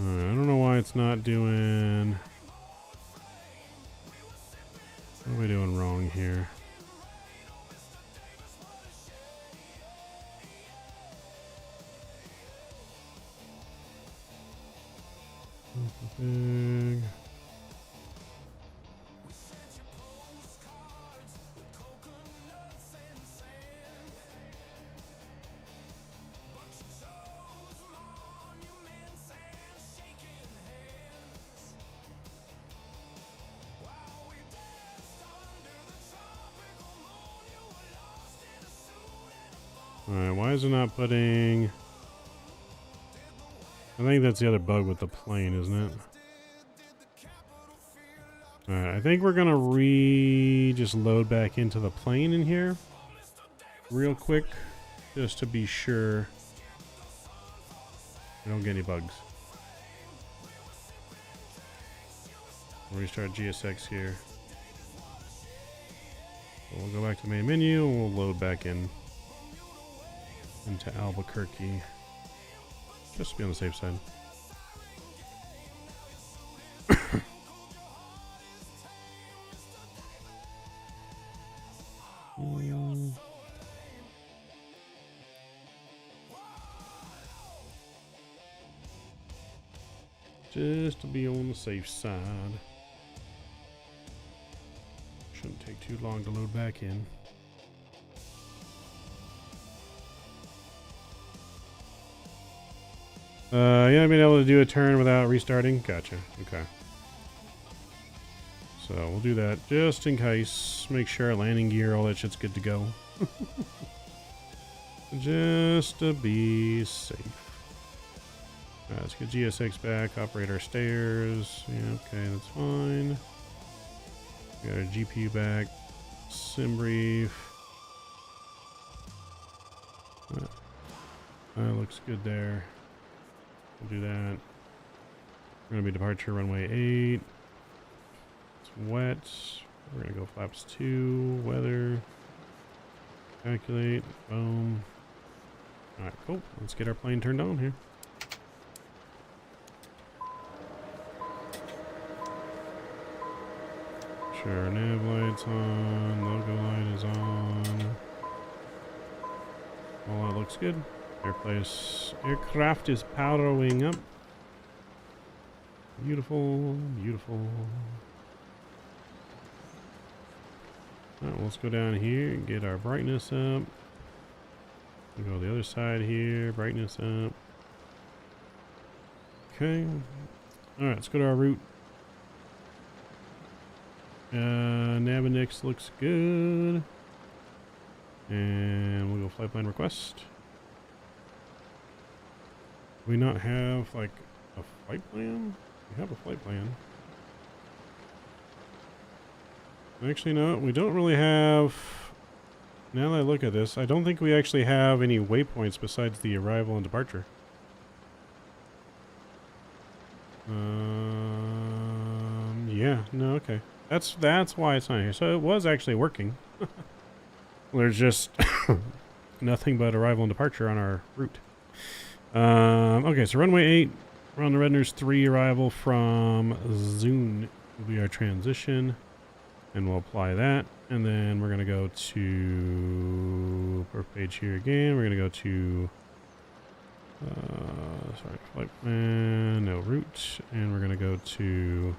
B: Alright, I don't know why it's not doing... What are we doing wrong here? Big. Alright, why is it not putting... I think that's the other bug with the plane, isn't it? Alright, I think we're gonna just load back into the plane in here real quick, just to be sure we don't get any bugs. We'll restart GSX here. So we'll go back to the main menu and we'll load back in into Albuquerque, just to be on the safe side. just to be on the safe side. Shouldn't take too long to load back in. Yeah, I've been able to do a turn without restarting. Gotcha. Okay. So we'll do that just in case. Make sure our landing gear, all that shit's good to go. Just to be safe. Alright, let's get GSX back, operate our stairs. Yeah, okay, that's fine. We got our GPU back. Sim brief. That looks good there. We'll do that. We're gonna be departure runway 8. It's wet. We're gonna go flaps 2, weather. Calculate. Boom. Alright, cool. Let's get our plane turned on here. Sure, nav light's on, logo light is on. All that looks good. Aircraft is powering up. Beautiful, beautiful. Alright, let's go down here and get our brightness up. We'll go to the other side here, brightness up. Okay. Alright, let's go to our route. Navinix looks good. And we'll go flight plan request. Do we not have like a flight plan? We have a flight plan. Actually, no, we don't really have. Now that I look at this, I don't think we actually have any waypoints besides the arrival and departure. Yeah, no, okay. That's why it's not here. So it was actually working. There's just nothing but arrival and departure on our route. Okay, so runway 8, we're on the Redner's 3 arrival from Zune will be our transition. And we'll apply that. And then we're going to go to perf page here again. We're going to go to sorry, flight plan, no route. And we're going to go to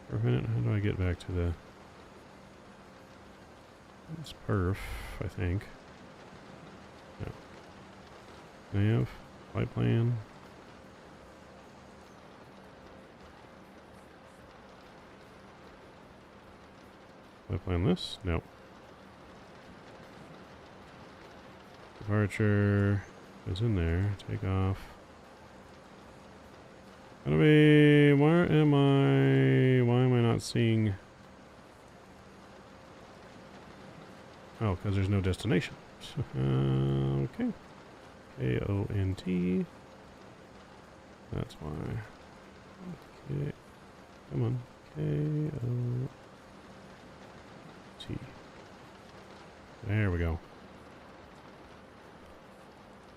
B: for a minute. How do I get back to the it's perf, I think. No. Nav, flight plan. Flight plan this? No. Departure is in there. Take off. How do we... Why am I not seeing... Oh, because there's no destination. Okay. KONT. That's why. Okay. Come on. KONT. There we go.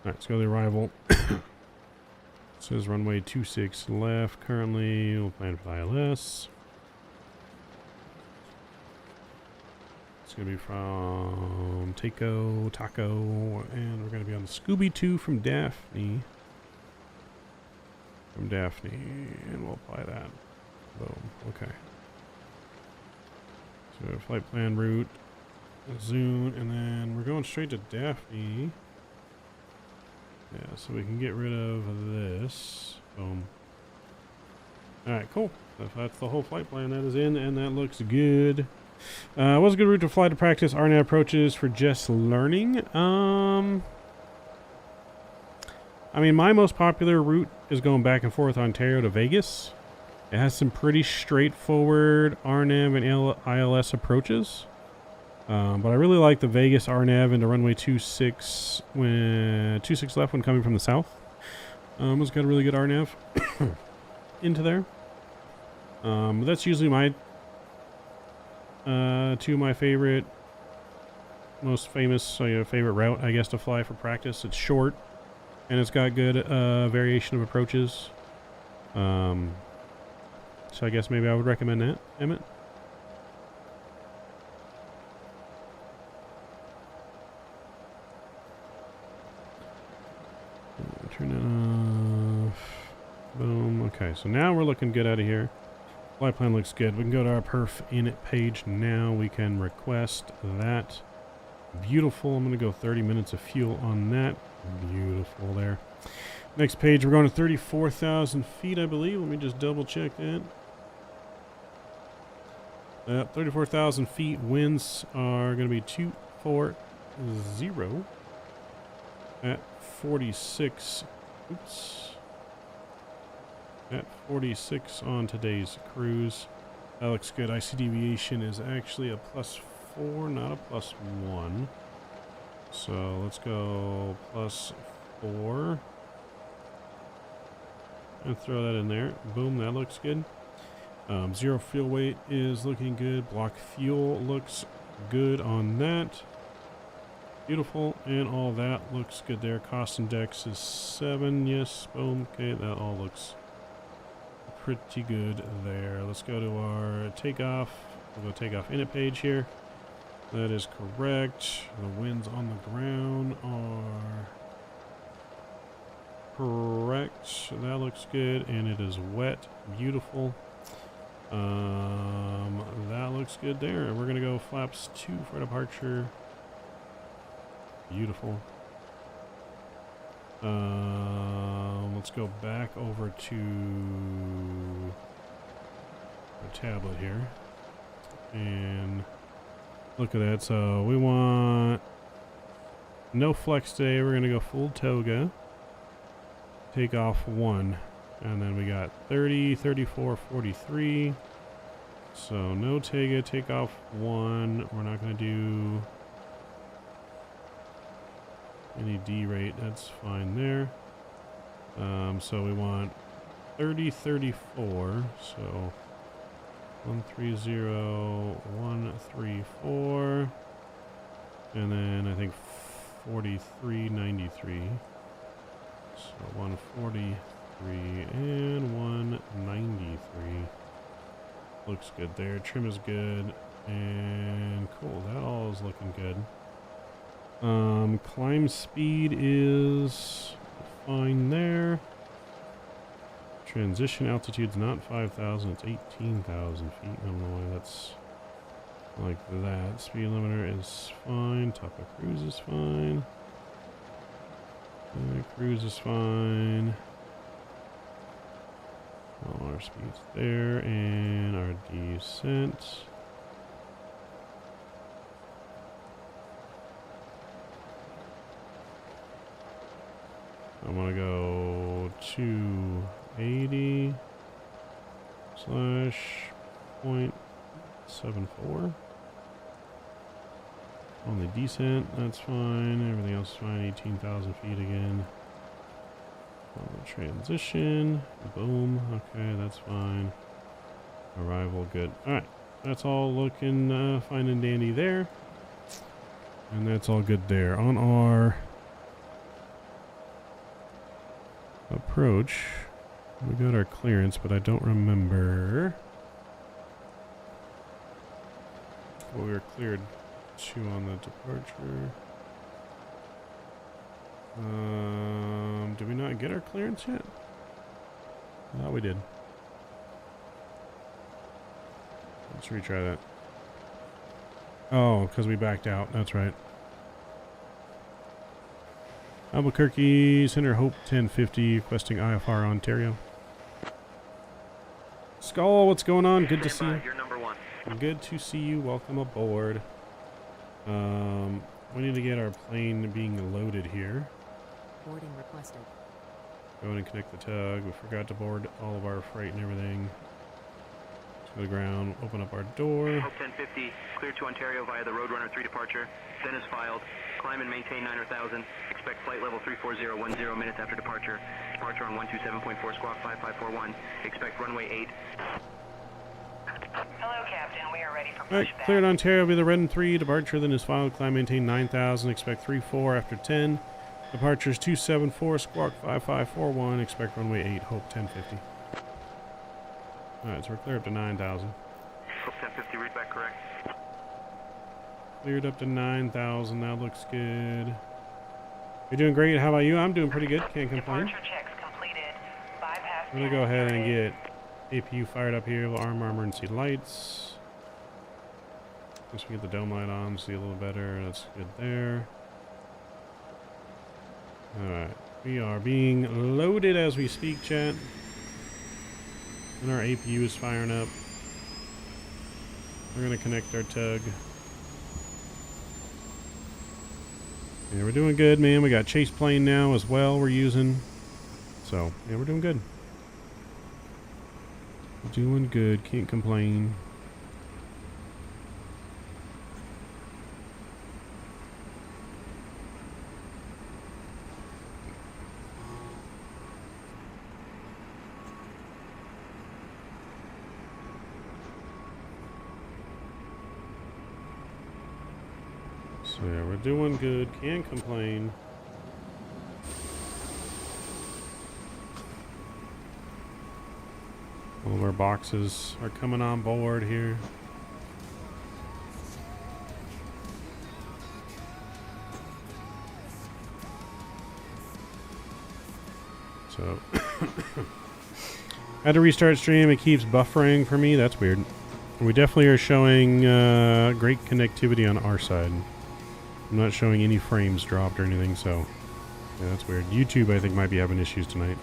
B: Alright, let's go to the arrival. It says runway 26 left currently. We'll plan for ILS. It's going to be from Taco, and we're going to be on the Scooby-2 from Daphne. And we'll apply that. Boom. Okay. So flight plan route, Zune, and then we're going straight to Daphne. Yeah, so we can get rid of this. Boom. Alright, cool. If that's the whole flight plan, that is in, and that looks good. What's a good route to fly to practice RNAV approaches for just learning? I mean, my most popular route is going back and forth Ontario to Vegas. It has some pretty straightforward RNAV and ILS approaches. But I really like the Vegas RNAV into runway 26 when 26 left when coming from the south. It's got a really good RNAV into there. That's usually my two of my favorite, most famous, favorite route, I guess, to fly for practice. It's short, and it's got good variation of approaches. So I guess maybe I would recommend that, Emmett. Turn it on. Okay, so now we're looking good out of here. Flight plan looks good. We can go to our perf init page now. We can request that. Beautiful. I'm going to go 30 minutes of fuel on that. Beautiful there. Next page, we're going to 34,000 feet, I believe. Let me just double check that. 34,000 feet. Winds are going to be 240 at 46. Oops. At 46 on today's cruise. That looks good. IC deviation is actually a +4, not a +1. So let's go +4. And throw that in there. Boom, that looks good. Zero fuel weight is looking good. Block fuel looks good on that. Beautiful. And all that looks good there. Cost index is 7. Yes. Boom. Okay, that all looks pretty good there. Let's go to our takeoff. We'll go takeoff init page here. That is correct. The winds on the ground are correct. That looks good, and it is wet. Beautiful. That looks good there. We're gonna go flaps 2 for departure. Beautiful. Let's go back over to our tablet here and look at that. So we want no flex today. We're gonna go full toga. Take off 1, and then we got 30, 34, 43. So no toga. Take off 1. We're not gonna do any D rate. That's fine there. So we want 30, 34. So 130, 134, and then I think 43.93. So 143 and 193. Looks good there. Trim is good. And cool. That all is looking good. Climb speed is fine there. Transition altitude's not 5,000, it's 18,000 feet. I don't know why that's like that. Speed limiter is fine. Top of cruise is fine. Cruise is fine. All our speeds there, and our descent. I want to go 280 / 0.74. Only descent, that's fine. Everything else is fine. 18,000 feet again. On the transition. Boom. Okay, that's fine. Arrival, good. Alright. That's all looking fine and dandy there. And that's all good there. On our approach, we got our clearance, but I don't remember what we were cleared to on the departure. Did we not get our clearance yet? I thought we did. Let's retry that. Oh, because we backed out. That's right. Albuquerque, Center Hope 1050, requesting IFR Ontario. Skull, what's going on? Good to see you.
E: You're number 1.
B: Good to see you. Welcome aboard. We need to get our plane being loaded here.
H: Boarding requested.
B: Go in and connect the tug. We forgot to board all of our freight and everything. To the ground. Open up our door.
E: Hope 1050, clear to Ontario via the Roadrunner 3 departure. Then is filed. Climb and maintain 9,000. Expect flight level 34010 minutes after departure. Departure on 127.4 squawk 5541. Expect runway 8.
L: Hello, Captain. We are ready for
B: Alright,
L: pushback.
B: cleared Ontario via the Red and 3. Departure then is filed. Climb maintain 9,000. Expect 34 after 10. Departure is 274 squawk 5541. Expect runway 8. Hope 1050. Alright, so we're clear up to 9,000.
E: Hope 1050, read back correct.
B: Cleared up to 9,000. That looks good. You're doing great. How about you? I'm doing pretty good. Can't complain.
L: Departure checks completed. Bypass
B: I'm gonna go ahead and get APU fired up here. Little armor and see lights. Once we get the dome light on, see a little better. That's good there. Alright. We are being loaded as we speak, chat. And our APU is firing up. We're gonna connect our tug. Yeah, we're doing good, man. We got chase plane now as well we're using. So, yeah, we're doing good. Doing good. Can't complain. So yeah, we're doing good. Can't complain. All of our boxes are coming on board here. So had to restart stream. It keeps buffering for me. That's weird. We definitely are showing great connectivity on our side. I'm not showing any frames dropped or anything, so yeah, that's weird. YouTube, I think, might be having issues tonight.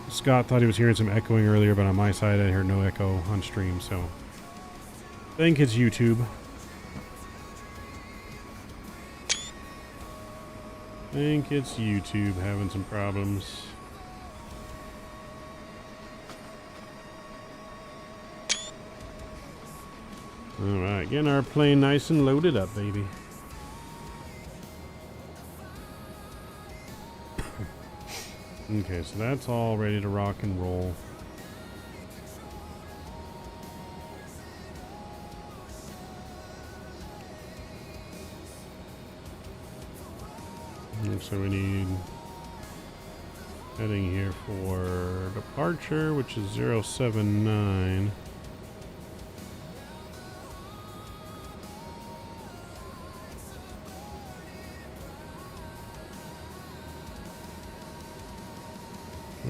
B: Scott thought he was hearing some echoing earlier, but on my side, I heard no echo on stream, so I think it's YouTube. I think it's YouTube having some problems. Alright, getting our plane nice and loaded up, baby. Okay, so that's all ready to rock and roll. So we need heading here for departure, which is 079.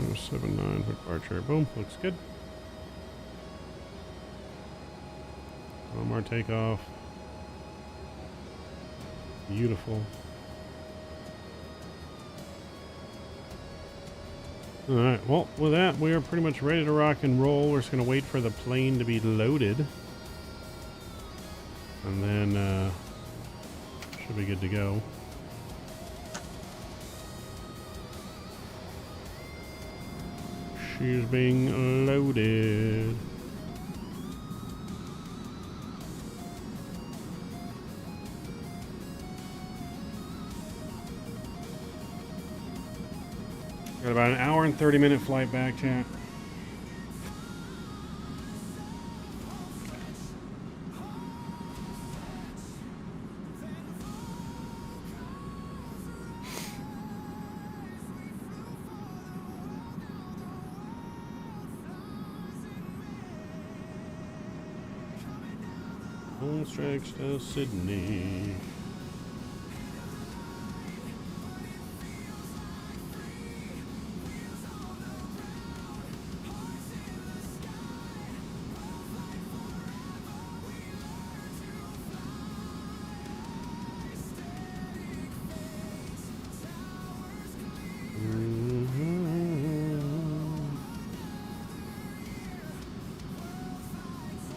B: Oh, 79 for departure. Boom, looks good. One more takeoff. Beautiful. Alright, well, with that, we are pretty much ready to rock and roll. We're just going to wait for the plane to be loaded. And then, should be good to go. She's being loaded. Got about an hour and 30-minute flight back, chat. Home stretch to Sydney.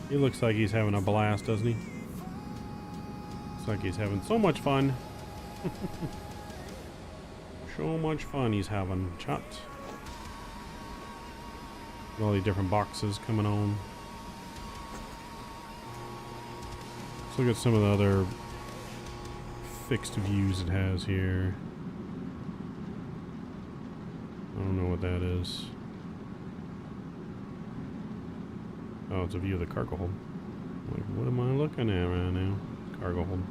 B: He looks like he's having a blast, doesn't he? Looks like he's having so much fun. So much fun he's having. Chat. All the different boxes coming on. Let's look at some of the other fixed views it has here. I don't know what that is. Oh, it's a view of the cargo hold. Like, what am I looking at right now? Cargo hold.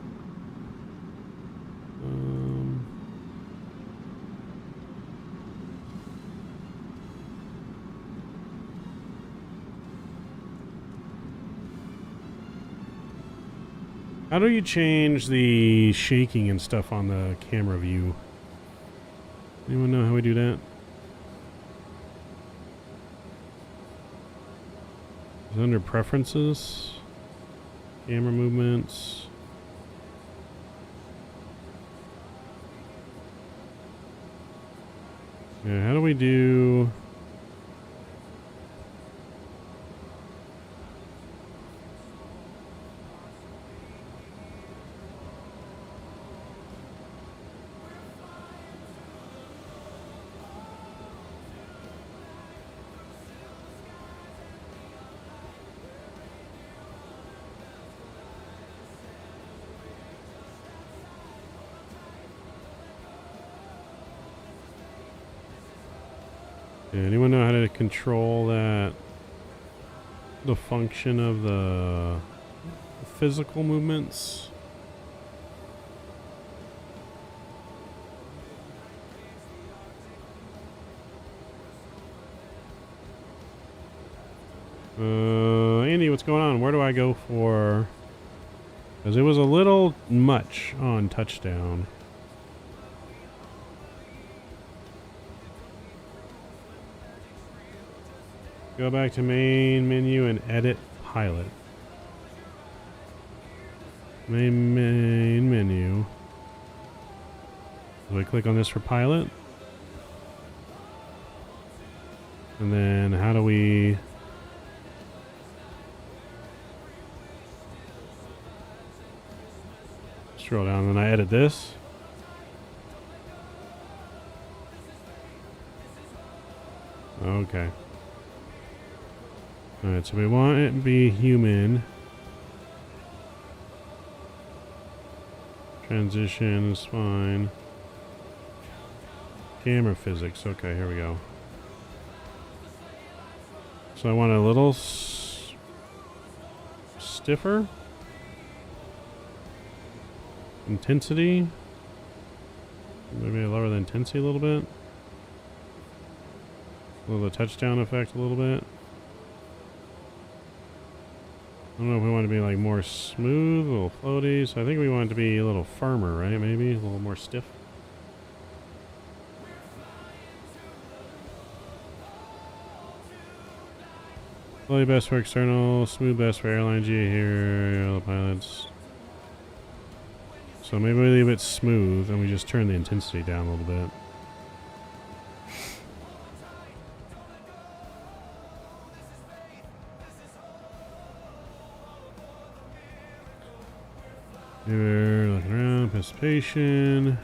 B: How do you change the shaking and stuff on the camera view? Anyone know how we do that? It's under preferences, camera movements. Yeah, how do we do? Yeah, anyone know how to control that? The function of the physical movements? Andy, what's going on? Where do I go for? Because it was a little much on touchdown. Go back to main menu and edit pilot. Main menu. Do I click on this for pilot? And then how do we... Scroll down and I edit this. Okay. Alright, so we want it to be human. Transition is fine. Camera physics. Okay, here we go. So I want a little stiffer. Intensity. Maybe lower the intensity a little bit. Lower the touchdown effect a little bit. I don't know if we want to be like more smooth, a little floaty. So I think we want it to be a little firmer, right? Maybe a little more stiff. Floaty best for external, smooth best for airline G here, all the pilots. So maybe we leave it smooth and we just turn the intensity down a little bit. We're looking around, participation.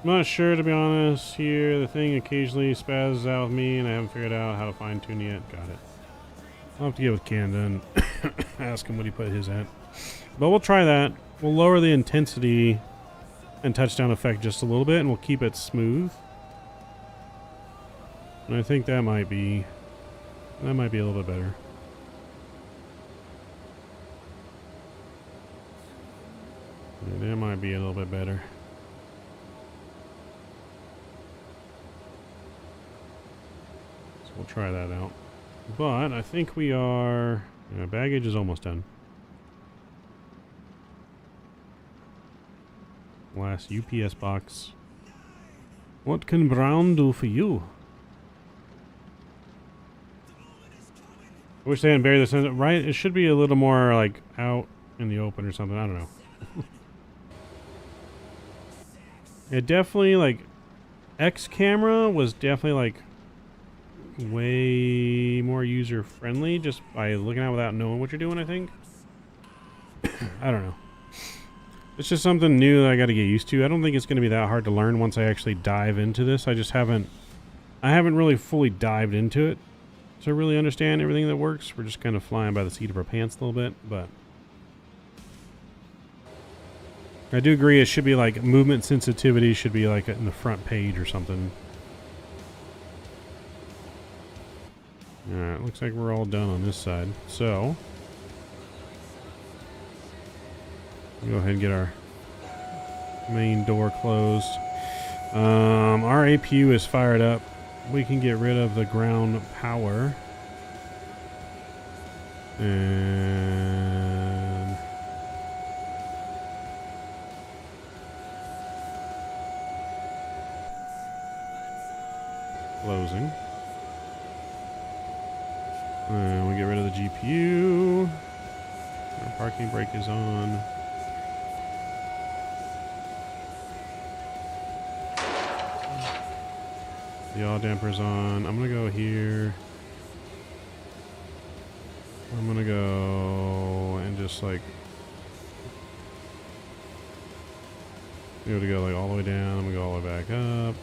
B: I'm not sure, to be honest. Here, the thing occasionally spazzes out with me, and I haven't figured out how to fine tune yet. Got it. I'll have to get with Canada and ask him what he put his at. But we'll try that. We'll lower the intensity and touchdown effect just a little bit, and we'll keep it smooth. And I think that might be a little bit better. Yeah, that might be a little bit better. So we'll try that out. But I think we are... baggage is almost done. Last UPS box. What can Brown do for you? I wish they hadn't buried this in, right? It should be a little more like out in the open or something. I don't know. It definitely, like, X camera was definitely like way more user friendly just by looking at it without knowing what you're doing, I think. I don't know. It's just something new that I got to get used to. I don't think it's going to be that hard to learn once I actually dive into this. I haven't really fully dived into it to really understand everything that works. We're just kind of flying by the seat of our pants a little bit, but I do agree it should be like movement sensitivity should be like in the front page or something. Alright, looks like we're all done on this side. So, we'll go ahead and get our main door closed. Our APU is fired up. We can get rid of the ground power. And closing. And we get rid of the GPU. Our parking brake is on. The yaw damper's on. I'm gonna go here. I'm gonna go and just like be able to go like all the way down. I'm gonna go all the way back up.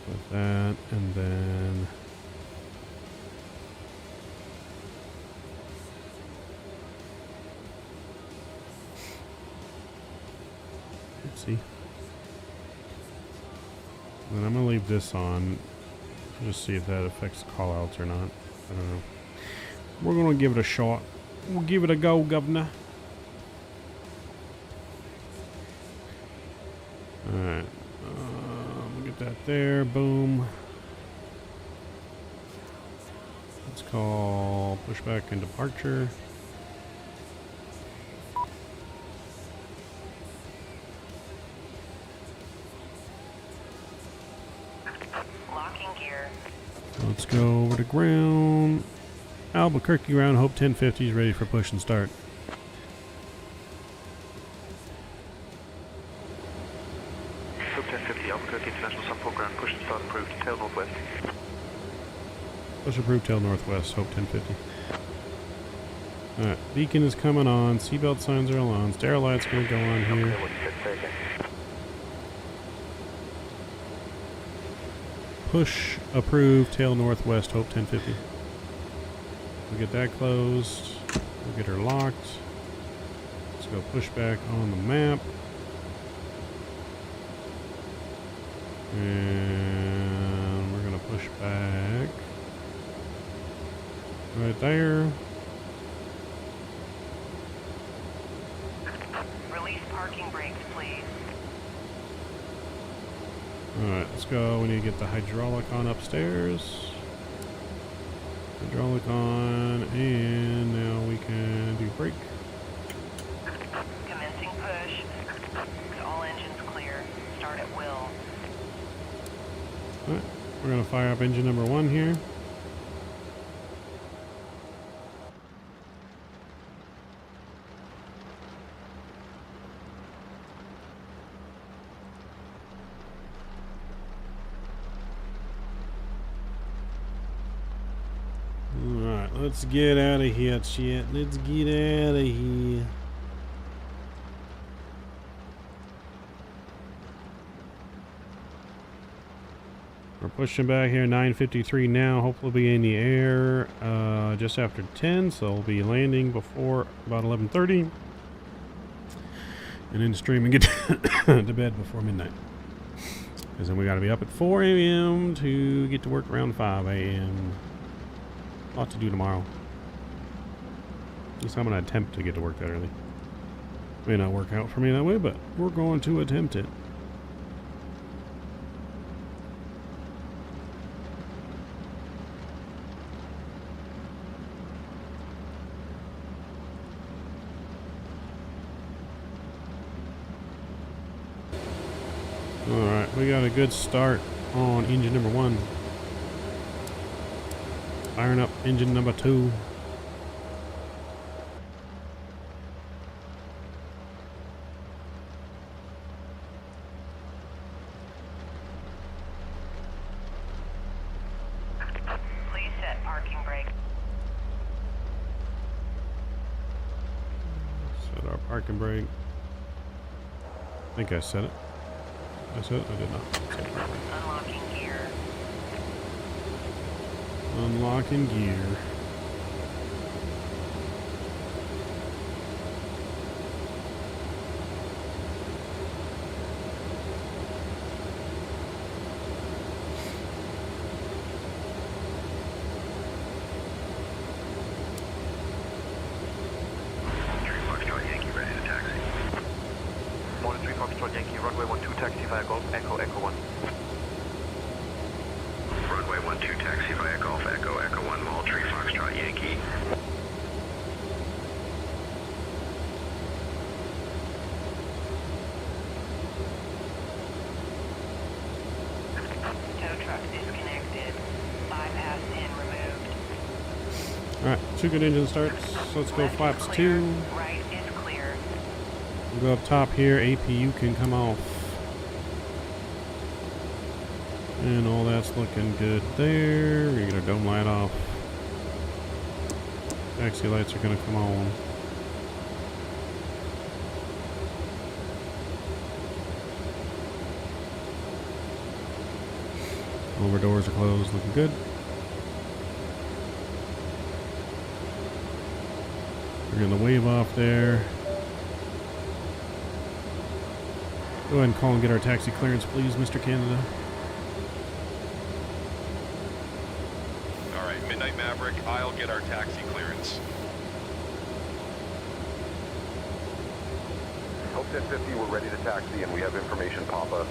B: With that, and then oopsie. Then I'm gonna leave this on. Just see if that affects callouts or not. I don't know. We're gonna give it a shot. We'll give it a go, governor. Alright. We'll get that there. Boom. Let's call pushback and departure.
C: Locking gear.
B: Let's go over to ground. Albuquerque ground. Hope 1050 is ready for push and start.
E: Hope 1050, Albuquerque International Support Ground, push and start approved, tail northwest.
B: Push approved, tail northwest, Hope 1050. Alright, beacon is coming on, seatbelt signs are on, stair light's gonna go on here. Push approved, tail northwest, Hope 1050. We'll get that closed. We'll get her locked. Let's go push back on the map. And we're gonna push back right there.
C: Release parking brakes, please.
B: Alright, let's go. We need to get the hydraulic on upstairs. Hydraulic on, and now we can do brake.
C: Commencing push. All engines clear. Start at will.
B: Alright, we're going to fire up engine number 1 here. Alright, let's get out of here, shit. Let's get out of here. We're pushing back here, 9:53 now. Hopefully we'll be in the air just after 10, so we'll be landing before about 11:30. And then stream and get to bed before midnight. Because then we got to be up at 4 a.m. to get to work around 5 a.m. A lot to do tomorrow. At least I'm going to attempt to get to work that early. May not work out for me that way, but we're going to attempt it. Alright, we got a good start on engine number 1. Firing up engine number 2.
C: Please set parking brake.
B: Set our parking brake. I think I set it. I said I did not.
C: Unlocking gear.
B: Unlocking gear.
E: Foxtrot Yankee, runway 12 taxi via Golf, Echo, Echo 1.
D: Runway 12 taxi via Golf, Echo, Echo 1, Moultrie, Foxtrot Yankee.
B: Alright, 2 good engine starts. So let's go
C: Left is
B: flaps
C: clear,
B: 2.
C: right is clear.
B: We'll go up top here. APU can come off. And all that's looking good there. We're going to get our dome light off. Taxi lights are going to come on. All of our doors are closed, looking good. We're going to wave off there. Go ahead and call and get our taxi clearance, please, Mr. Canada.
L: All right, Midnight Maverick, I'll get our taxi clearance.
F: Hope 1050, we're ready to taxi and we have information, Papa.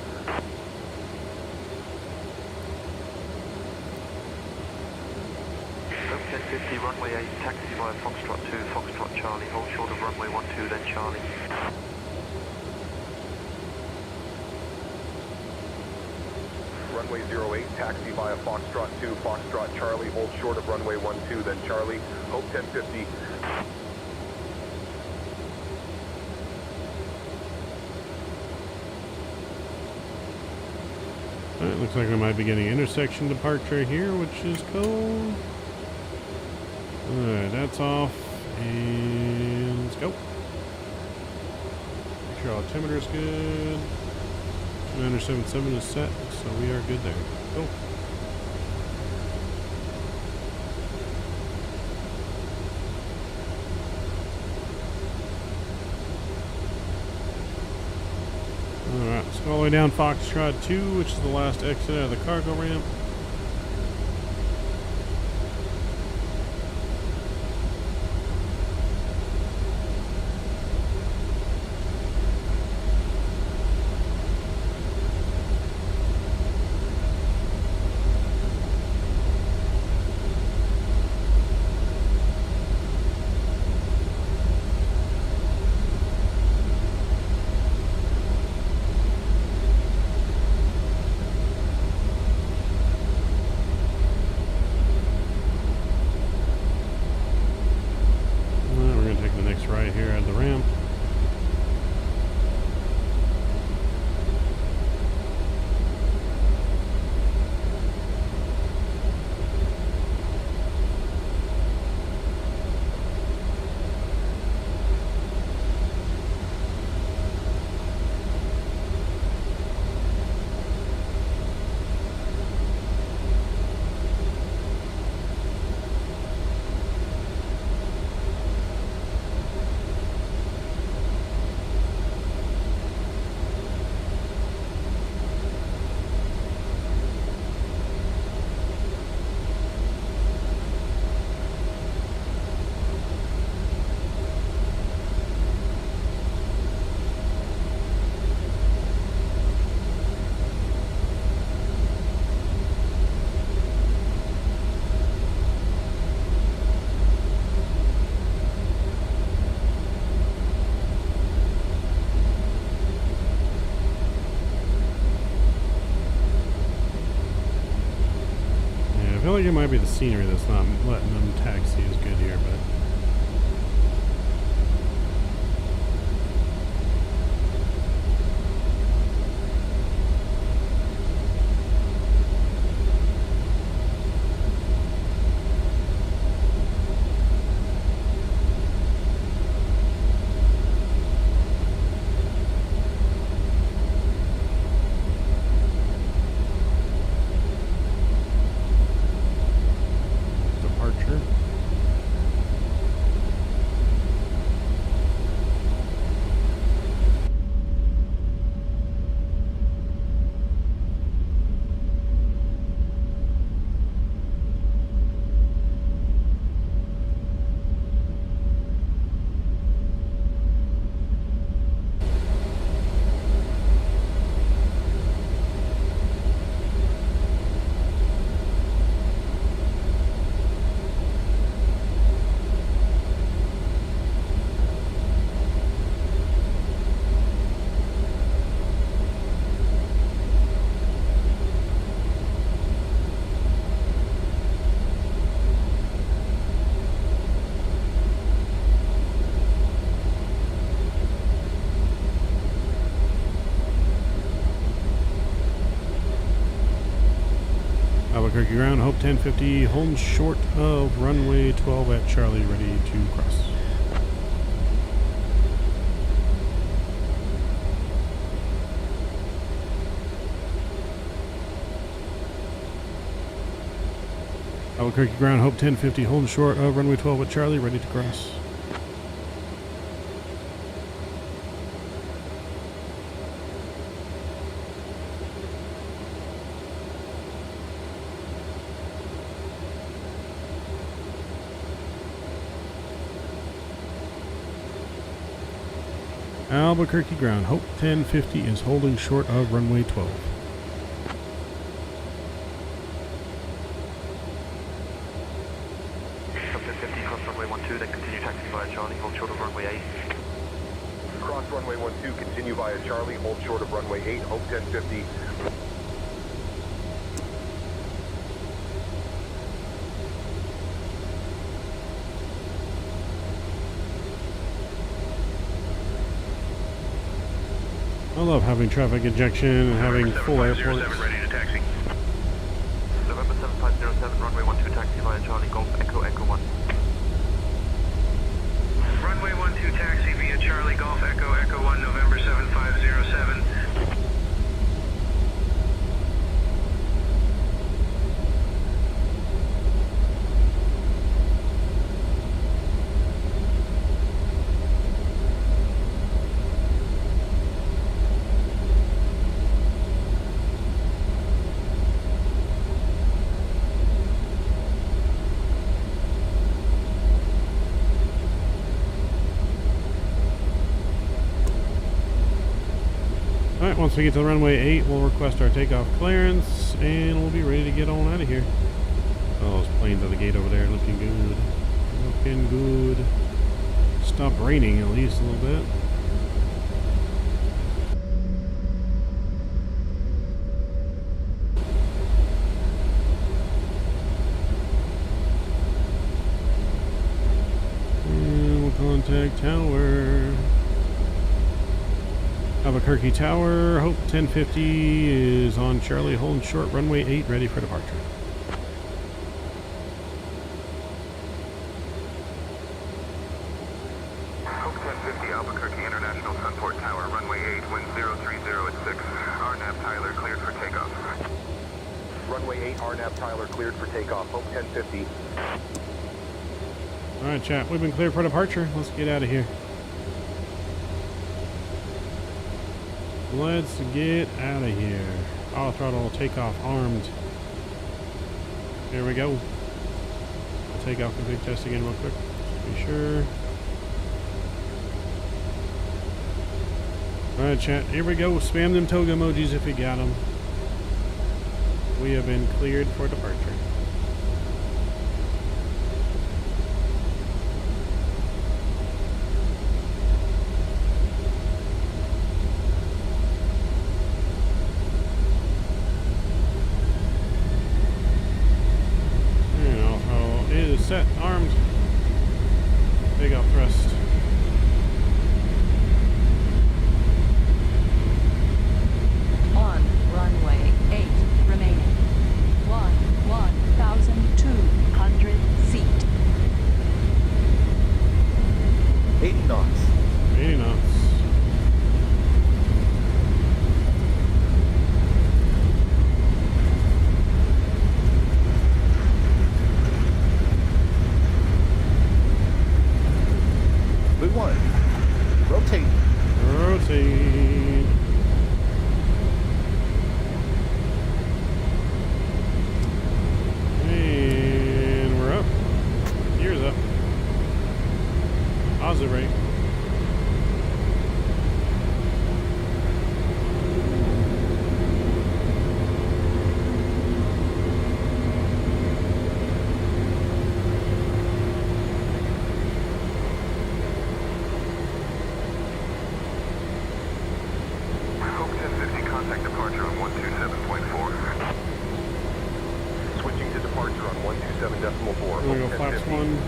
E: Hope 1050, runway 8, taxi via Foxtrot 2, Foxtrot Charlie, hold short of runway 12, then Charlie.
F: Runway 08, taxi via Foxtrot 2, Foxtrot Charlie, hold short of runway 12, then Charlie. Hope 1050.
B: Alright, looks like we might be getting intersection departure here, which is cool. Alright, that's off. And let's go. Make sure altimeter is good. 2977 is set, so we are good there. Cool. Alright, let's go all the way down Foxtrot 2, which is the last exit out of the cargo ramp. Right here at the ramp. I feel like it might be the scenery that's not letting them taxi as good here, but Albuquerque ground, Hope 1050, holding short of runway 12 at Charlie, ready to cross. Albuquerque ground, Hope 1050, holding short of runway 12 at Charlie, ready to cross. Albuquerque ground, Hope 1050 is holding short of runway 12.
E: Hope 1050, cross runway 12, then continue taxi via Charlie, hold short of runway 8.
F: Cross runway 12, continue via Charlie, hold short of runway 8, Hope 1050.
B: I love having traffic injection and having full airports.
G: Ready to taxi.
E: November 7507, runway 12, taxi via Charlie, Golf Echo Echo 1.
J: Runway 12 taxi via Charlie Golf Echo Echo 1, November 7507.
B: Alright, once we get to runway 8, we'll request our takeoff clearance, and we'll be ready to get on out of here. Oh, those planes at the gate over there looking good. Looking good. Stop raining at least a little bit. And we'll contact tower. Albuquerque Tower, Hope 1050 is on Charlie, holding short, runway 8, ready for departure.
K: Hope 1050, Albuquerque International Sunport Tower, runway 8, wind 030 at 6. RNAV Tyler cleared for takeoff.
F: Runway 8, RNAV Tyler cleared for takeoff, Hope 1050.
B: Alright, chat, we've been cleared for departure. Let's get out of here. Let's get out of here. Auto throttle takeoff armed. Here we go. I'll take off config test again real quick. Just be sure. Alright, chat. Here we go. Spam them toga emojis if you got them. We have been cleared for departure. Set, armed. Takeoff thrust.
M: On runway 8, remaining 1,200 feet.
I: 80 knots.
B: 80 knots.
I: Blue 1. Rotate.
B: Rotate. And we're up. Gears up. Positive rate.
K: Hope 1050, contact departure on 127.4.
F: Switching to departure on 127.4.
B: We're gonna go flaps 1.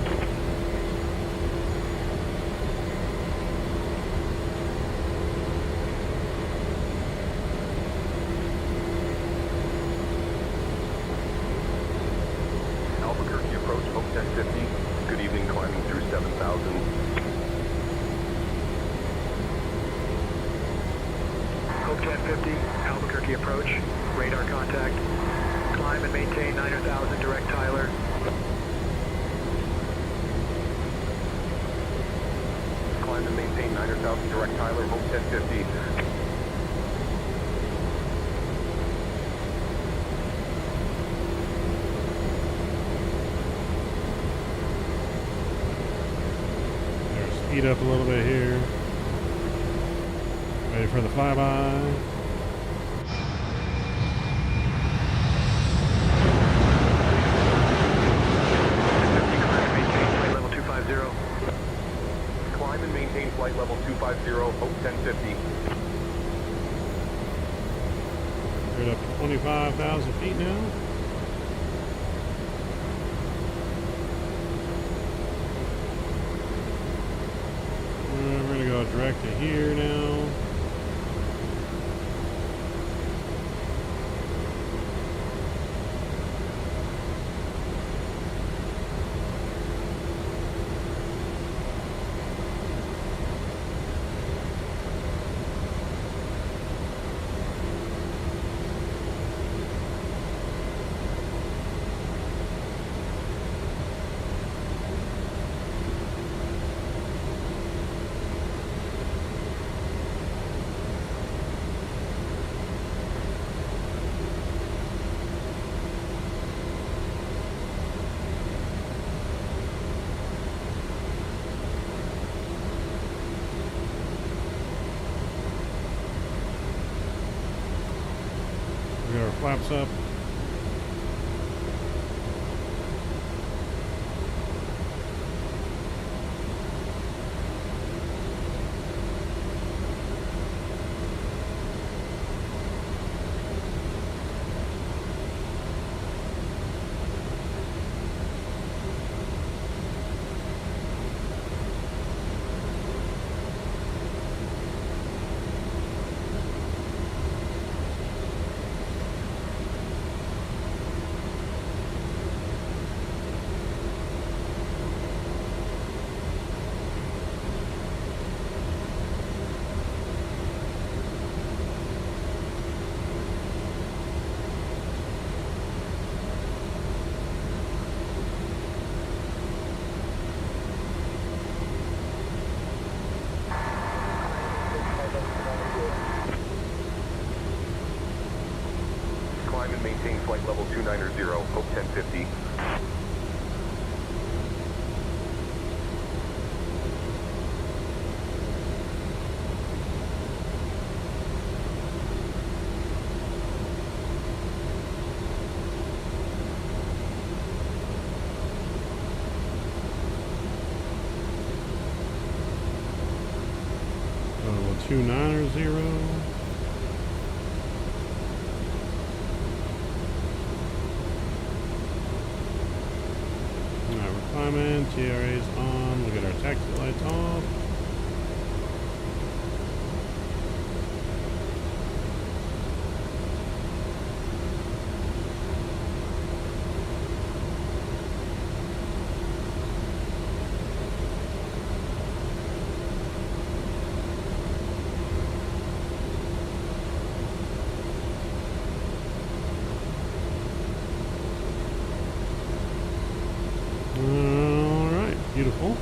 E: Hope 1050, Albuquerque approach, radar contact. Climb and maintain 9,000 direct Tyler.
F: Climb and maintain 9,000 direct Tyler, Hope 1050.
B: Speed up a little bit here. Ready for the flyby.
E: Level 250.
F: Climb and maintain flight level 250, Hope 1050.
B: We're up to 25,000 feet now. We're going to go direct to here now. We got our flaps up.
F: Climb and maintain flight level 290, Hope 1050.
B: Level 290. Alright, we're climbing. TRA's on. We'll get our taxi lights off. Alright, beautiful.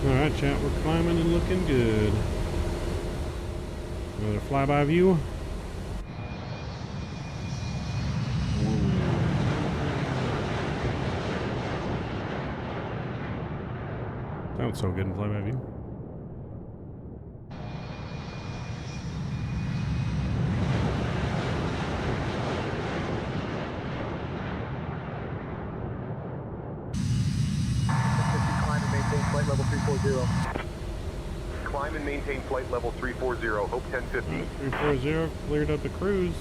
B: Alright, chat, we're climbing and looking good. Another flyby view. Sounds so good in flyby view.
F: Flight level 340. Climb and maintain flight level 340, Hope 1050.
B: 340, cleared up the cruise.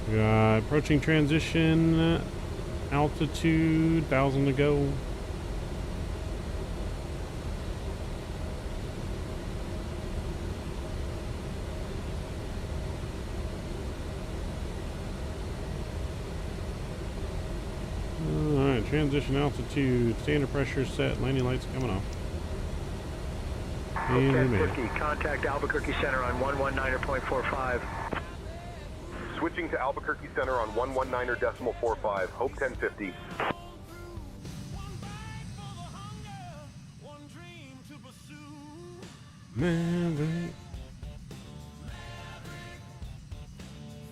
B: We got approaching transition, altitude, 1,000 to go. Alright, transition altitude, standard pressure set, landing lights coming off. And we made it.
J: Contact Albuquerque Center on 119.45.
F: Switching to Albuquerque Center on 119.45. Hope 1050.
B: Maverick.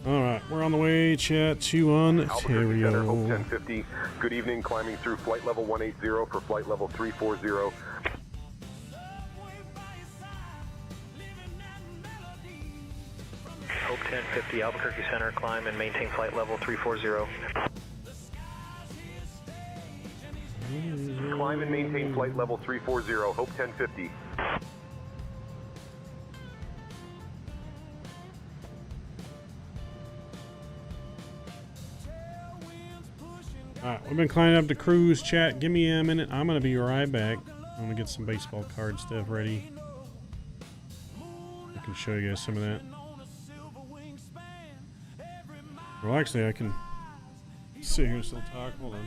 B: Alright, we're on the way, chat, to
F: Albuquerque Center, Hope
B: Ontario.
F: 1050. Good evening, climbing through flight level 180 for flight level 340.
E: Hope 1050 Albuquerque Center, climb and maintain flight level 340.
F: Climb and maintain flight level 340. Hope 1050.
B: Alright, we've been climbing up to cruise, chat. Give me a minute. I'm going to be right back. I'm going to get some baseball card stuff ready. I can show you guys some of that. Well, actually, I can sit here and still talk. Hold on.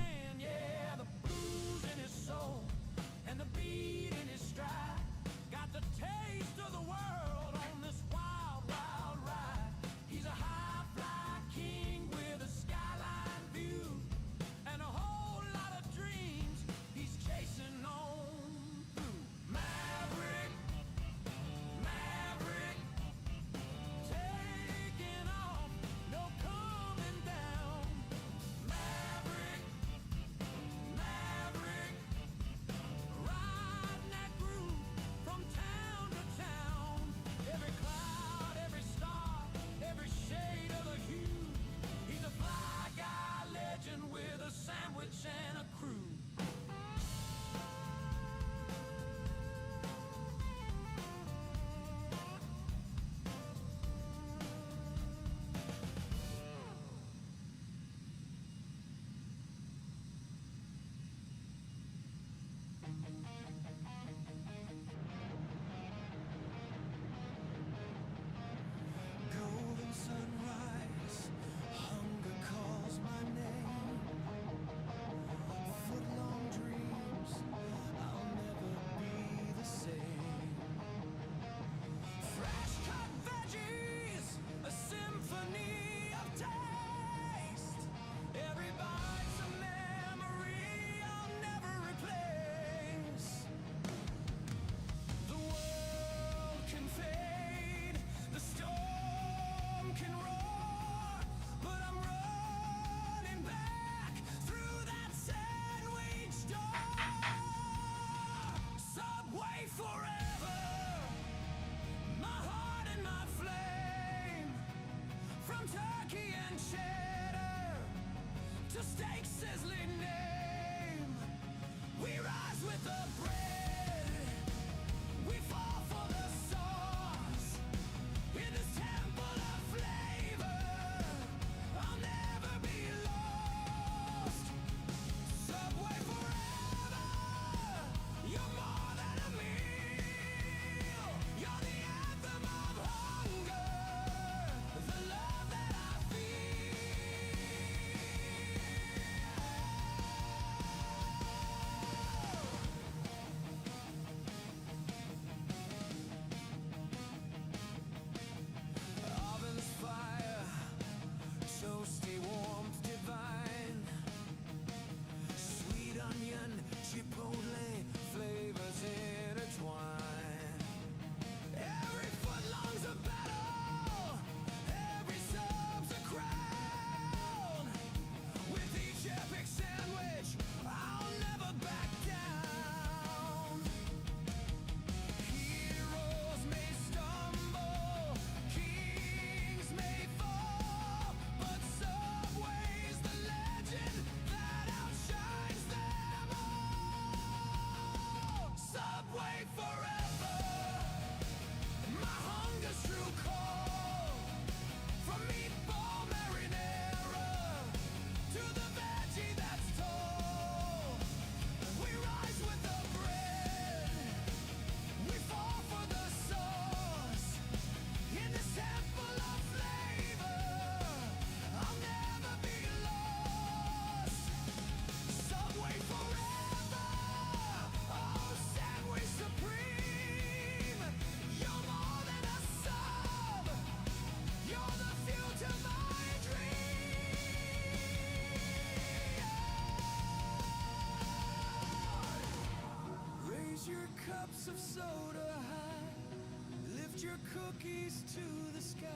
A: soda high. Lift your cookies to the sky.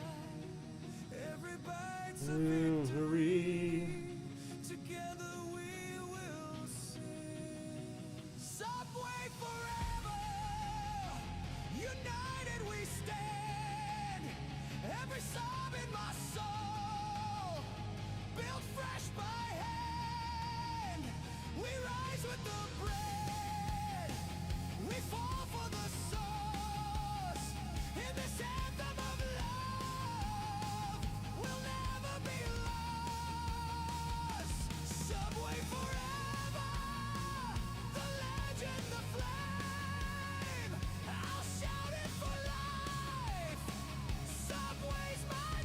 A: Every bite's a victory. Together we will sing. Subway forever. United we stand. Every sob in my soul. Built fresh by hand. We rise with the bread. We fall for the source. In this anthem of love, we'll never be lost. Subway forever. The legend, the flame. I'll shout it for life. Subway's my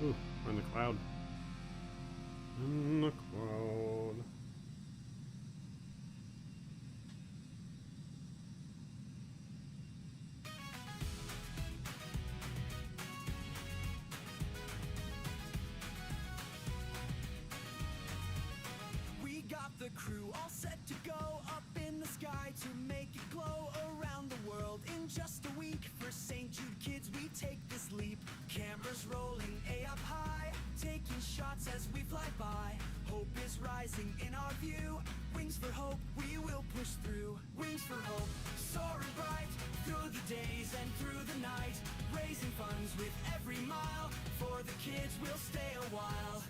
B: Ooh, we're in the cloud. In the cloud.
A: We got the crew all set to go up in the sky to make it glow around the world in just a week. For St. Jude kids, we take this leap. Cameras rolling, A up high, taking shots as we fly by. Hope is rising in our view. Wings for hope, we will push through. Wings for hope, soaring bright through the days and through the night. Raising funds with every mile. For the kids, we'll stay a while.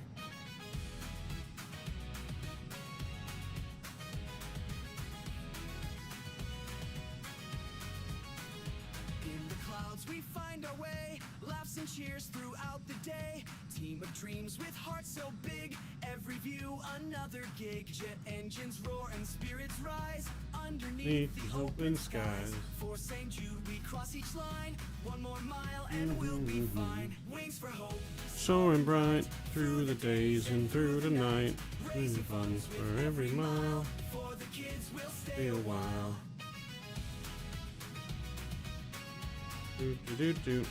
A: In the clouds we find our way, laughs and cheers throughout the day. Team of dreams with hearts so big, every view another gig. Jet engines roar and spirits rise underneath the open skies. For St. Jude we cross each line, one more mile and we'll be fine. Wings for hope,
B: Soaring bright through the days and through the night. Raising funds for every mile.
A: for the kids we'll
B: Stay
A: stay
B: a
A: a
B: while.
A: while.
B: Do do do do.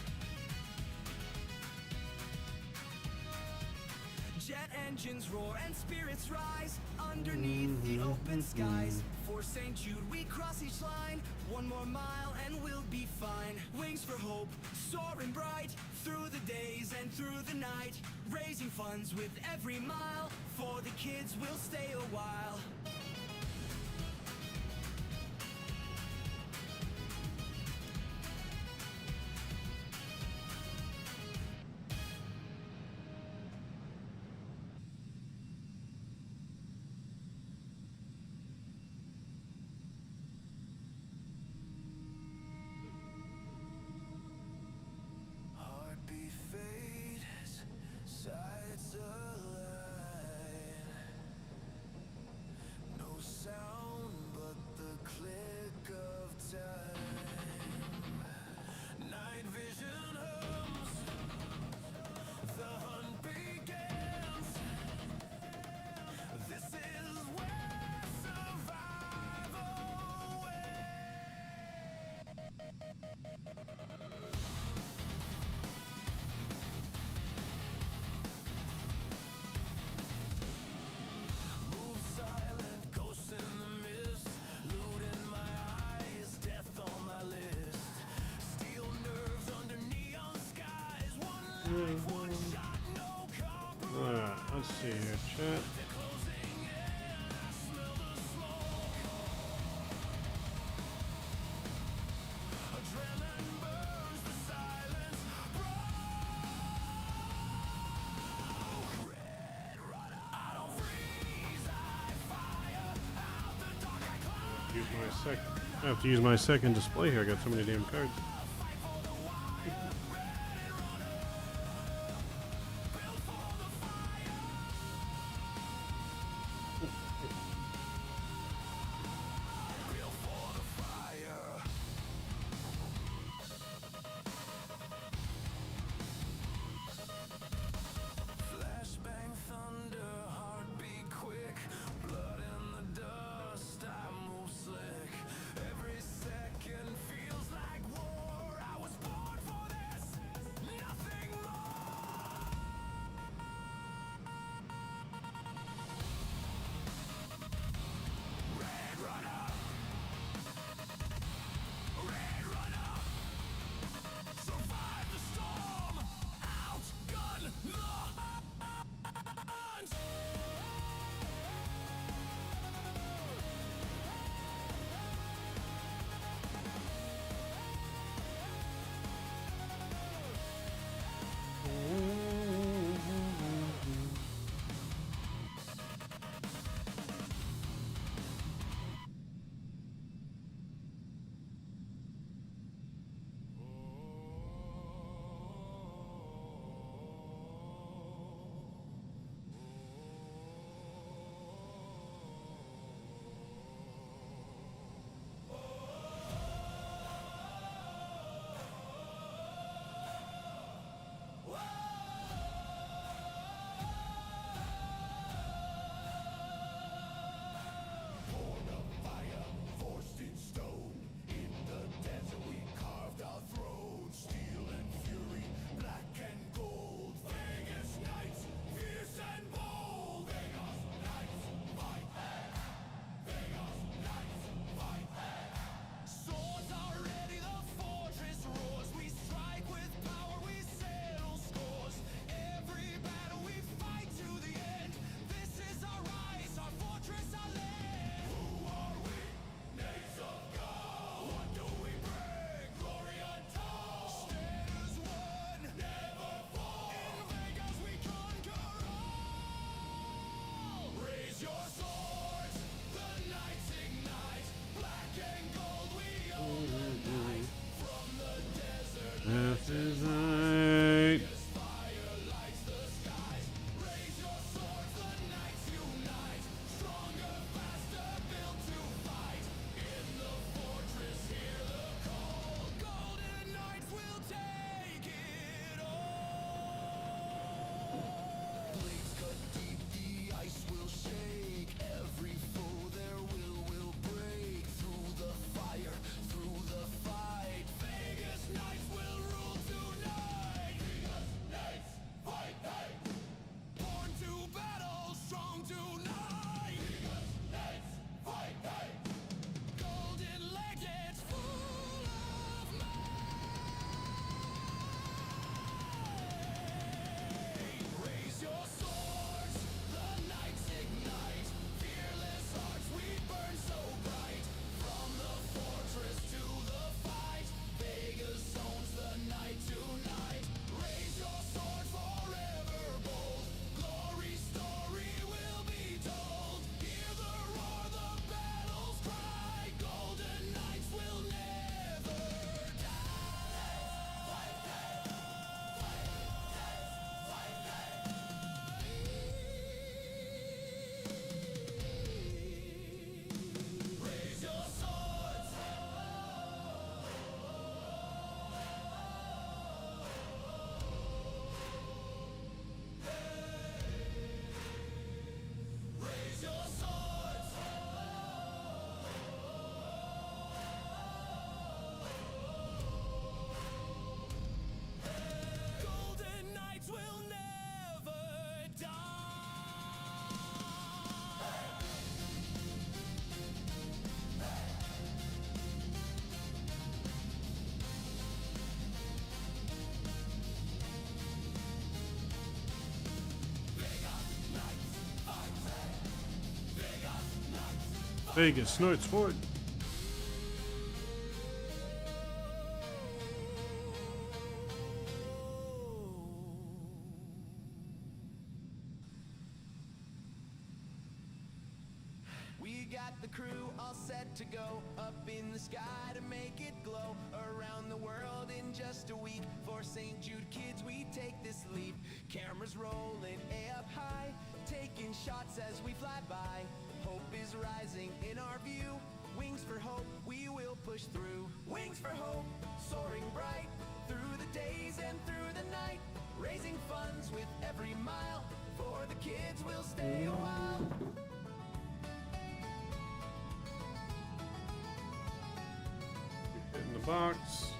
A: Jet engines roar and spirits rise underneath the open skies. For St. Jude we cross each line, one more mile and we'll be fine. Wings for hope, soaring bright through the days and through the night. Raising funds with every mile, for the kids we'll stay a while. Heartbeat fades, sights align. No sound but the click of time. Night vision hums, the hunt begins. This is where survival move silent, ghosts in the mist. Loot in my eyes, death on my list. Steel nerves under neon skies. One life, one shot, no compromise.
B: Alright, let's see here, chat.
A: They're closing in, I smell the smoke. Adrenaline burns the silence. Broke. Red runner. I don't freeze, I fire. Out the dark I climb.
B: Use my second. I have to use my second display here. I got so many damn cards. This is night. Vegas snorts forward.
A: We got the crew all set to go up in the sky to make it glow around the world in just a week. For St. Jude kids, we take this leap. Cameras rolling up high, taking shots as we fly by. Hope is rising in our view. Wings for hope, we will push through. Wings for hope, soaring bright through the days and through the night. Raising funds with every mile. For the kids, we'll stay a while.
B: In the box.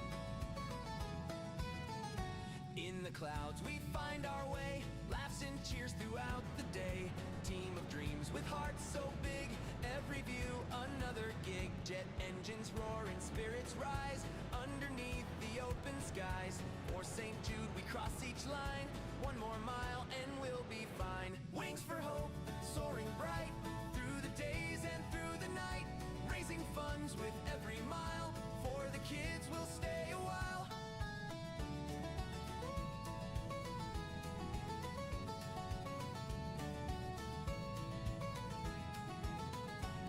A: In the clouds we find our way, laughs and cheers throughout the day. Team of dreams with hearts so big, every view another gig. Jet engines roar and spirits rise, underneath the open skies. For St. Jude we cross each line, one more mile and we'll be fine. Wings for hope, soaring bright, through the days and through the night. Raising funds with every mile, for the kids we'll stay a while.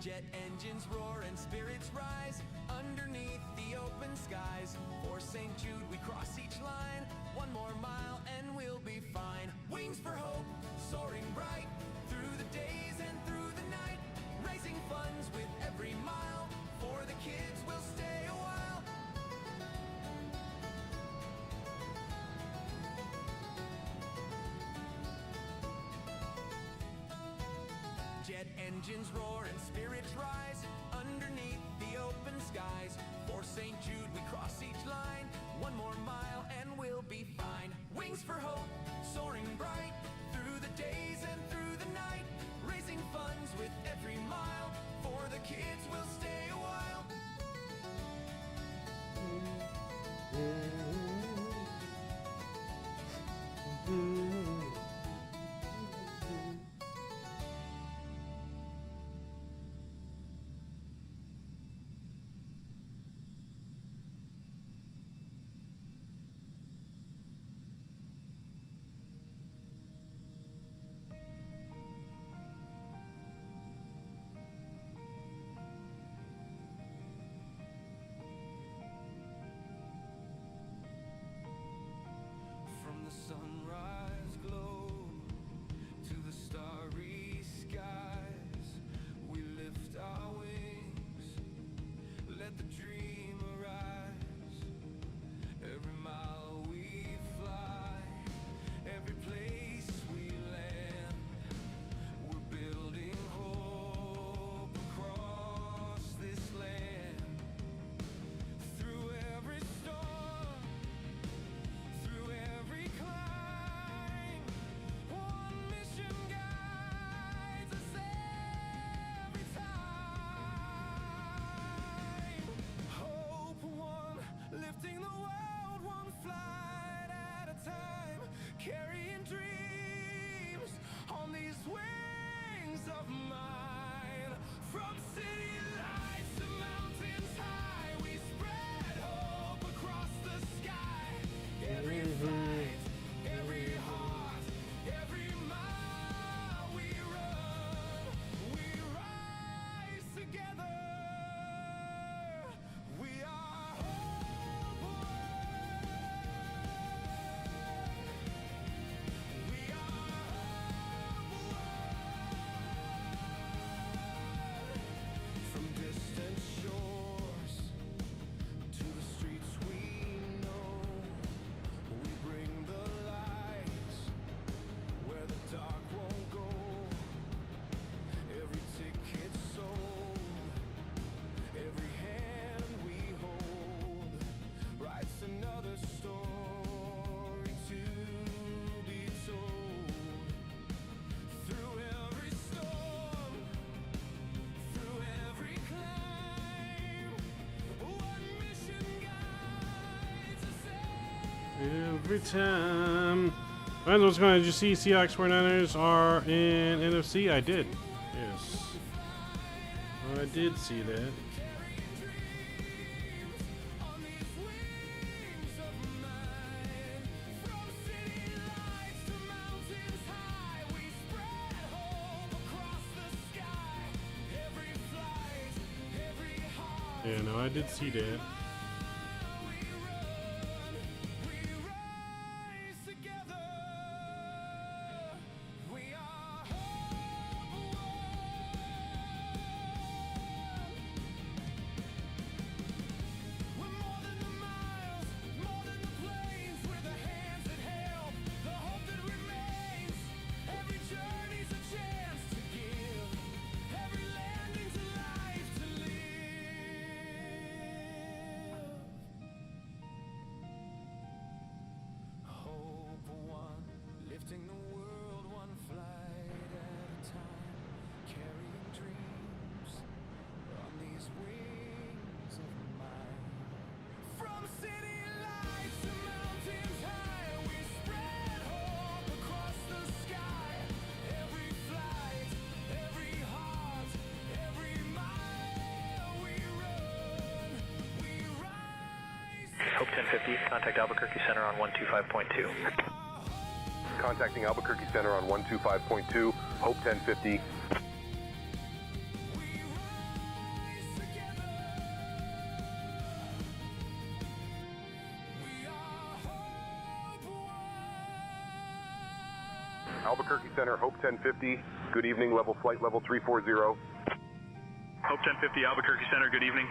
A: Jet engines roar and spirits rise, underneath the open skies. For St. Jude we cross each line, one more mile and we'll be fine. Wings for hope, soaring bright, through the days and through the night. Raising funds with every mile, for the kids we'll stay a while. Jet engines roar and spirits rise, underneath the open skies. For St. Jude we cross each line, one more mile and we'll be fine. Wings for hope, soaring bright, through the days and through the night. Raising funds with every mile, for the kids we'll stay a while. From the sunrise glow to the starry skies, we lift our wings, let the dream arise. Every mile we fly, every place we land, we're building hope across this land. Through every storm, through every climb, one mission guides us every time. Hope one, lifting the world one flight at a time, carrying dreams on these wings of mine. From city lights to mountains high, we spread hope across the sky. Every fight, every heart, every mile we run, we rise together. We are hope one. We are hope one. From distant shores to the streets we know, we bring the light where the dark won't go. Every ticket sold, every hand we hold, writes another story to be told. Through every storm, through every climb, one mission guides us
B: Every time. Alright, what's going on? Did you see Seahawks 49ers are in NFC? I did. Yes. I did see that.
A: Every flight
B: Yeah, no, I did see that.
A: Lifting the world one flight at a time, carrying dreams on these wings of mine. From city lights to mountains high, we spread hope across the sky. Every flight, every heart, every mile we run, we rise.
E: Hope 1050, contact Albuquerque Center on 125.2.
F: Contacting Albuquerque Center on 125.2, Hope 1050. Albuquerque Center, Hope 1050. Good evening, flight level 340.
G: Hope 1050, Albuquerque Center, good evening.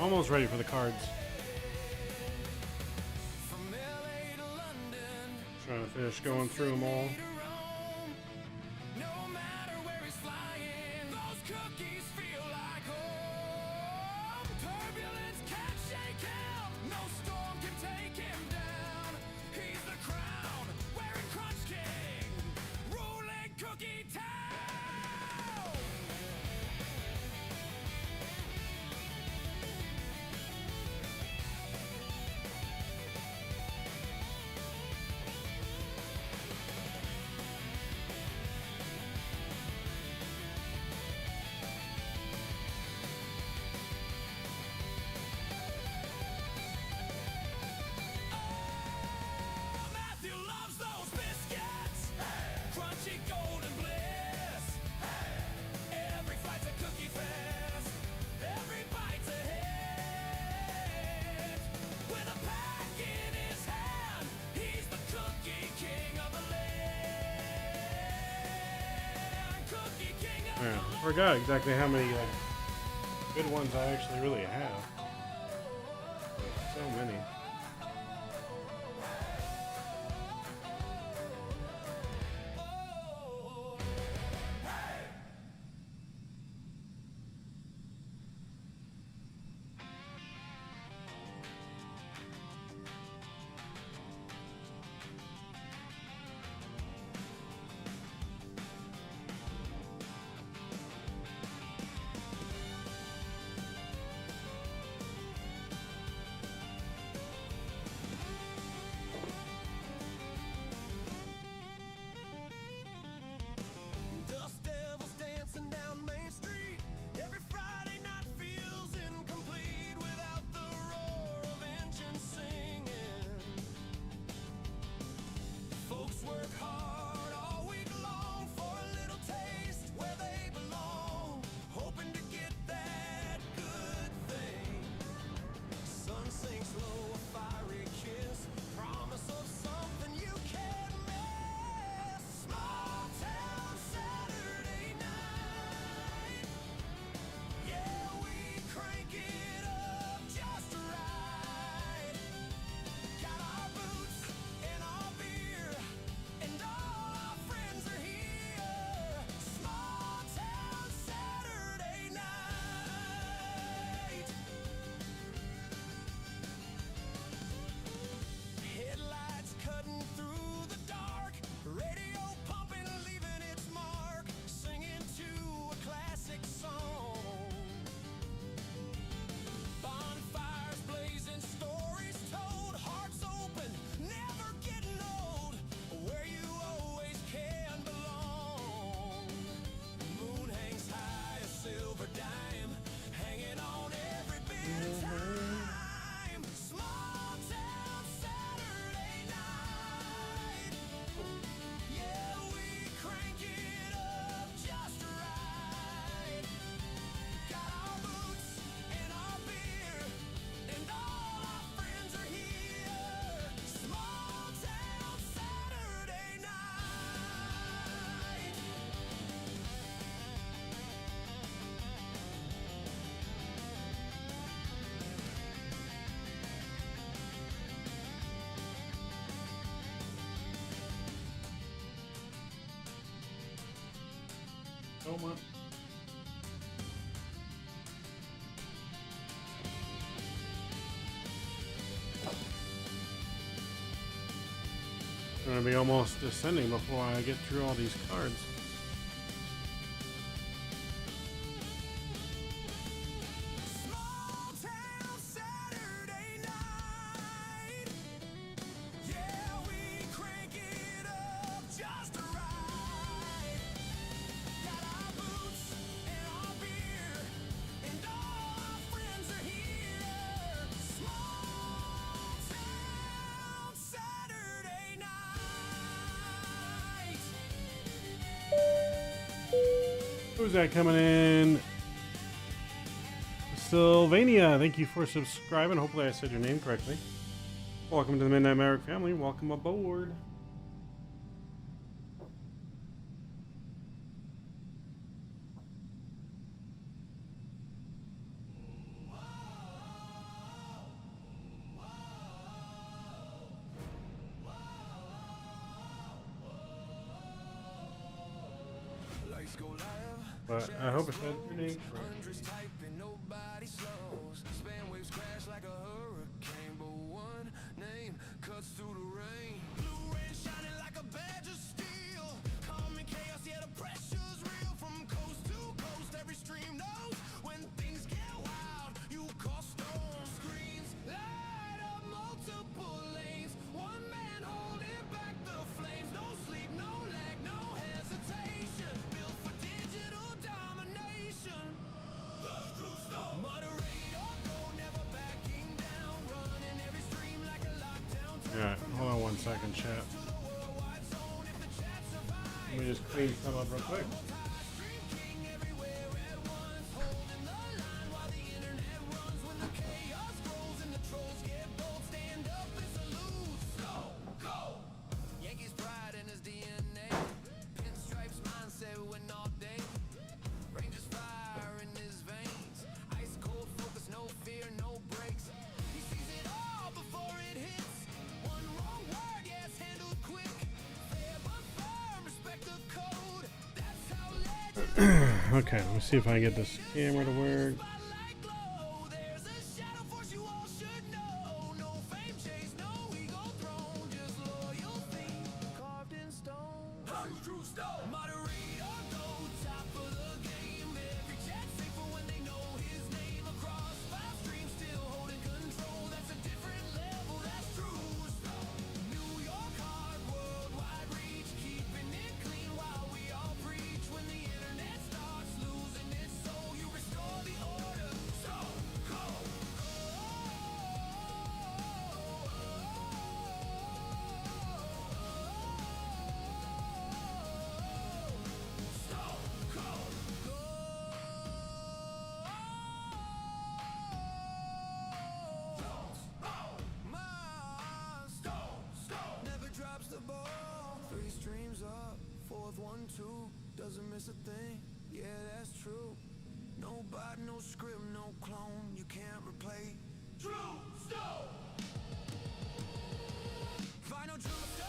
B: Almost ready for the cards. Trying to finish going through them all. Alright, I forgot exactly how many good ones I actually really have. So many.
A: Dust devils dancing down Main Street. Every Friday night feels incomplete without the roar of engines singing. Folks work hard all week long for a little taste where they belong, hoping to get that good thing. Sun sinks low, a fiery kiss, promise of something you can't miss. Small town Saturday night. Yeah, we crank it up just right. Got our boots and our beer, and all our friends are here. Small town Saturday night. Headlights cutting through the dark, radio pumping, leaving its mark, singing to a classic song. Bonfires blazing, stories told, hearts open, never getting old, where you always can belong. Moon hangs high, a silver dime, hanging on every bit of time. Small town Saturday night. Yeah, we crank it up just right. Got our boots and our beer, and all our friends are here. Small town Saturday night.
B: So much. I'm gonna be almost descending before I get through all these cards.
A: Small town Saturday night. Yeah, we crank it up just right. Got our boots and our beer, and all our friends are here. Small town Saturday night.
B: Who's that coming in? Sylvania, thank you for subscribing. Hopefully I said your name correctly. Welcome to the Midnight Maverick family. Welcome aboard.
A: Lights go live.
B: But I hope I said your name correctly.
A: Hundreds typing, nobody slows. Span waves crash like a hurricane, but one name cuts through the rain. Blue rain shining like a badge of steel. Calm and chaos, yeah, the pressure's real. From coast to coast, every stream knows when things get wild. You call storm screens, light up multiple lanes. One man holding back the flames. No sleep, no lag, no hesitation. Built for digital domination. Moderate or go, never backing down. Running every stream like a lockdown.
B: Alright, hold on one second, chat. Let me just clean some up real quick.
A: Yankees pride in his DNA. Pinstripes mindset when all day.
B: Okay, let me see if I can get this camera to work.
A: Doesn't miss a thing, yeah, that's true. No bot, no script, no clone, you can't replace. True stone. Final true stone.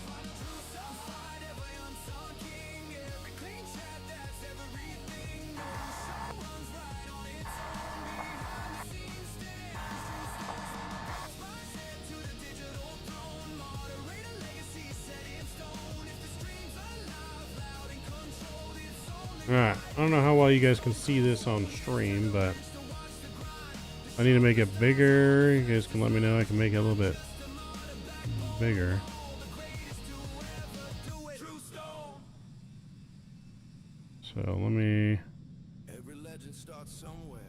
A: Final true stone. Fight every unsung king, every clean chat, that's everything. No show runs right on its own behind the scenes.
B: Alright, I don't know how well you guys can see this on stream, but I need to make it bigger. You guys can let me know. I can make it a little bit bigger. So let me.
A: Every legend starts somewhere.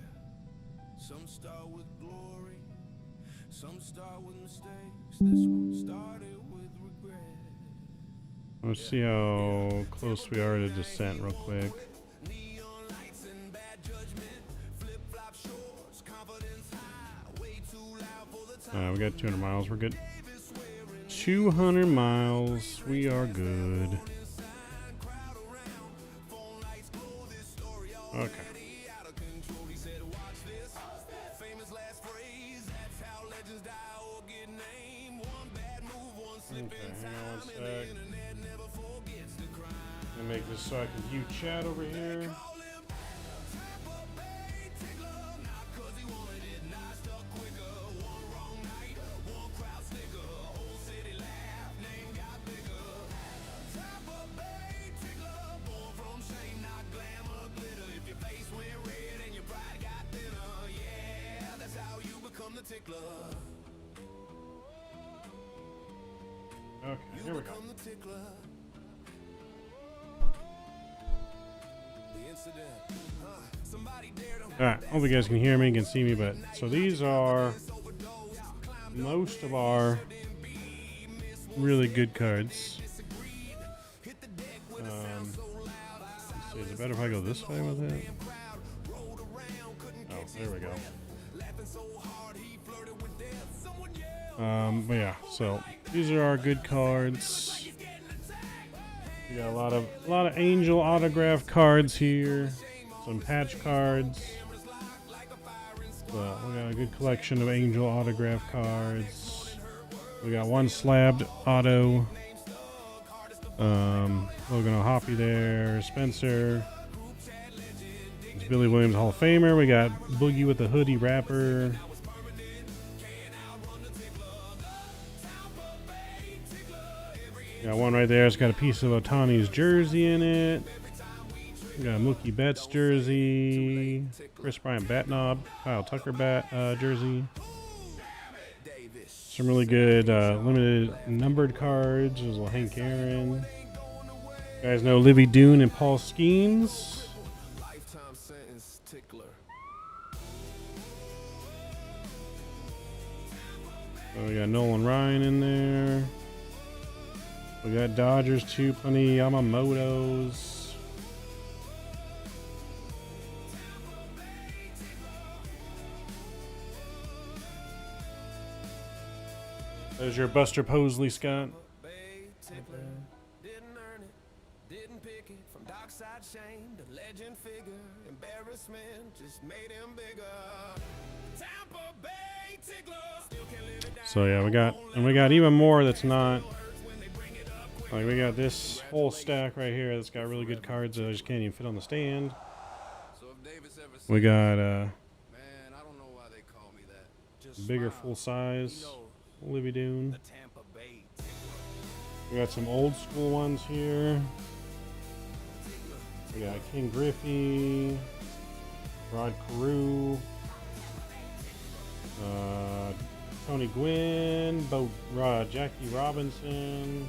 A: Some start with glory, some start with mistakes. This one started with regret.
B: Let's see how close we are to descent real quick. We got 200 miles. We're good. 200 miles. We are good. Okay. Okay, hang on one sec. I'm gonna make this so I can view chat over here. Okay, here we go. Alright, hope you guys can hear me, can see me, but so these are most of our really good cards. Let's see, is it better if I go this way with it? Oh, there we go. But yeah, so these are our good cards. We got a lot of Angel autograph cards here, some patch cards. But we got a good collection of Angel autograph cards. We got one slabbed auto. Logan O'Hoppy there, Spencer. It's Billy Williams Hall of Famer. We got Boogie with the hoodie wrapper. Got one right there. It's got a piece of Otani's jersey in it. We got a Mookie Betts jersey. Chris Bryant bat knob. Kyle Tucker bat jersey. Some really good limited numbered cards. There's a little Hank Aaron. You guys know Livy Dune and Paul Skeens. So we got Nolan Ryan in there. We got Dodgers too, plenty of Yamamoto's. There's your Buster Posey, Scott.
A: Didn't earn it, didn't pick it. From dockside shame to legend figure. Embarrassment just made him bigger. Tampa Bay
B: So yeah, we got even more that's not. Like we got this whole stack right here that's got really good cards that I just can't even fit on the stand. We got bigger full size Libby Dune. We got some old school ones here. We got King Griffey, Rod Carew, Tony Gwynn, Jackie Robinson.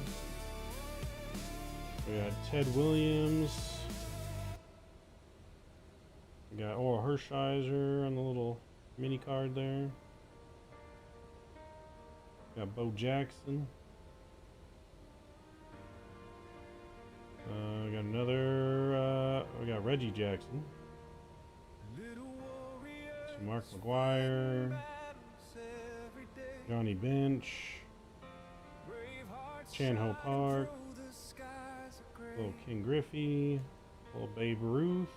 B: We got Ted Williams. We got Oral Hershiser on the little mini card there. We got Bo Jackson. We got another. We got Reggie Jackson. Some Mark McGuire. Johnny Bench. Chan-Ho Park. Little King Griffey. Little Babe Ruth.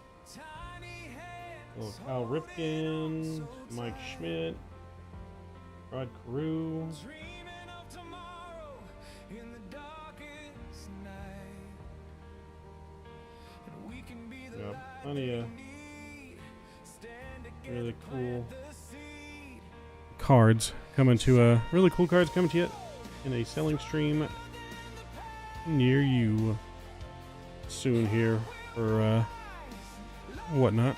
B: Little Kyle Ripken. Mike Schmidt. Rod Carew. Got plenty of really cool cards coming to you in a selling stream near you soon here for whatnot.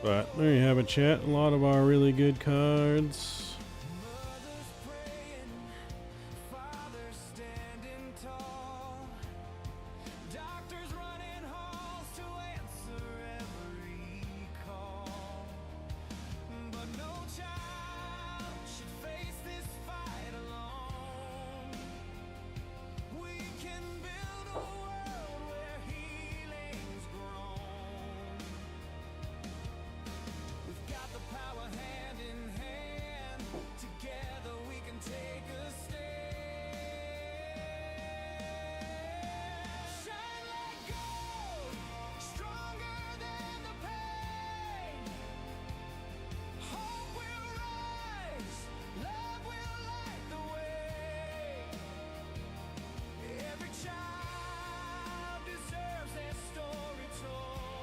B: But there you have it, chat. A lot of our really good cards.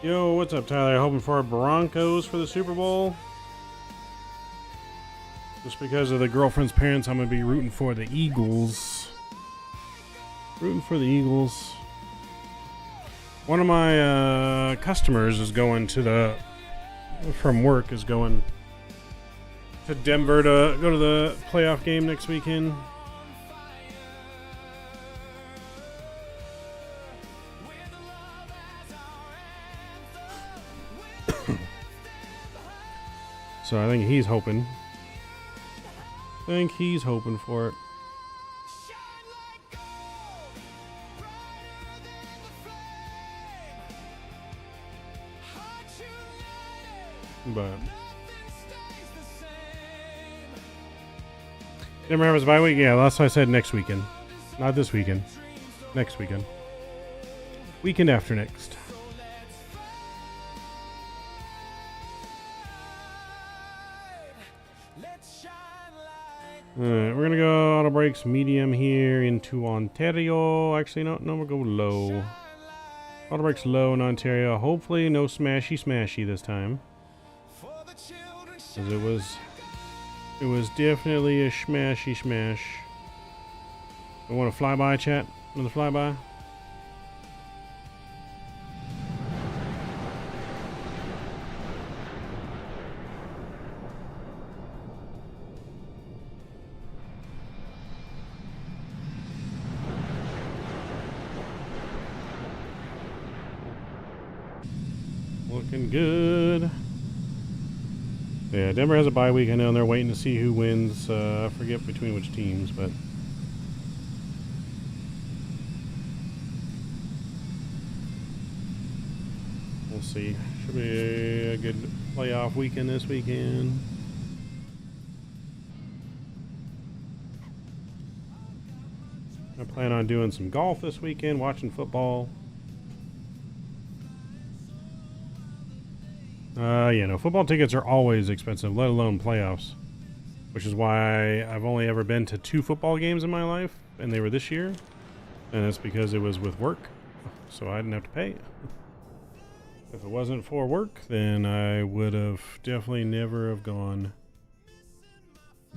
B: Yo, what's up, Tyler? Hoping for Broncos for the Super Bowl. Just because of the girlfriend's parents, I'm going to be rooting for the Eagles. Rooting for the Eagles. One of my customers is going from work, is going to Denver to go to the playoff game next weekend. So I think he's hoping. For it. But Denver has a bye week. Yeah, that's what I said. Next weekend, not this weekend. Next weekend. Weekend after next. Alright, we're gonna go auto brakes medium here into Ontario. Actually, no, we'll go low. Auto brakes low in Ontario. Hopefully, no smashy this time. Because it was definitely a smashy smash. I want a flyby, chat. Another flyby. Looking good. Yeah, Denver has a bye week. I know they're waiting to see who wins. I forget between which teams, but we'll We'll see. Should be a good playoff weekend this weekend. I plan on doing some golf this weekend, watching football. Yeah, no, football tickets are always expensive, let alone playoffs. Which is why I've only ever been to 2 football games in my life, and they were this year. And that's because it was with work, so I didn't have to pay. If it wasn't for work, then I would have definitely never have gone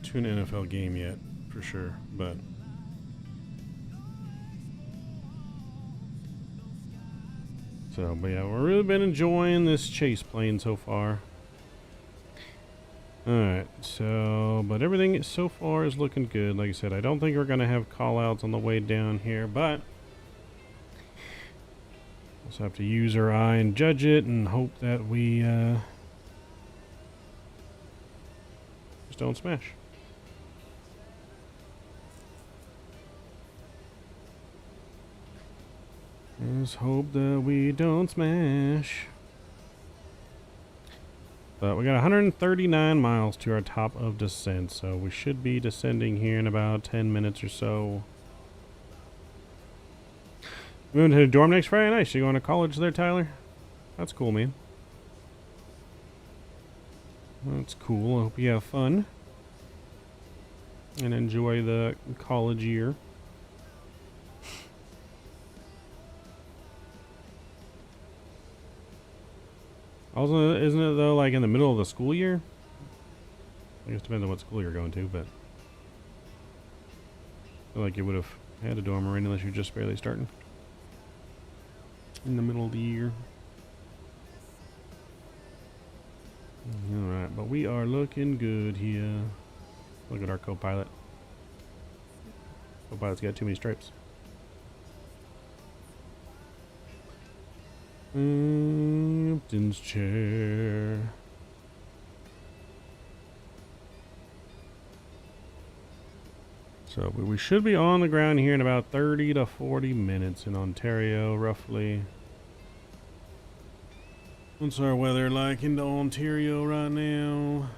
B: to an NFL game yet, for sure. But yeah, we've really been enjoying this chase plane so far. Alright, but everything so far is looking good. Like I said, I don't think we're going to have call-outs on the way down here, but we'll just have to use our eye and judge it and hope that we just don't smash. Just hope that we don't smash. But we got 139 miles to our top of descent, so we should be descending here in about 10 minutes or so. Moving to the dorm next Friday. Nice. You going to college there, Tyler? That's cool, man. That's cool. I hope you have fun and enjoy the college year. Also, isn't it though, like in the middle of the school year? I guess it depends on what school you're going to, but I feel like you would have had a dorm already unless you're just barely starting in the middle of the year. Alright, but we are looking good here. Look at our co-pilot. Co-pilot's got too many stripes. Captain's chair. So we should be on the ground here in about 30 to 40 minutes in Ontario, roughly. What's our weather like in Ontario right now?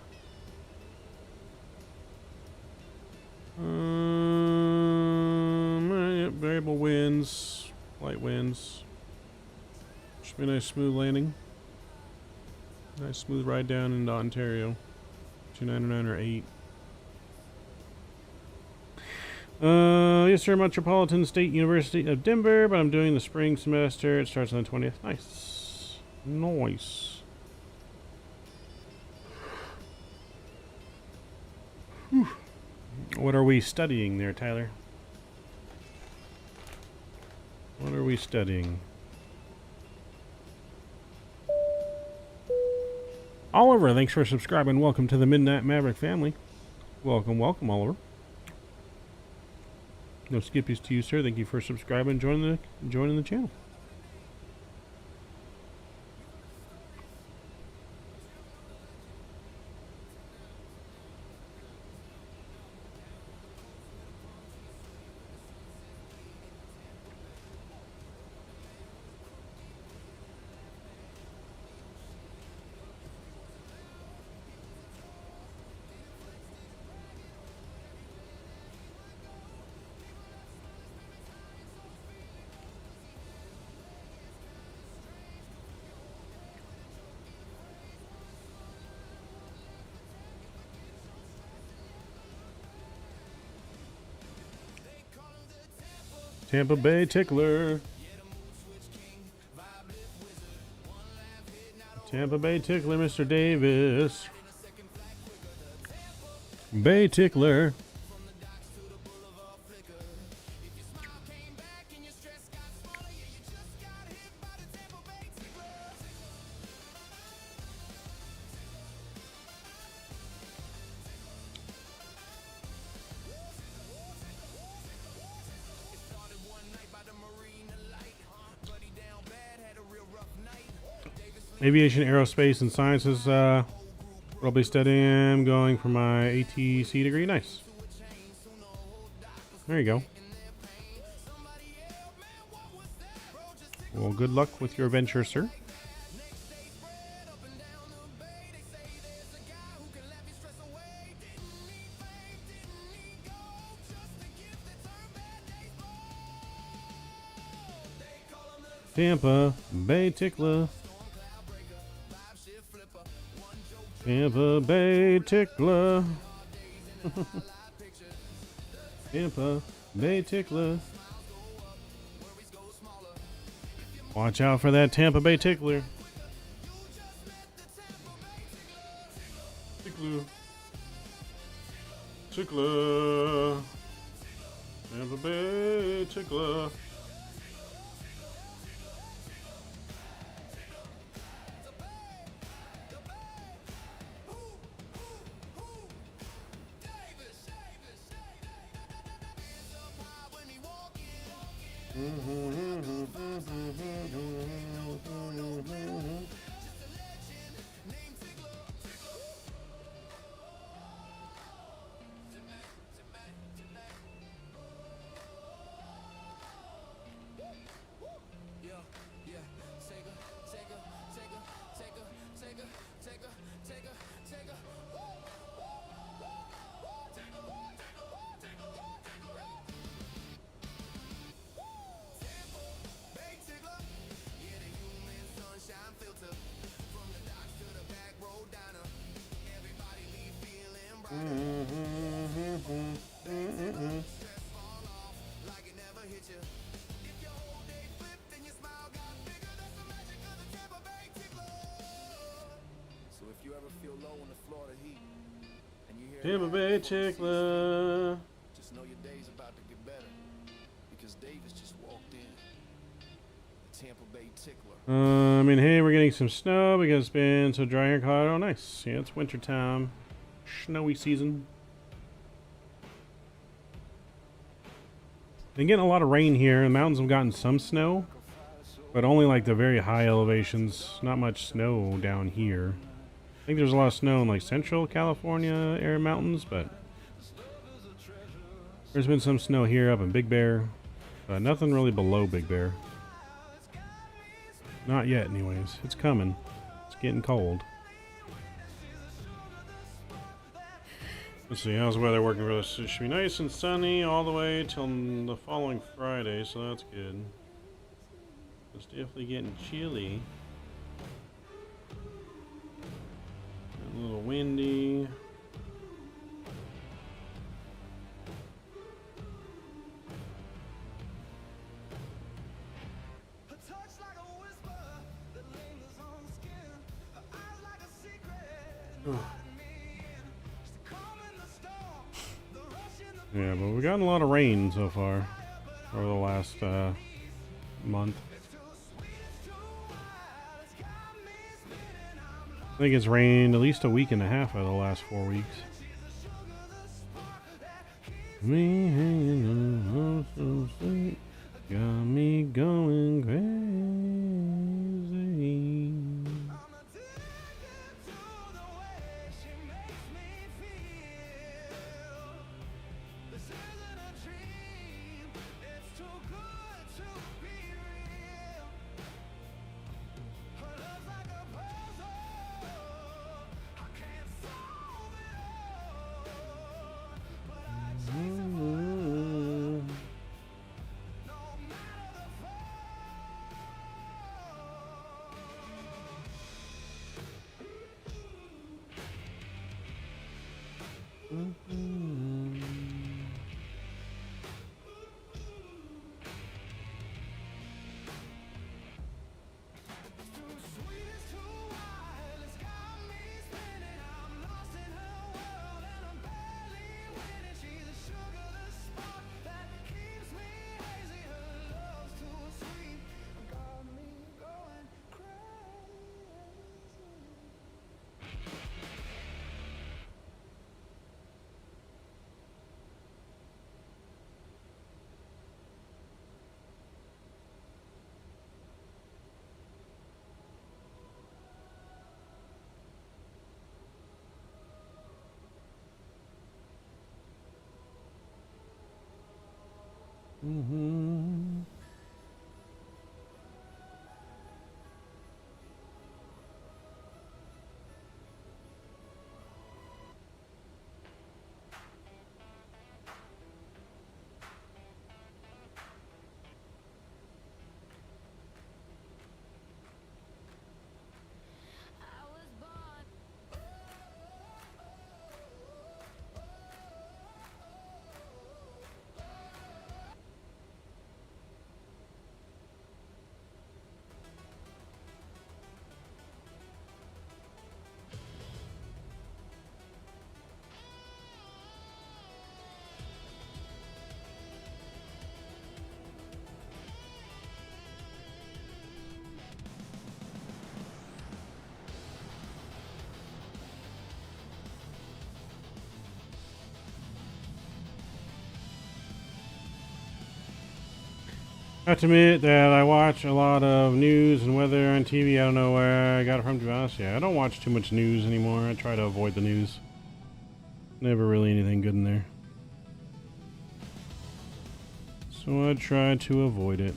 B: Variable winds, light winds. Should be a nice smooth landing. Nice smooth ride down into Ontario. 299 or 8. Yes, sir, Metropolitan State University of Denver, but I'm doing the spring semester. It starts on the 20th. Nice. Nice. Whew. What are we studying there, Tyler? What are we studying? Oliver, thanks for subscribing. Welcome to the Midnight Maverick family. Welcome, welcome, Oliver. No skippies to you, sir. Thank you for subscribing and joining the channel. Tampa Bay Tickler. Tampa Bay Tickler, Mr. Davis. Bay Tickler. Aviation, Aerospace, and Sciences. I'll be studying, going for my ATC degree. Nice. There you go. Well, good luck with your venture, sir. Tampa Bay Tickler. Tampa Bay Tickler. Tampa Bay Tickler. Watch out for that Tampa Bay Tickler. Tickler. Tickler. Tampa Bay Tickler. Tampa Bay Tickler.
A: Just know your day's about to get better because Davis just walked in. The Tampa Bay Tickler.
B: I mean, hey, we're getting some snow because it's been so dry here in Colorado. Nice. Yeah, it's winter time. Snowy season. Been getting a lot of rain here. The mountains have gotten some snow, but only like the very high elevations. Not much snow down here. I think there's a lot of snow in like central California area mountains, but there's been some snow here up in Big Bear, but nothing really below Big Bear. Not yet anyways. It's coming. It's getting cold. Let's see, how's the weather working for us? It should be nice and sunny all the way till the following Friday, so that's good. It's definitely getting chilly. A little windy. Yeah, but we've gotten a lot of rain so far over the last month. I think it's rained at least a week and a half out of the last 4 weeks. Me hanging on so sweet, got me going crazy. I have to admit that I watch a lot of news and weather on TV. I don't know where I got it from, to be honest. Yeah, I don't watch too much news anymore. I try to avoid the news. Never really anything good in there. So I try to avoid it.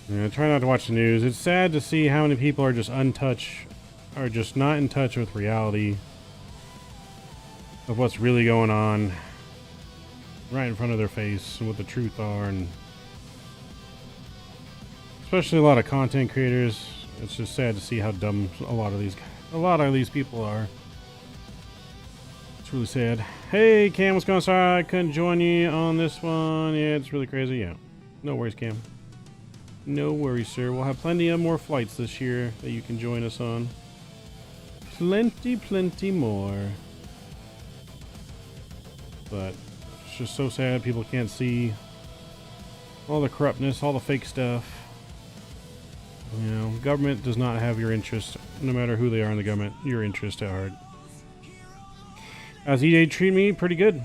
B: Yeah, try not to watch the news. It's sad to see how many people are just just not in touch with reality of what's really going on right in front of their face and what the truth are, and especially a lot of content creators. It's just sad to see how dumb a lot of these people are. It's really sad. Hey Cam, what's going on? Sorry I couldn't join you on this one. Yeah, it's really crazy. Yeah, no worries, Cam. No worries, sir. We'll have plenty of more flights this year that you can join us on. Plenty more. But it's just so sad people can't see all the corruptness, all the fake stuff. You know, government does not have your interest, no matter who they are in the government, your interest at heart. How's EJ treat me? Pretty good.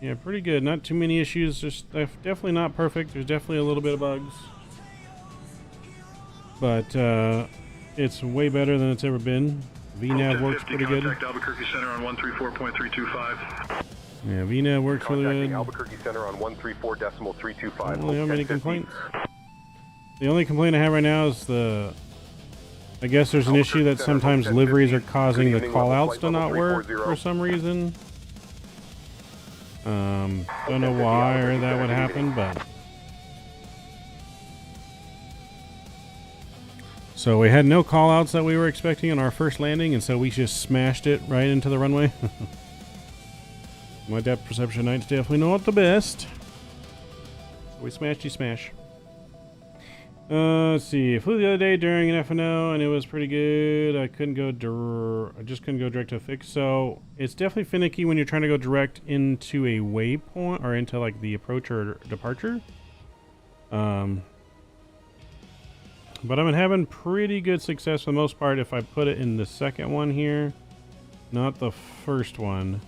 B: Yeah, pretty good. Not too many issues. Just definitely not perfect. There's definitely a little bit of bugs. But it's way better than it's ever been. VNAV works pretty good.
G: Contact Albuquerque Center on 134.325.
B: Yeah, VNAV works really good.
F: Albuquerque Center on 134.325.
B: I don't really have many complaints. The only complaint I have right now is I guess there's an issue that sometimes liveries are causing the callouts to not work for some reason. Don't know why or that would happen, but... So we had no callouts that we were expecting on our first landing, and so we just smashed it right into the runway. My depth perception night's definitely not the best. We smashed you smash. Let's see. I flew the other day during an FNO, and it was pretty good. I just couldn't go direct to a fix. So it's definitely finicky when you're trying to go direct into a waypoint or into like the approach or departure. But I've been having pretty good success for the most part if I put it in the second one here, not the first one.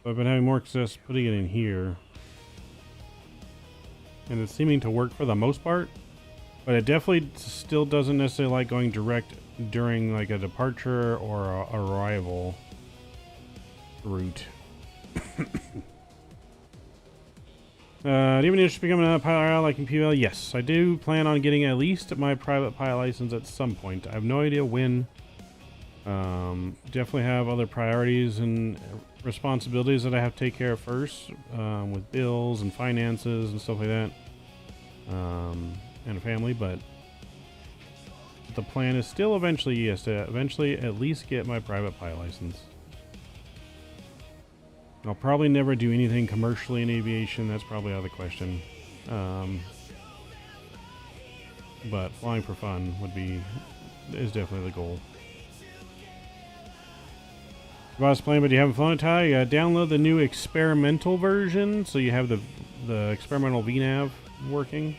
B: But I've been having more success putting it in here. And it's seeming to work for the most part. But it definitely still doesn't necessarily like going direct during like a departure or a arrival route. Do you have any interest in becoming a pilot out like in PL? Yes, I do plan on getting at least my private pilot license at some point. I have no idea when. Definitely have other priorities and responsibilities that I have to take care of first, with bills and finances and stuff like that, and a family. But the plan is still eventually, yes, to eventually at least get my private pilot license. I'll probably never do anything commercially in aviation. That's probably out of the question. But flying for fun is definitely the goal. Boss plane, but you haven't flown it, Tyler. You gotta download the new experimental version, so you have the experimental VNAV working.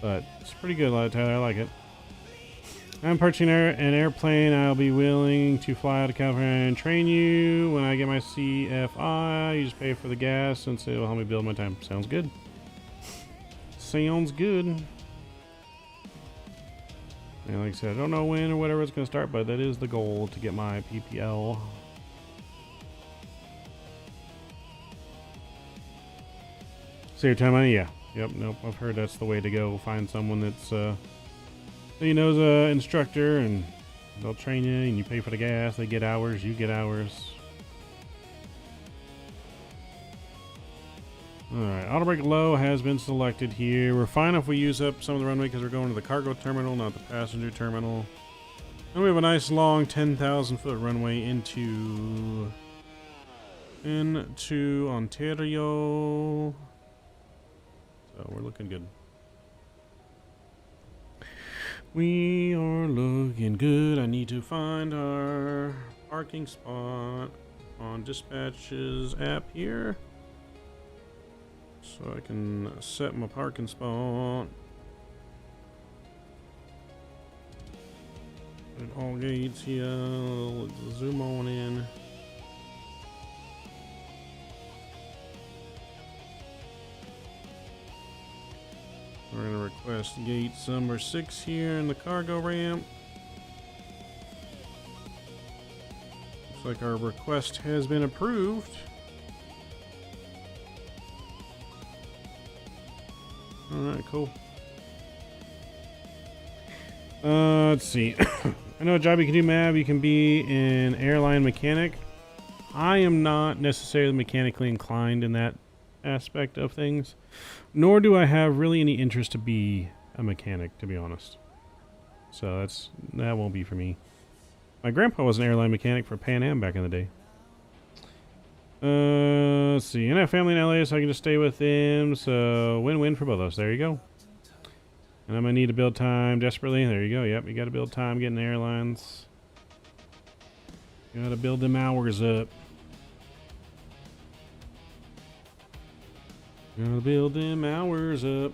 B: But it's pretty good, Tyler. I like it. I'm purchasing an airplane. I'll be willing to fly out of California and train you. When I get my CFI, you just pay for the gas, and so it'll help me build my time. Sounds good. Sounds good. And like I said, I don't know when or whatever it's going to start, but that is the goal, to get my PPL. Save time money? Yeah. Yep, nope, I've heard that's the way to go. Find someone that's, he knows an instructor, and they'll train you, and you pay for the gas. They get hours, you get hours. Alright, auto brake low has been selected here. We're fine if we use up some of the runway because we're going to the cargo terminal, not the passenger terminal. And we have a nice long 10,000 foot runway into Ontario. So we're looking good. We are looking good. I need to find our parking spot on Dispatch's app here, so I can set my parking spot. At all gates here. Let's zoom on in. We're going to request gate number 6 here in the cargo ramp. Looks like our request has been approved. Alright, cool. Let's see. I know a job you can do, Mav. You can be an airline mechanic. I am not necessarily mechanically inclined in that aspect of things, nor do I have really any interest to be a mechanic, to be honest. So that won't be for me. My grandpa was an airline mechanic for Pan Am back in the day. Let's see. And I have family in LA, so I can just stay with them. So win-win for both of us. There you go. And I'm gonna need to build time desperately. There you go. Yep, you got to build time getting the airlines. You got to build them hours up. Gotta build them hours up.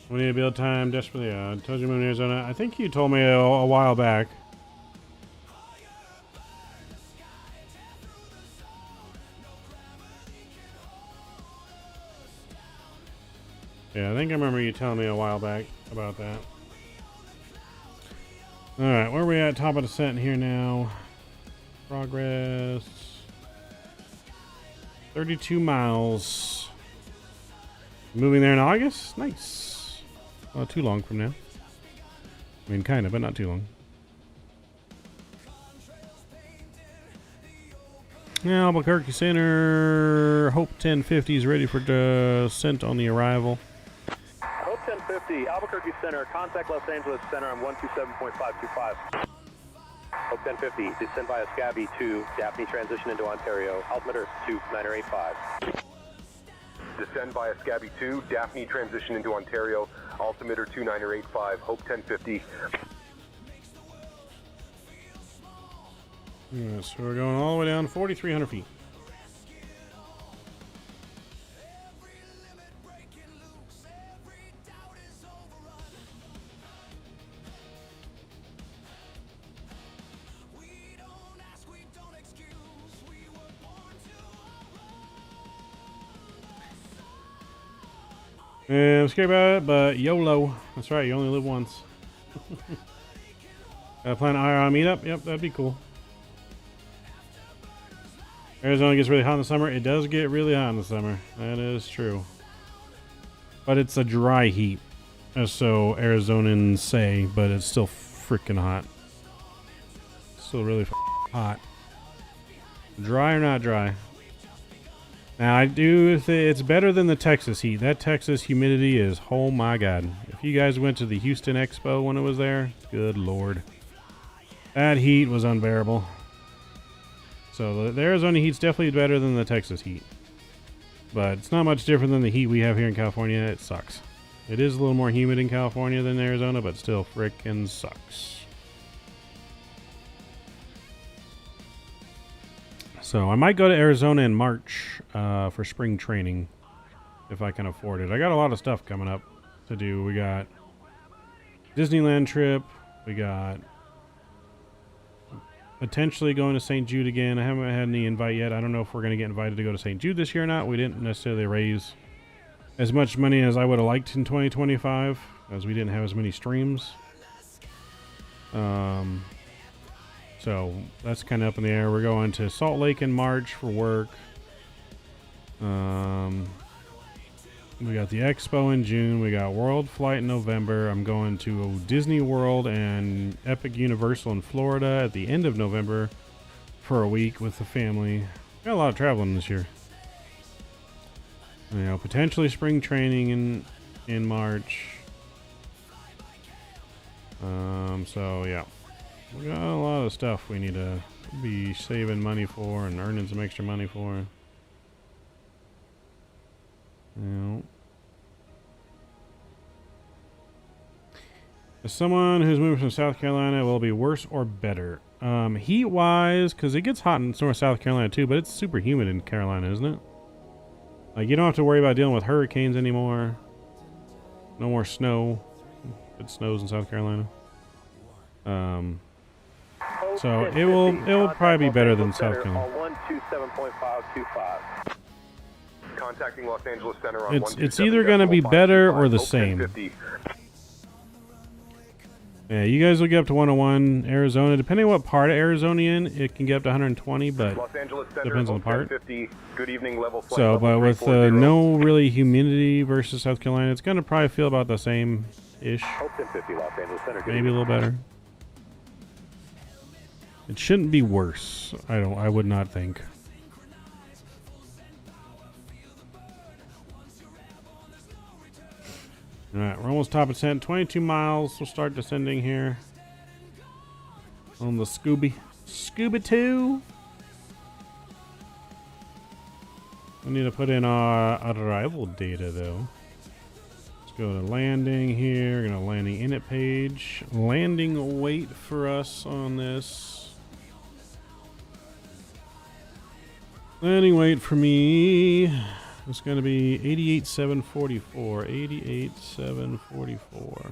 B: We need to build time desperately. I told you, Moon, Arizona. I think you told me a while back. Yeah, I think I remember you telling me a while back about that. Alright, where are we at? Top of descent here now. Progress. 32 miles. Moving there in August? Nice. Not too long from now. I mean, kind of, but not too long. Yeah, Albuquerque Center. Hope 1050 is ready for descent on the arrival.
E: Hope 1050, Albuquerque Center. Contact Los Angeles Center on 127.525. Hope 1050, descend via Scabby to Daphne, transition into Ontario. Altimeter 2985.
F: Descend via Scabby 2, Daphne transition into Ontario, altimeter 2985, Hope 1050.
B: Yeah, so we're going all the way down 4,300 feet. And I'm scared about it, but YOLO. That's right, you only live once. Plan IRL meetup? Yep, that'd be cool. Arizona gets really hot in the summer. It does get really hot in the summer. That is true. But it's a dry heat, as so Arizonans say, but it's still freaking hot. Still really hot. Dry or not dry? Now, I do think it's better than the Texas heat. That Texas humidity is, oh my God. If you guys went to the Houston Expo when it was there, good Lord. That heat was unbearable. So the Arizona heat's definitely better than the Texas heat. But it's not much different than the heat we have here in California. It sucks. It is a little more humid in California than Arizona, but still frickin' sucks. So I might go to Arizona in March for spring training if I can afford it. I got a lot of stuff coming up to do. We got Disneyland trip. We got potentially going to St. Jude again. I haven't had any invite yet. I don't know if we're going to get invited to go to St. Jude this year or not. We didn't necessarily raise as much money as I would have liked in 2025 as we didn't have as many streams. So that's kind of up in the air. We're going to Salt Lake in March for work. We got the Expo in June. We got World Flight in November. I'm going to Disney World and Epic Universal in Florida at the end of November for a week with the family. Got a lot of traveling this year. You know, potentially spring training in March. So yeah, we got a lot of stuff we need to be saving money for and earning some extra money for. You know. As someone who's moving from South Carolina, will it be worse or better? Heat-wise, because it gets hot in North South Carolina too, but it's super humid in Carolina, isn't it? Like, you don't have to worry about dealing with hurricanes anymore. No more snow. It snows in South Carolina. So it will probably be better than South Carolina.
F: 127.525. Contacting Los Angeles Center on
B: It's either going to be better or the same. Yeah, you guys will get up to 101. Arizona, depending on what part of Arizona you're in, it can get up to 120, but depends on the part.
F: Good evening, level
B: So, but with no really humidity versus South Carolina, it's going to probably feel about the same-ish. Maybe a little better. It shouldn't be worse. I would not think. Alright, we're almost top of 10. 22 miles. We'll start descending here. On the Scuba 2. We need to put in our arrival data, though. Let's go to landing here. We're going to landing init page. Landing weight for us on this. Landing weight for me. It's going to be 88,744. 88,744.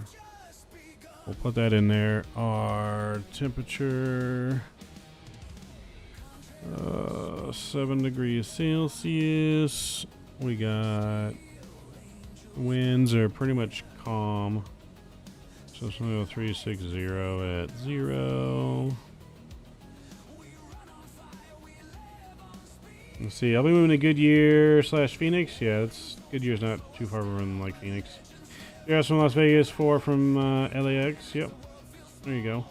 B: We'll put that in there. Our temperature, 7 degrees Celsius. We got winds are pretty much calm. So it's going to go 360 at 0. Let's see, I'll be moving to Goodyear / Phoenix. Yeah, Goodyear's not too far from like Phoenix. Yes, from Las Vegas, 4 from LAX. Yep, there you go.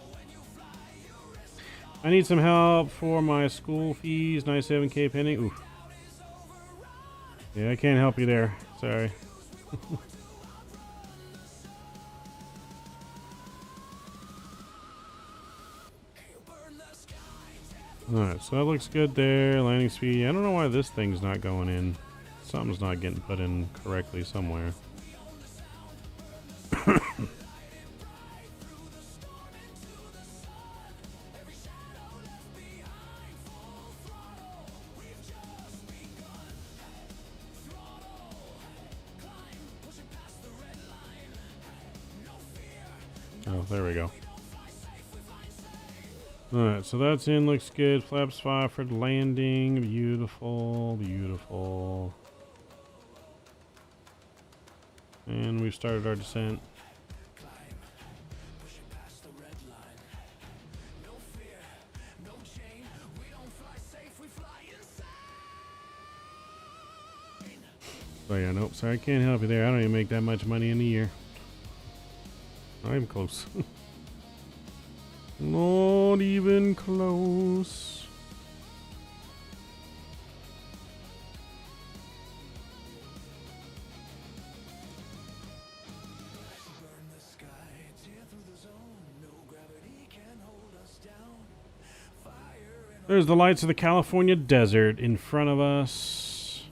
B: I need some help for my school fees. 97K pending. Oof. Yeah, I can't help you there. Sorry. Alright, so that looks good there. Landing speed. I don't know why this thing's not going in. Something's not getting put in correctly somewhere. Oh, there we go. Alright, so that's in, looks good. Flaps 5 for landing. Beautiful, beautiful. And we've started our descent. Oh yeah, nope, sorry, I can't help you there. I don't even make that much money in a year. Not even close. Not even close. There's the lights of the California desert in front of us.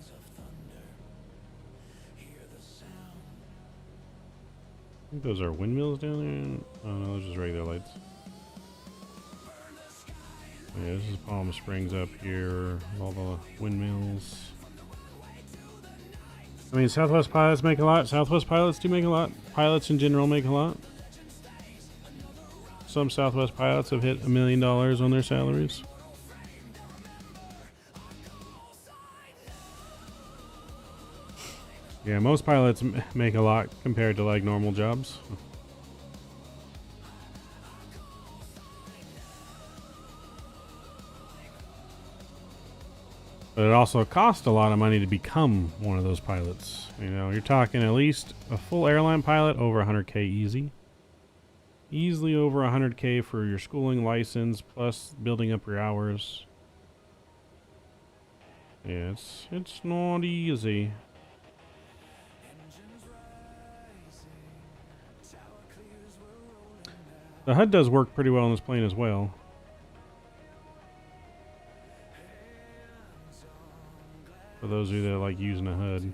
B: I think those are windmills down there. Oh no, those are just regular lights. Yeah, this is Palm Springs up here, all the windmills. I mean, Southwest pilots make a lot. Southwest pilots do make a lot. Pilots in general make a lot. Some Southwest pilots have hit $1 million on their salaries. Yeah, most pilots make a lot compared to like normal jobs. But it also costs a lot of money to become one of those pilots. You know, you're talking at least a full airline pilot over 100K easy. Easily over 100K for your schooling license plus building up your hours. Yeah, it's not easy. The HUD does work pretty well on this plane as well. For those of you that like using a HUD.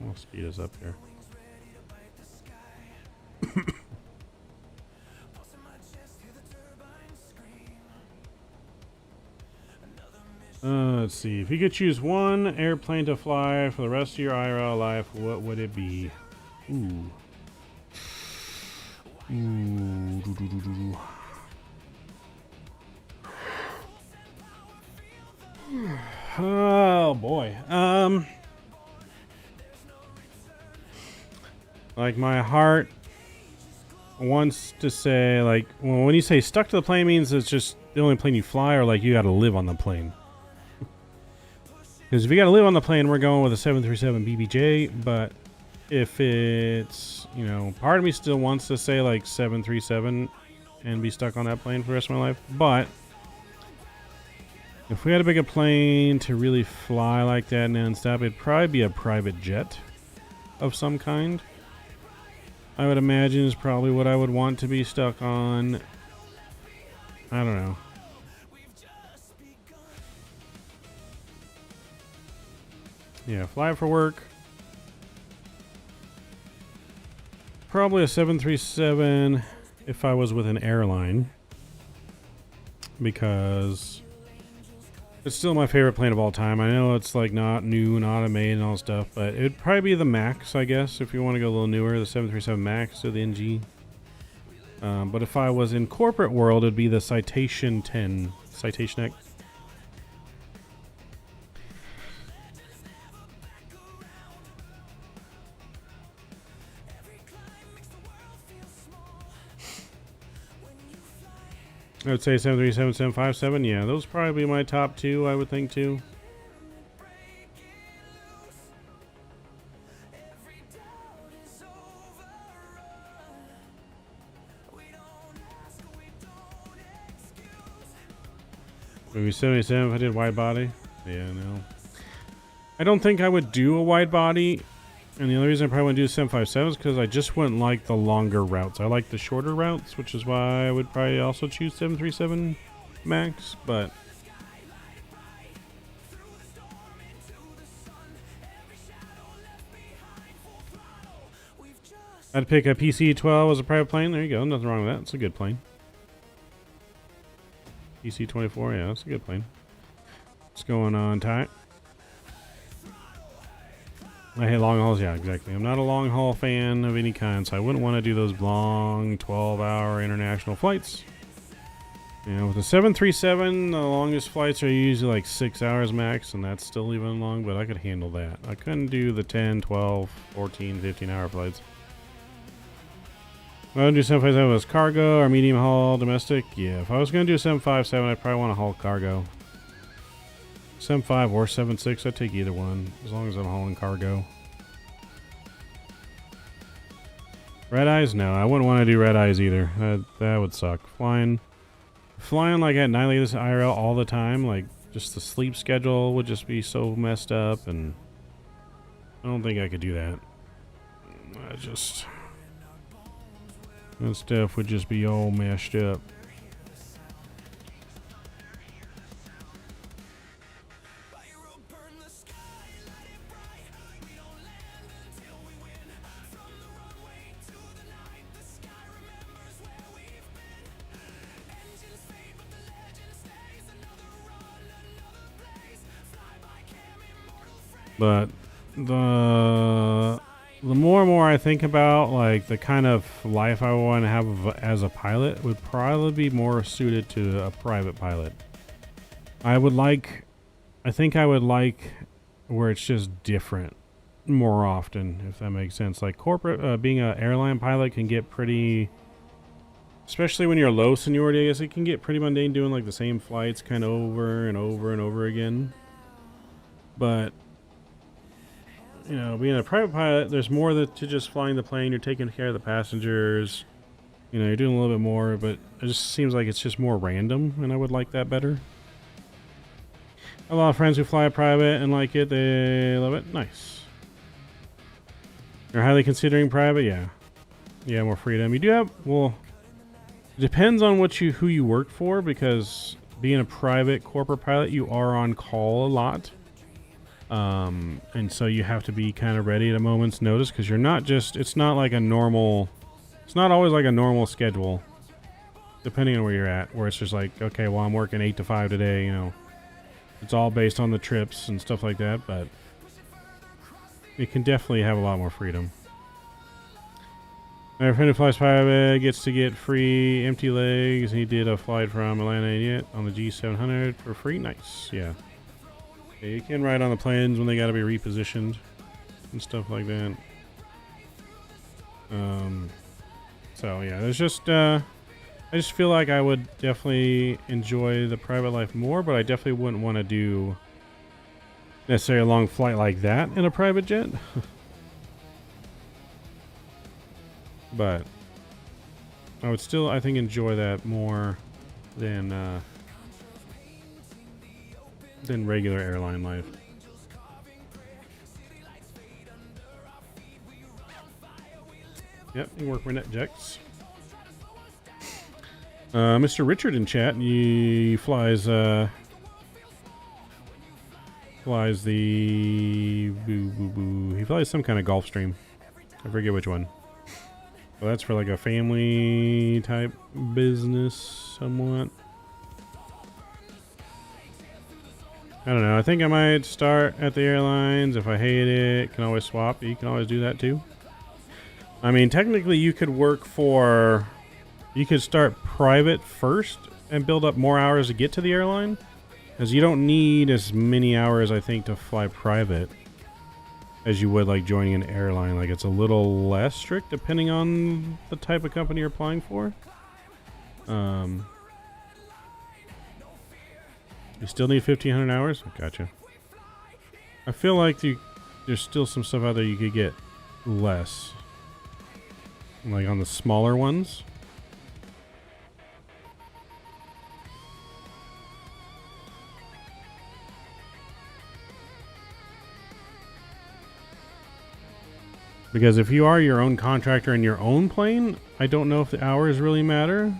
B: I'll speed us up here. Let's see. If you could choose one airplane to fly for the rest of your IRL life, what would it be? Ooh. Ooh. Oh boy. Like my heart wants to say, like, well, when you say stuck to the plane means it's just the only plane you fly, or like you got to live on the plane. Because if you got to live on the plane, we're going with a 737 BBJ. But if it's, you know, part of me still wants to say like 737 and be stuck on that plane for the rest of my life. But if we had to pick a plane to really fly like that nonstop, it'd probably be a private jet of some kind. I would imagine is probably what I would want to be stuck on. I don't know. Yeah, fly for work. Probably a 737 if I was with an airline. Because it's still my favorite plane of all time. I know it's like not new, not automated and all stuff, but it'd probably be the Max, I guess, if you want to go a little newer, the 737 Max or the NG. But if I was in corporate world, it'd be the Citation 10. Citation X. I would say 737, 757. Yeah, those probably be my top two, I would think, too. Maybe 77 if I did wide body. Yeah, no. I don't think I would do a wide body. And the only reason I probably wouldn't do 757 is because I just wouldn't like the longer routes. I like the shorter routes, which is why I would probably also choose 737 Max, but I'd pick a PC-12 as a private plane. There you go. Nothing wrong with that. It's a good plane. PC-24, yeah, that's a good plane. What's going on, Ty? I hate long hauls. Yeah, exactly. I'm not a long haul fan of any kind, so I wouldn't want to do those long 12-hour international flights. You know, with the 737, the longest flights are usually like 6 hours max, and that's still even long, but I could handle that. I couldn't do the 10, 12, 14, 15-hour flights. I would do 757 as cargo or medium haul domestic. Yeah, if I was going to do 757, I'd probably want to haul cargo. 7.5 or 7.6, I'd take either one, as long as I'm hauling cargo. Red eyes? No, I wouldn't want to do red eyes either. That would suck. Flying like at night like this IRL all the time, like just the sleep schedule would just be so messed up, and I don't think I could do that. That stuff would just be all mashed up. But the more and more I think about like the kind of life I want to have as a pilot would probably be more suited to a private pilot. I think I would like where it's just different more often, if that makes sense. Like corporate, being an airline pilot can get pretty, especially when you're low seniority, I guess it can get pretty mundane doing like the same flights kind of over and over and over again. But you know, being a private pilot, there's more to just flying the plane. You're taking care of the passengers. You know, you're doing a little bit more, but it just seems like it's just more random, and I would like that better. A lot of friends who fly private and like it. They love it. Nice. You're highly considering private? Yeah. Yeah, more freedom. You do have, well, it depends on who you work for, because being a private corporate pilot, you are on call a lot. And so you have to be kind of ready at a moment's notice, because you're not just, it's not always like a normal schedule, depending on where you're at, where it's just like, okay, well, I'm working 8 to 5 today, you know, it's all based on the trips and stuff like that, but it can definitely have a lot more freedom. My friend who flies private gets to get free empty legs. He did a flight from Atlanta on the G700 for free. Nice. Yeah. Yeah, you can ride on the planes when they got to be repositioned and stuff like that. So yeah, there's just I just feel like I would definitely enjoy the private life more, but I definitely wouldn't want to do necessarily a long flight like that in a private jet. But I would still, I think, enjoy that more than regular airline life. Yep, you work with NetJets. Mr. Richard in chat, he flies the he flies some kind of Gulfstream. I forget which one. Well, that's for like a family type business somewhat. I don't know. I think I might start at the airlines. If I hate it, can always swap. You can always do that too. I mean, technically you could you could start private first and build up more hours to get to the airline, because you don't need as many hours, I think, to fly private as you would like joining an airline. Like, it's a little less strict depending on the type of company you're applying for. You still need 1,500 hours? Gotcha. I feel like there's still some stuff out there you could get less, like on the smaller ones. Because if you are your own contractor in your own plane, I don't know if the hours really matter,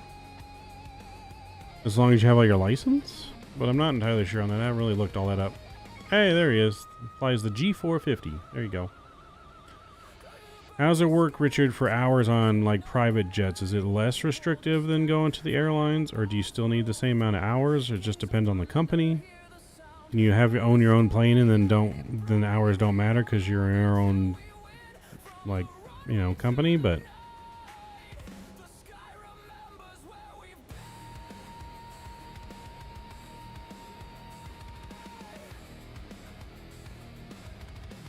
B: as long as you have all your license. But I'm not entirely sure on that. I haven't really looked all that up. Hey, there he is. Flies the G450. There you go. How does it work, Richard, for hours on like private jets? Is it less restrictive than going to the airlines, or do you still need the same amount of hours, or it just depends on the company? Can you own your own plane and then the hours don't matter because you're in your own, like, you know, company? But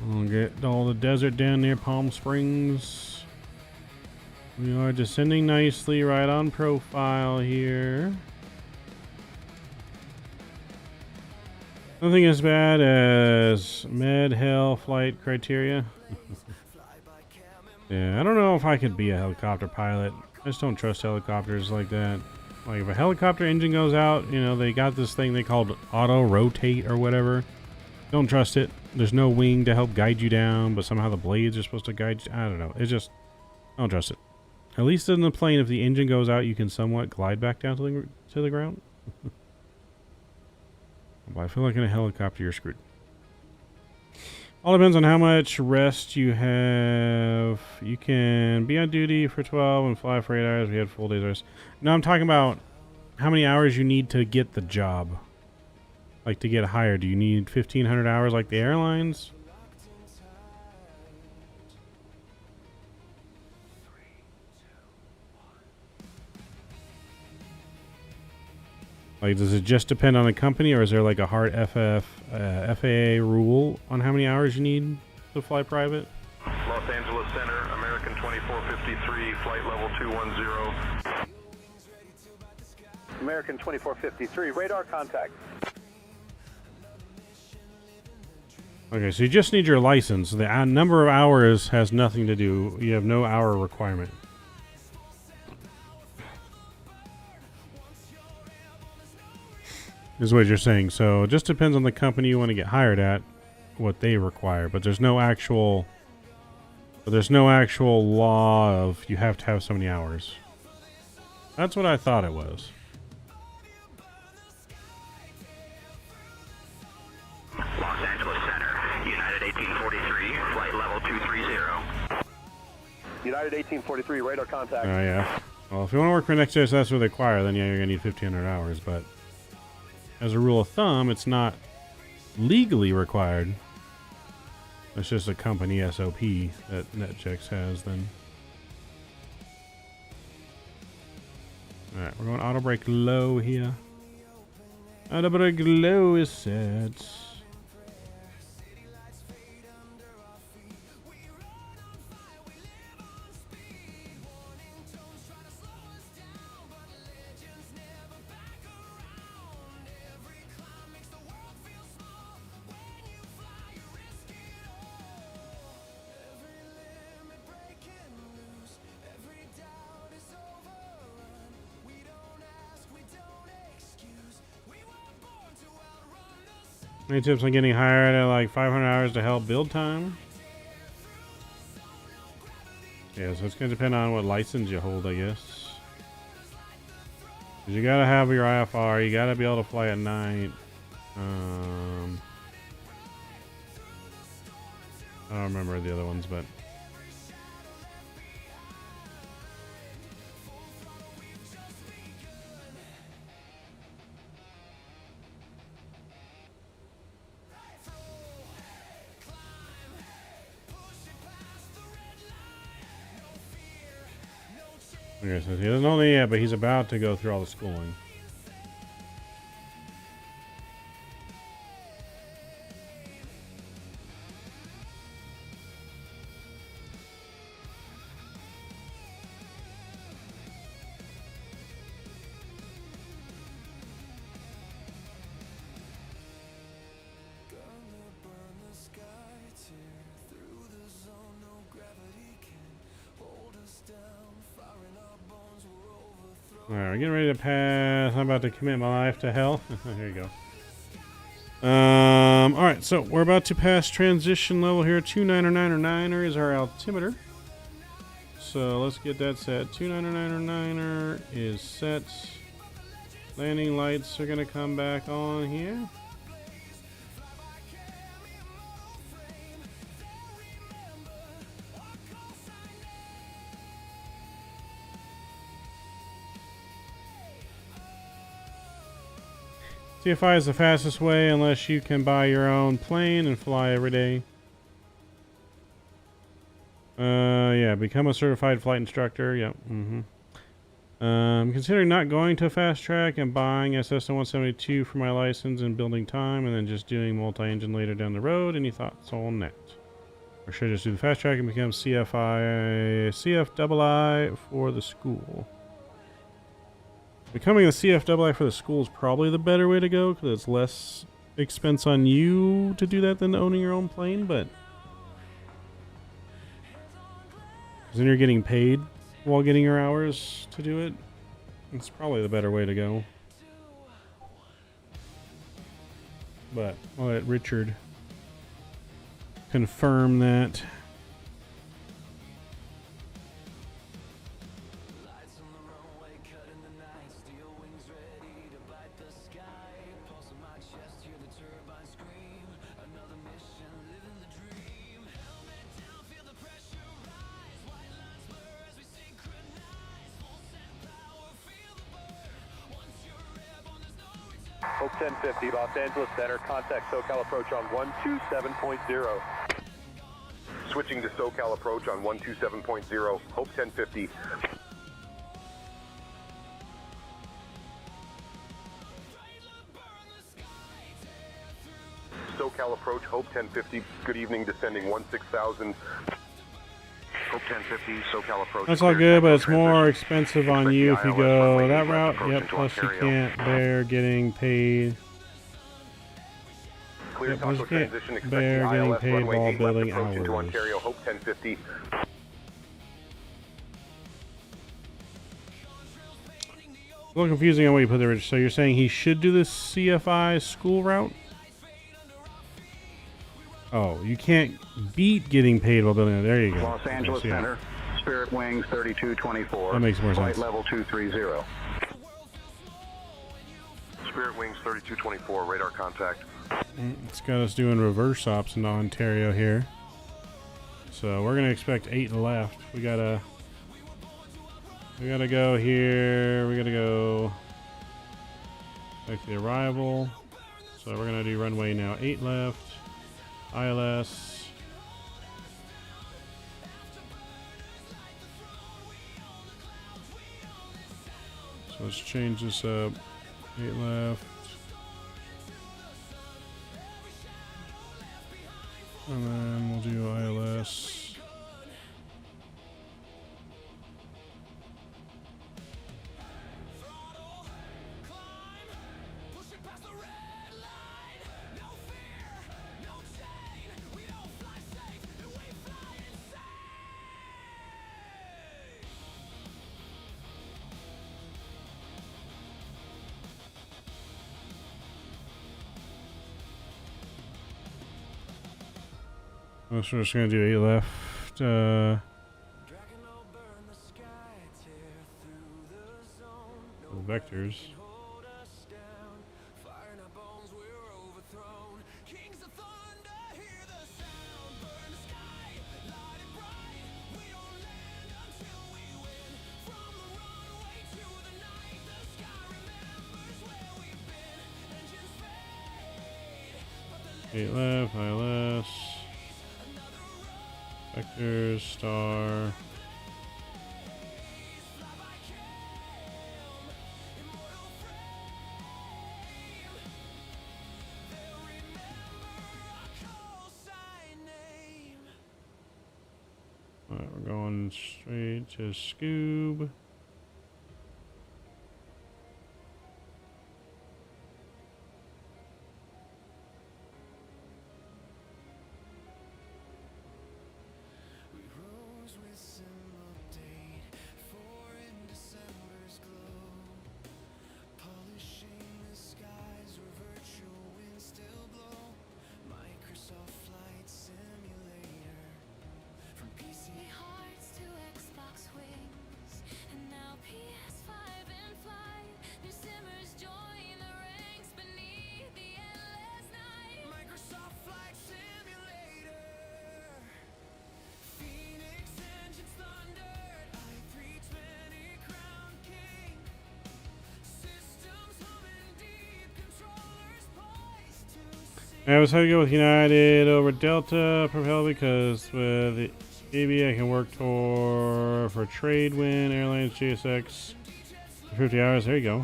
B: we'll get all the desert down near Palm Springs. We are descending nicely right on profile here. Nothing as bad as med hell flight criteria. Yeah, I don't know if I could be a helicopter pilot. I just don't trust helicopters like that. Like, if a helicopter engine goes out, you know, they got this thing they called auto rotate or whatever. Don't trust it. There's no wing to help guide you down, but somehow the blades are supposed to guide you. I don't know. It's just, I don't trust it. At least in the plane, if the engine goes out, you can somewhat glide back down to the ground. But I feel like in a helicopter, you're screwed. All depends on how much rest you have. You can be on duty for 12 and fly for 8 hours. We had full days rest. No, I'm talking about how many hours you need to get the job. Like to get hired. Do you need 1,500 hours like the airlines? Like, does it just depend on the company, or is there like a hard FAA rule on how many hours you need to fly private?
F: Los Angeles Center, American 2453, flight level 210. American 2453, radar contact.
B: Okay, so you just need your license. The number of hours has nothing to do. You have no hour requirement. Is what you're saying. So it just depends on the company you want to get hired at, what they require. But there's no actual law of you have to have so many hours. That's what I thought it was.
K: Los Angeles Center, United 1843, flight level 230.
F: United 1843, radar contact.
B: Oh, yeah. Well, if you want to work for next year, so that's what they require, then yeah, you're going to need 1,500 hours. But as a rule of thumb, it's not legally required. It's just a company SOP that NetChecks has then. Alright, we're going auto brake low here. Auto brake low is set. Any tips on getting hired at like 500 hours to help build time? Yeah, so it's going to depend on what license you hold, I guess. 'Cause you got to have your IFR. You got to be able to fly at night. I don't remember the other ones, but... Okay, so he doesn't know that yet, but he's about to go through all the schooling. Alright, we're getting ready to pass. I'm about to commit my life to hell. Here you go. Alright, so we're about to pass transition level here. 299er is our altimeter. So let's get that set. 299er is set. Landing lights are going to come back on here. CFI is the fastest way unless you can buy your own plane and fly every day. Yeah, become a certified flight instructor. Yep. Considering not going to a fast track and buying SS-172 for my license and building time and then just doing multi-engine later down the road. Any thoughts on that? Or should I just do the fast track and become CFII for the school? Becoming a CFII for the school is probably the better way to go because it's less expense on you to do that than owning your own plane, but then you're getting paid while getting your hours to do it. It's probably the better way to go. But I'll let Richard confirm that.
F: Hope 1050, Los Angeles Center, contact SoCal approach on 127.0. Switching to SoCal approach on 127.0, Hope 1050. SoCal approach, Hope 1050, good evening, descending 16,000. Hope 1050, SoCal approach.
B: That's all good, but it's more expensive on you if you go that route. Yep, plus you can't bear getting paid.
F: Clear
B: Yep, plus you
F: Taco
B: can't
F: transition, expect
B: bear
F: the
B: getting
F: ILS
B: paid
F: runway
B: while
F: 8 left
B: building
F: approach into
B: hours.
F: Ontario, Hope 1050.
B: A little confusing on what you put there. So you're saying he should do the CFI school route? Oh, you can't beat getting paid while building it. There you go.
N: Los Angeles Center, Spirit Wings 3224.
B: That makes more
N: Flight
B: sense.
N: level 230.
F: Spirit Wings 3224, radar contact.
B: It's got us doing reverse ops into Ontario here. So we're gonna expect 8 left. We gotta go here. We gotta go back to the arrival. So we're gonna do runway now 8 left. ILS. So let's change this up. 8 left. And then we'll do ILS. We're just gonna do 8 left. Vectors. Eight left, ILS. Vectors, star. Alright, we're going straight to Scoob. I was how to go with United over Delta Propel because with the AB I can work for trade win Airlines GSX for 50 hours. There you go.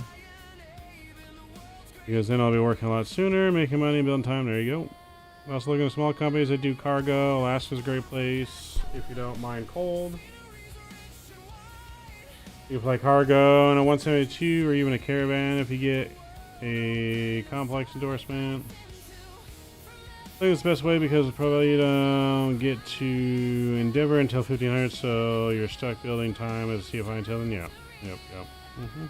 B: Because then I'll be working a lot sooner, making money, building time. There you go. I'm also looking at small companies that do cargo. Alaska's a great place if you don't mind cold. You can fly cargo in a 172 or even a Caravan if you get a complex endorsement. I think it's the best way because probably you don't get to Endeavor until 1500, so you're stuck building time as CFI until then. Yeah. Yep. Mm-hmm.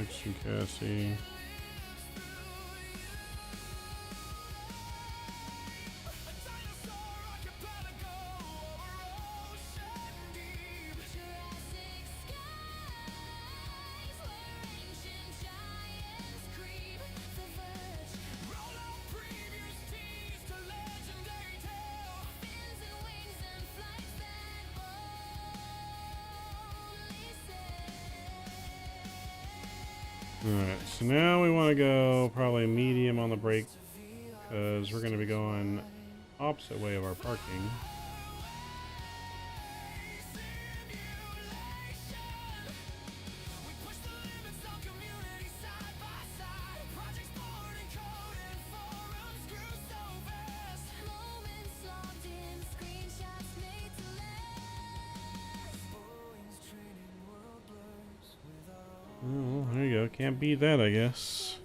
B: Houston, Cassie. Alright, so now we want to go probably medium on the brake because we're going to be going opposite way of our parking. Oh, there you go. Can't beat that, I guess.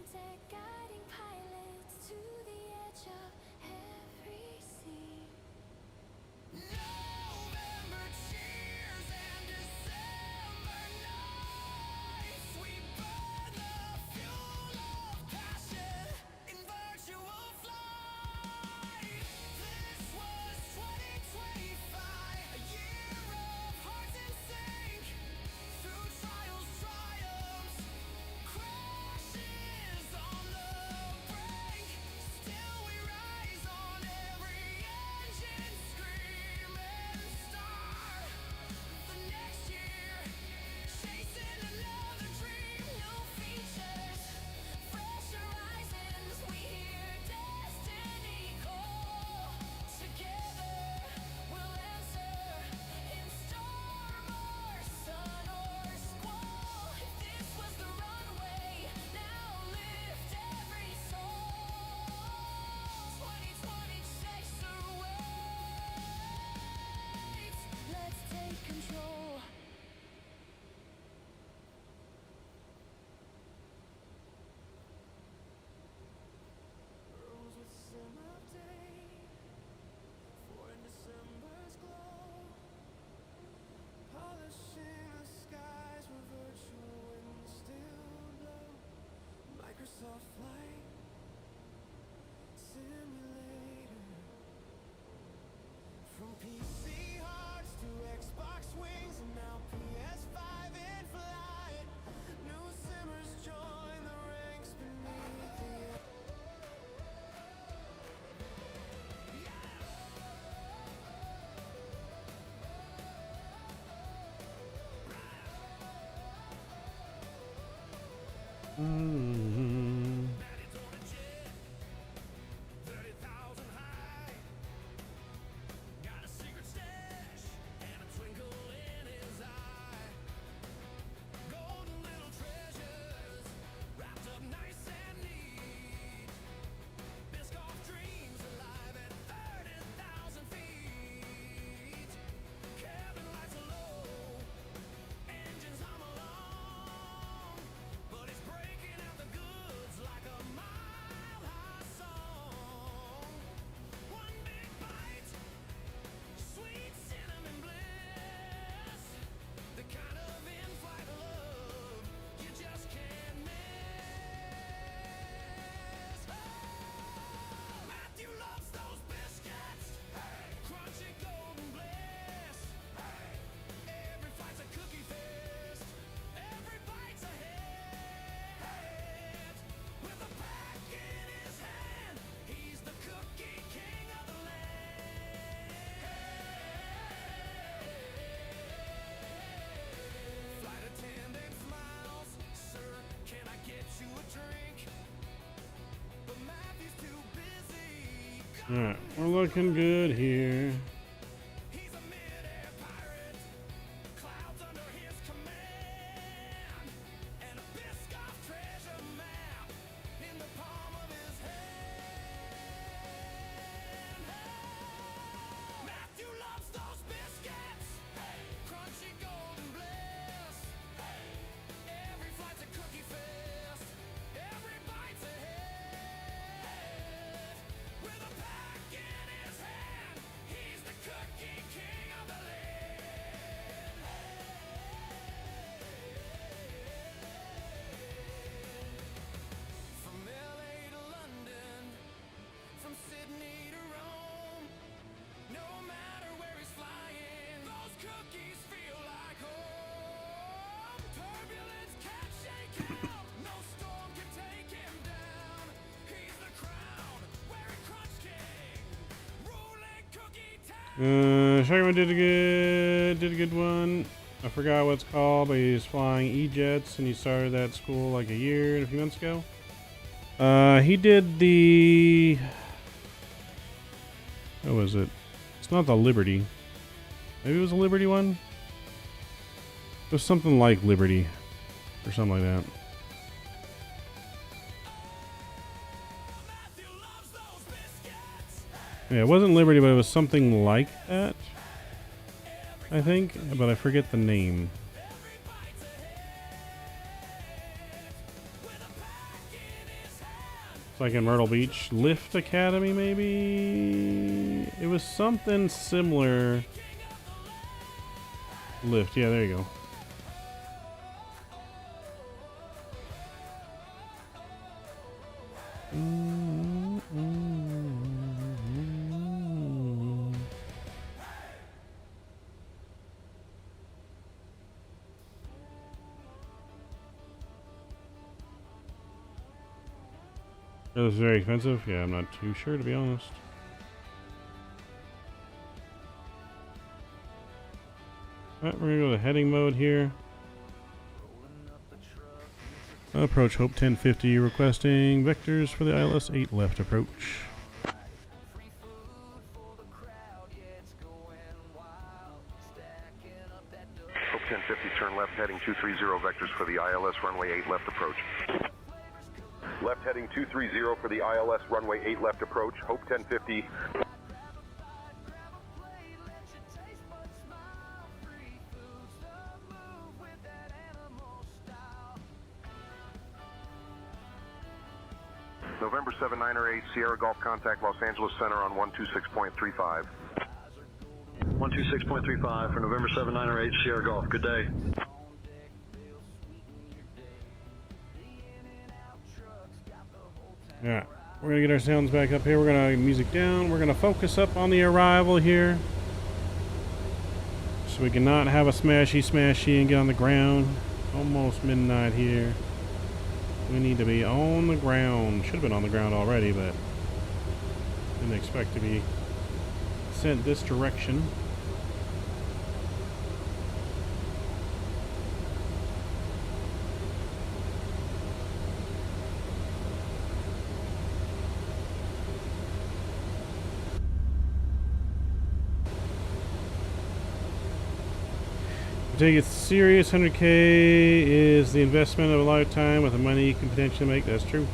B: Alright, we're looking good here. Shotgun did a good one. I forgot what it's called, but he's flying E-jets, and he started that school like a year and a few months ago. He did the... What was it? It's not the Liberty. Maybe it was a Liberty one? It was something like Liberty, or something like that. Yeah, it wasn't Liberty, but it was something like that, I think, but I forget the name. It's like in Myrtle Beach. Lift Academy, maybe? It was something similar. Lift, yeah, there you go. It was very expensive. Yeah, I'm not too sure, to be honest. Alright, we're gonna go to heading mode here. Approach Hope 1050, requesting vectors for the ILS 8 left approach.
F: Hope 1050, turn left heading 230, vectors for the ILS runway 8 left approach. Left heading 230 for the ILS runway 8 left approach, Hope 1050. November 7908, Sierra Golf, contact Los Angeles Center on 126.35.
E: 126.35 for November 7908, Sierra Golf. Good day.
B: Yeah, we're gonna get our sounds back up here. We're gonna get music down. We're gonna focus up on the arrival here, so we cannot have a smashy and get on the ground. Almost midnight here. We need to be on the ground. Should have been on the ground already, but didn't expect to be sent this direction. Take it serious. 100K is the investment of a lifetime with the money you can potentially make. That's true.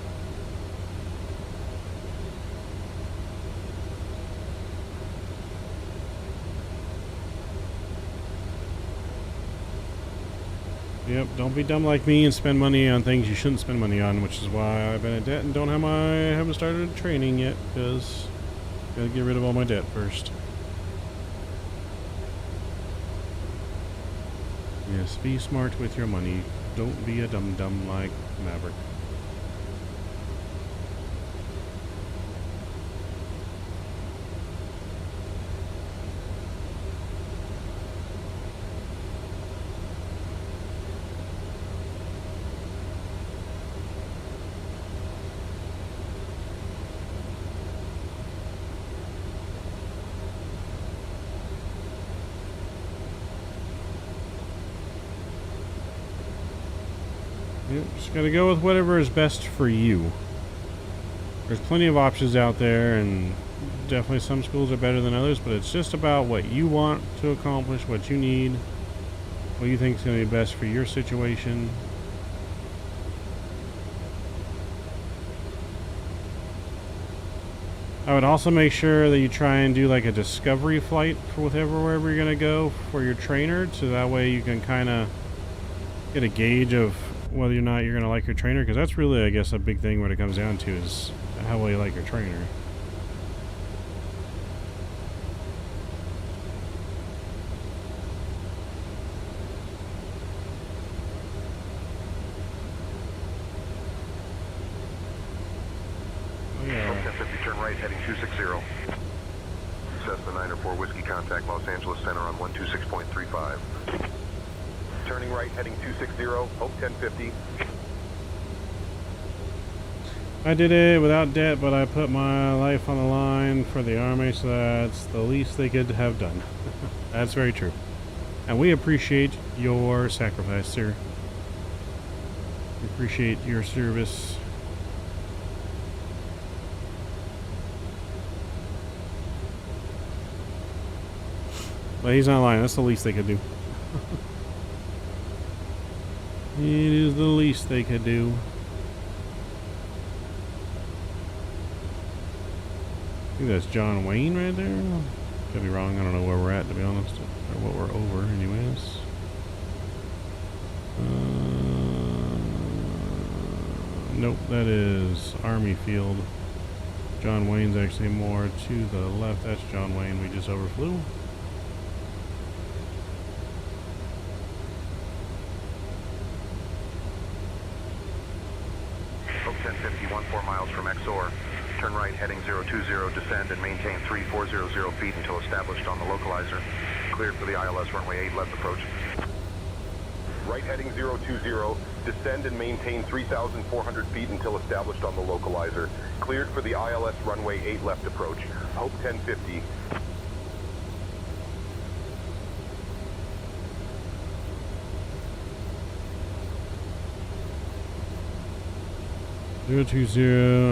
B: Yep, don't be dumb like me and spend money on things you shouldn't spend money on, which is why I've been in debt and haven't started training yet, because gotta get rid of all my debt first. Yes, be smart with your money. Don't be a dum-dum like Maverick. Yep, just gotta go with whatever is best for you. There's plenty of options out there, and definitely some schools are better than others, but it's just about what you want to accomplish, what you need, what you think is going to be best for your situation. I would also make sure that you try and do like a discovery flight for wherever you're going to go for your trainer, so that way you can kind of get a gauge of whether or not you're going to like your trainer, because that's really, I guess, a big thing when it comes down to is how well you like your trainer.
F: Oh, yeah. 1050, turn right, heading 260. Cessna 904 Whiskey, contact Los Angeles Center on 126.35. Turning right, heading 260, Hope 1050.
B: I did it without debt, but I put my life on the line for the Army, so that's the least they could have done. That's very true. And we appreciate your sacrifice, sir. We appreciate your service. But he's not lying. That's the least they could do. It is the least they could do. I think that's John Wayne right there. Could be wrong. I don't know where we're at, to be honest. Or what we're over, anyways. Nope, that is Army Field. John Wayne's actually more to the left. That's John Wayne we just overflew.
F: Hope 1050, 14 miles from XOR. Turn right heading 020, descend and maintain 3400 feet until established on the localizer. Cleared for the ILS runway 8 left approach. Right heading 020, descend and maintain 3,400 feet until established on the localizer. Cleared for the ILS runway 8 left approach. Hope 1050.
B: Zero 20,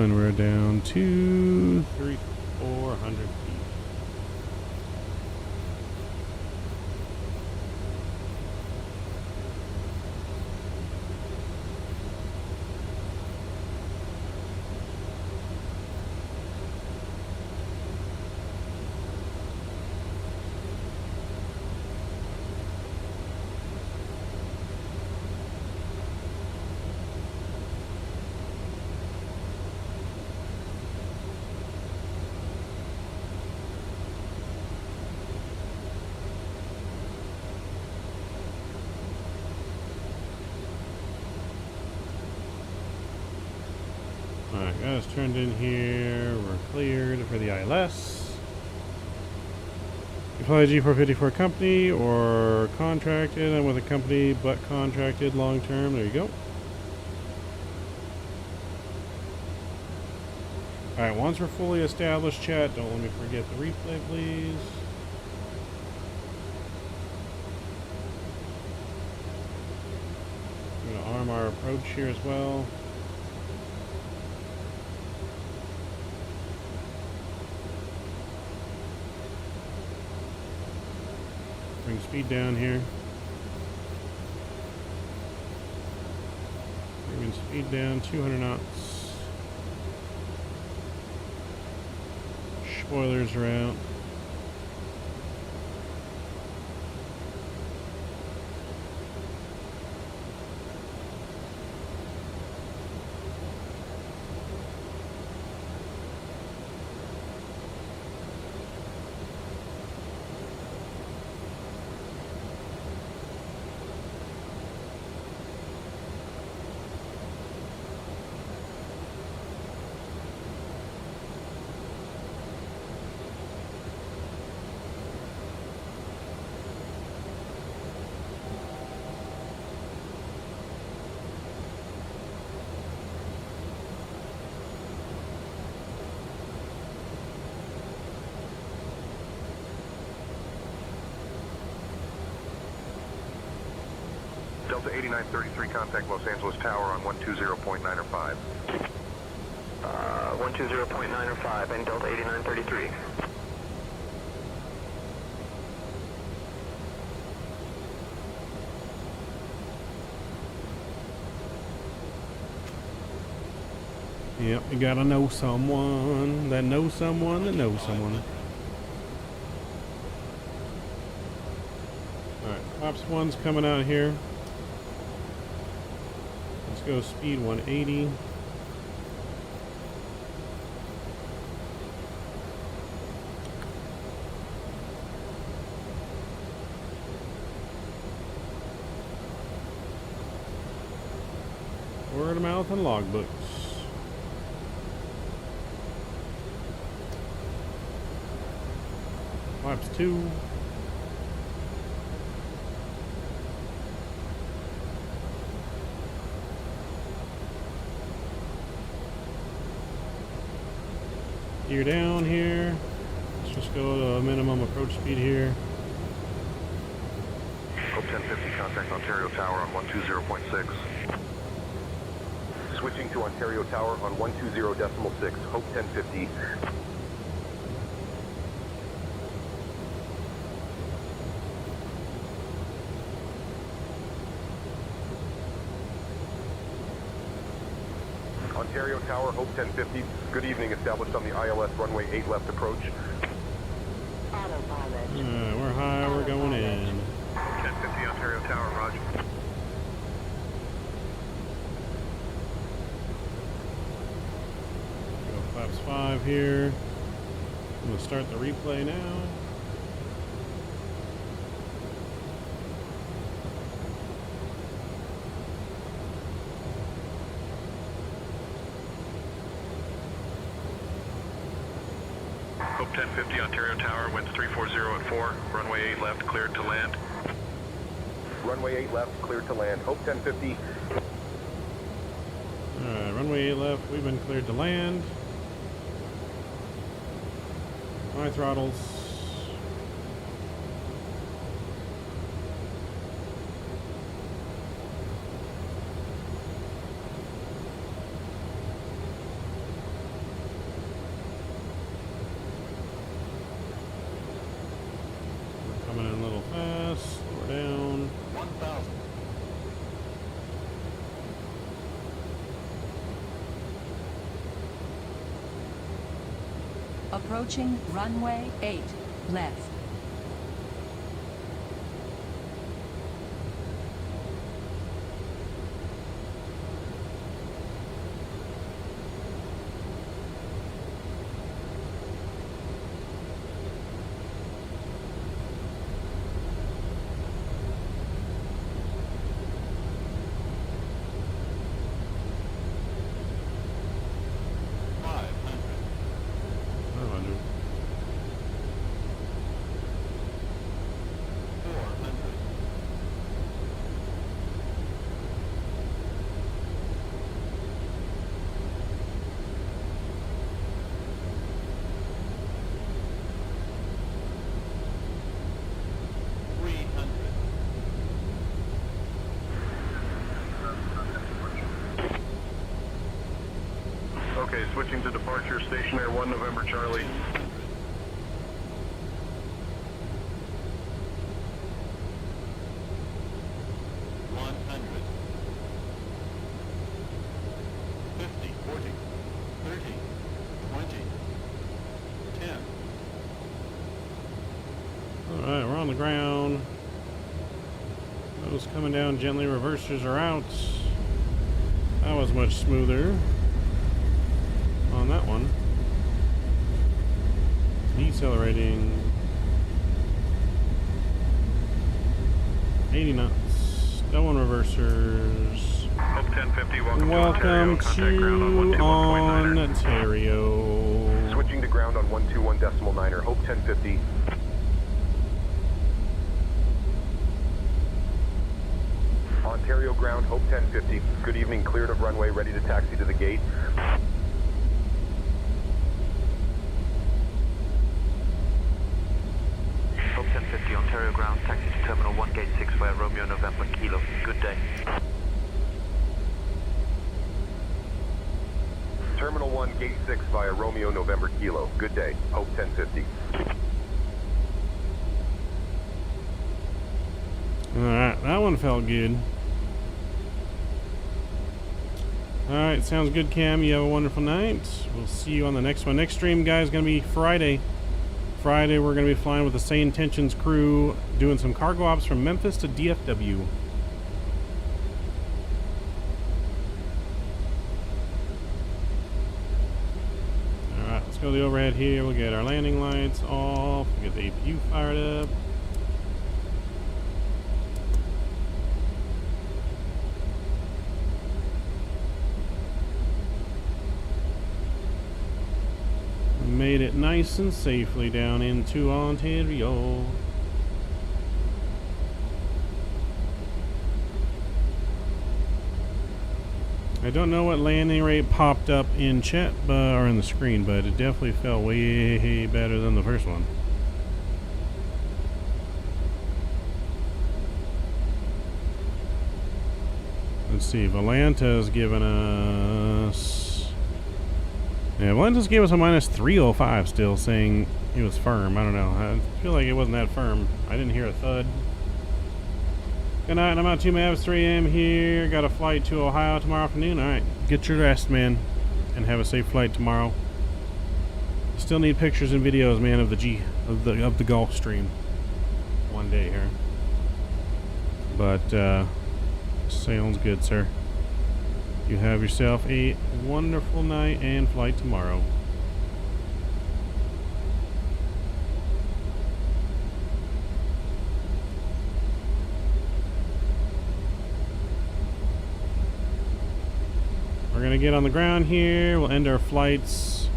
B: and we're down to 3,400 feet. Alright, got us turned in here. We're cleared for the ILS. You fly a G450 for a company or contracted, and with a company but contracted long term. There you go. Alright, once we're fully established, chat, don't let me forget the replay, please. I'm going to arm our approach here as well. Bring speed down here. Bringing speed down 200 knots. Spoilers are out.
F: Delta 8933, contact Los Angeles Tower on 120.905.
E: 120.905 and Delta 8933.
B: Yep, you gotta know someone that knows someone that knows someone. Alright, Ops 1's coming out here. Let's go speed 180. Word of mouth and logbooks. Ops 2. Gear down here. Let's just go to a minimum approach speed here.
F: Hope 1050, contact Ontario Tower on 120.6. Switching to Ontario Tower on 120.6. Hope 1050. Ontario Tower, Hope 1050. Good evening, established on the ILS runway 8 left approach.
B: We're high, we're going in.
F: 1050 Ontario Tower, roger.
B: Go flaps 5 here. I'm gonna start the replay now.
G: Hope 1050 Ontario Tower, winds 340 at 4, runway 8 left, cleared to land.
F: Runway 8 left, cleared to land. Hope 1050.
B: Alright, runway 8 left, we've been cleared to land. My throttles. Coming in a little fast, slow down.
I: 1,000.
M: Approaching runway 8 left.
F: Okay, switching to departure, stationary 1 November Charlie.
B: Alright, we're on the ground. Those coming down gently, reversers are out. That was much smoother on that one. Decelerating. 80 knots. Going reversers.
G: Hope 1050,
B: Welcome to Ontario.
F: Switching to ground on 121.9er, Hope 1050. Ontario ground, Hope 1050. Good evening, cleared of runway, ready to taxi to the gate.
E: Hope 1050 Ontario ground, taxi to Terminal 1, Gate 6 via Romeo November Kilo. Good day.
F: Terminal 1, Gate 6 via Romeo November Kilo. Good day, Hope 1050.
B: Alright, that one felt good. Alright, sounds good, Cam. You have a wonderful night. We'll see you on the next one. Next stream, guys, going to be Friday. Friday, we're going to be flying with the Sayintentions crew, doing some cargo ops from Memphis to DFW. Alright, let's go to the overhead here. We'll get our landing lights off. We'll get the APU fired up. Made it nice and safely down into Ontario. I don't know what landing rate popped up in chat or in the screen, but it definitely felt way better than the first one. Let's see, Volanta's given us... Yeah, Volanta's gave us a minus 305 still, saying it was firm. I don't know. I feel like it wasn't that firm. I didn't hear a thud. Good night, I'm out 2 Mavs, 3 a.m. here. Got a flight to Ohio tomorrow afternoon. Alright, get your rest, man. And have a safe flight tomorrow. Still need pictures and videos, man, of the golf stream. One day here. But, sounds good, sir. You have yourself a wonderful night and flight tomorrow. We're gonna get on the ground here. We'll end our flights,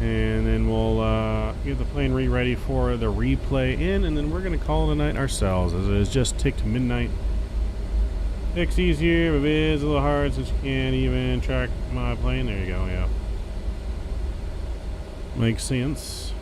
B: and then we'll get the plane ready for the replay in, and then we're gonna call it a night ourselves, as it has just ticked midnight. It's easier, but it is a little hard since you can't even track my plane. There you go, yeah. Makes sense.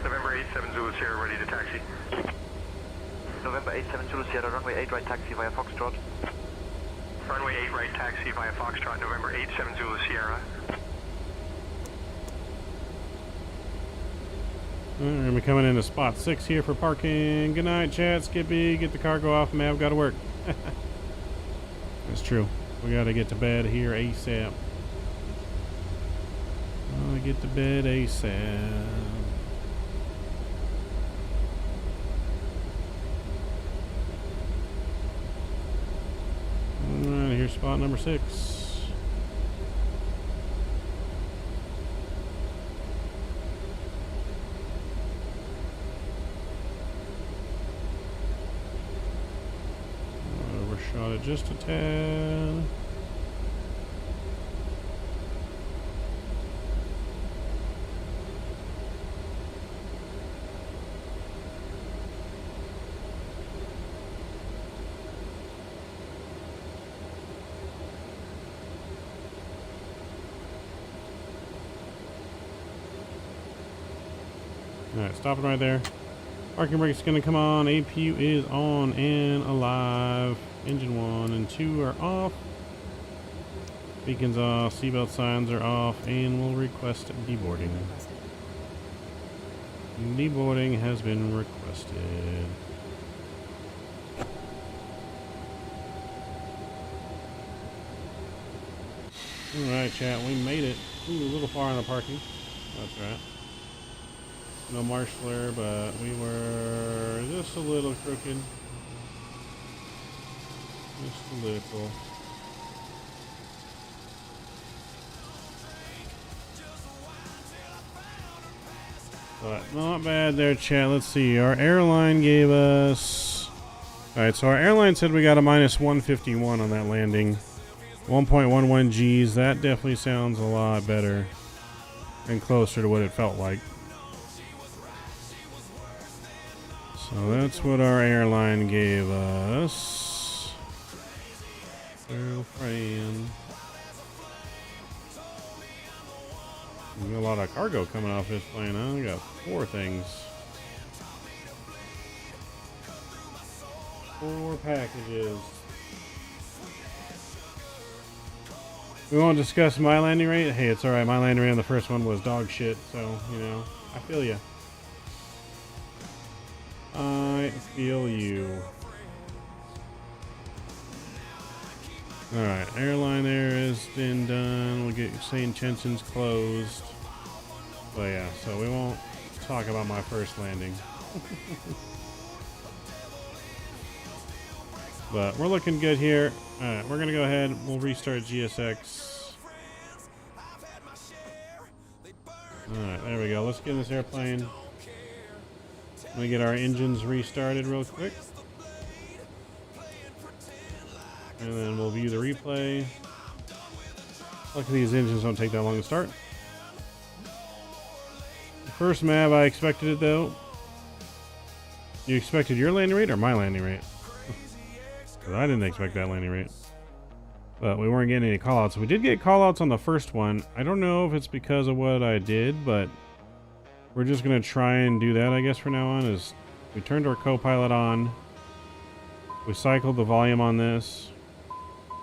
J: November 87 Zulu Sierra, ready to taxi.
E: November 87 Zulu Sierra, runway 8 right taxi via Foxtrot.
J: Runway 8 right taxi via Foxtrot, November 87 Zulu Sierra.
B: We're gonna be coming into spot 6 here for parking. Good night, chat. Skippy, get the cargo off. Mav, gotta work. That's true. We gotta get to bed here ASAP. Get to bed ASAP. Alright, here's spot number 6. Overshot it just a tad. Alright, stopping right there. Parking brake's gonna come on. APU is on and alive. Engine 1 and 2 are off. Beacons off. Seatbelt signs are off. And we'll request deboarding. Deboarding has been requested. Alright, chat. We made it. Ooh, a little far on the parking. That's right. No marsh flare, but we were just a little crooked. Just a little. But not bad there, chat. Let's see. Our airline gave us... Alright, so our airline said we got a minus 151 on that landing. 1.11 Gs. That definitely sounds a lot better and closer to what it felt like. So that's what our airline gave us. Girlfriend. We got a lot of cargo coming off this plane, huh? We got 4 things. 4 packages. We won't discuss my landing rate. Hey, it's alright. My landing rate on the first one was dog shit, so, you know, I feel you. I feel you. Alright, airline there has been done. We'll get Sayintentions closed. But yeah, so we won't talk about my first landing. But we're looking good here. Alright, we're gonna go ahead. We'll restart GSX. Alright, there we go. Let's get in this airplane. Let me get our engines restarted real quick. And then we'll view the replay. Luckily these engines don't take that long to start. The first MAV, I expected it though. You expected your landing rate or my landing rate? Because I didn't expect that landing rate. But we weren't getting any callouts. We did get callouts on the first one. I don't know if it's because of what I did, but we're just going to try and do that, I guess, for now on. Is we turned our co-pilot on. We cycled the volume on this.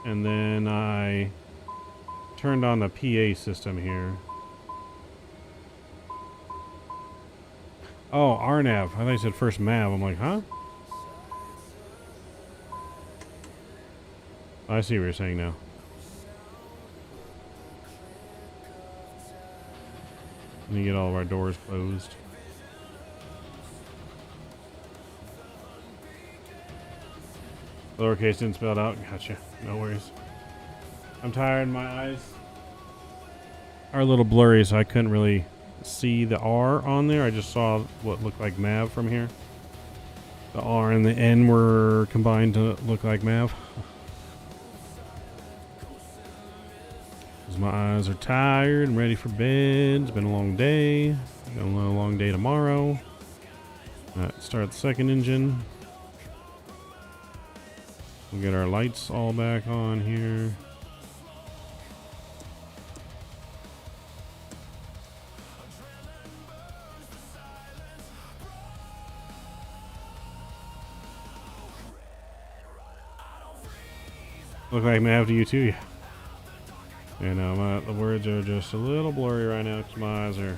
B: And then I turned on the PA system here. Oh, RNAV. I thought you said first MAV. I'm like, huh? I see what you're saying now. Let me get all of our doors closed. Lowercase didn't spell it out. Gotcha. No worries. I'm tired. My eyes are a little blurry, so I couldn't really see the R on there. I just saw what looked like MAV from here. The R and the N were combined to look like MAV. My eyes are tired and ready for bed. It's been a long day. Got a long day tomorrow. Alright, start the second engine. We'll get our lights all back on here. Look like MAV to you too, yeah. You know, the words are just a little blurry right now because my eyes are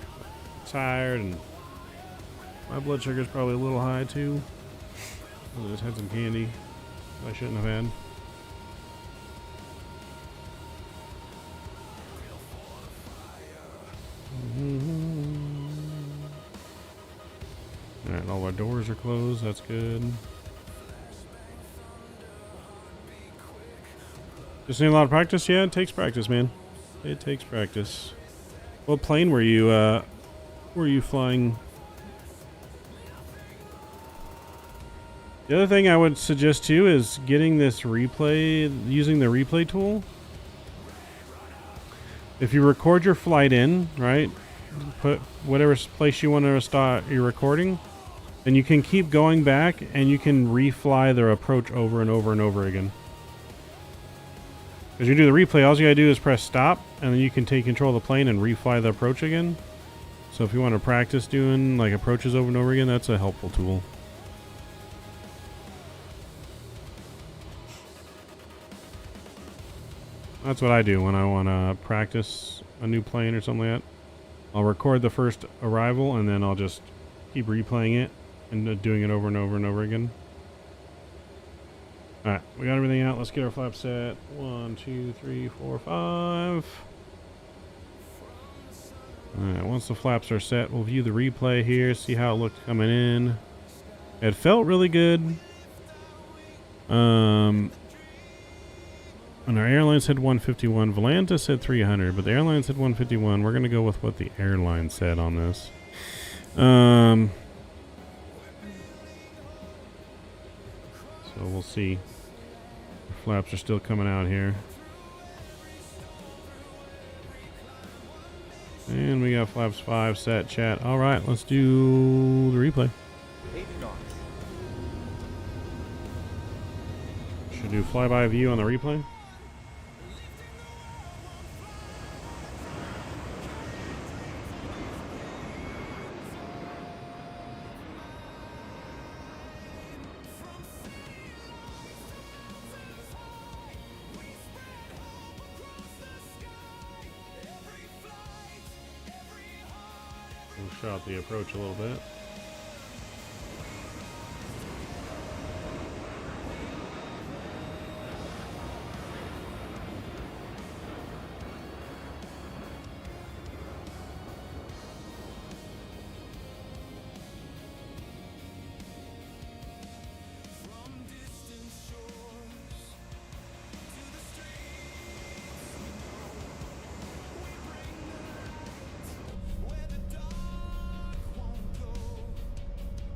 B: tired and my blood sugar is probably a little high too. I just had some candy I shouldn't have had. Alright, all our doors are closed. That's good. Just need a lot of practice? Yeah, it takes practice, man. It takes practice. What plane were you flying? The other thing I would suggest too is getting this replay, using the replay tool. If you record your flight in, right? Put whatever place you want to start your recording, then you can keep going back and you can refly the approach over and over and over again. As you do the replay, all you gotta do is press stop, and then you can take control of the plane and refly the approach again. So if you want to practice doing like approaches over and over again, that's a helpful tool. That's what I do when I want to practice a new plane or something like that. I'll record the first arrival, and then I'll just keep replaying it and doing it over and over and over again. Alright, we got everything out. Let's get our flaps set. 1, 2, 3, 4, 5. Alright, once the flaps are set, we'll view the replay here, see how it looked coming in. It felt really good. And our airline said 151. Volanta said 300, but the airline said 151. We're going to go with what the airline said on this. So we'll see. The flaps are still coming out here. And we got flaps 5 set, chat. All right, let's do the replay.
I: 80 knots.
B: Should do flyby view on the replay. We'll shot the approach a little bit.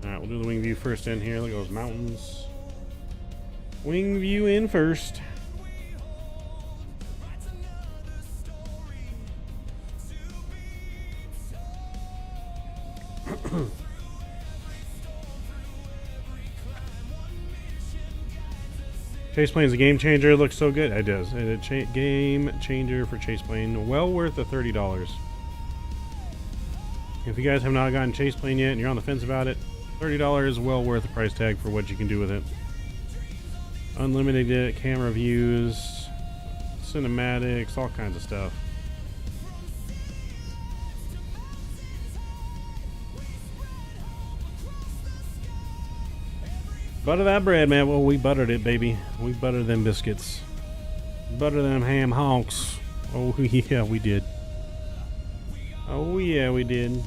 B: Alright, we'll do the wing view first in here. Look at those mountains. Wing view in first. Chase plane's a game changer. It looks so good. It does. It's a game changer for chase plane. Well worth the $30. If you guys have not gotten chase plane yet and you're on the fence about it, $30 is well worth the price tag for what you can do with it. Unlimited camera views, cinematics, all kinds of stuff. Butter that bread, man. Well, we buttered it, baby. We buttered them biscuits. Butter them ham honks. Oh, yeah, we did. Oh, yeah, we did.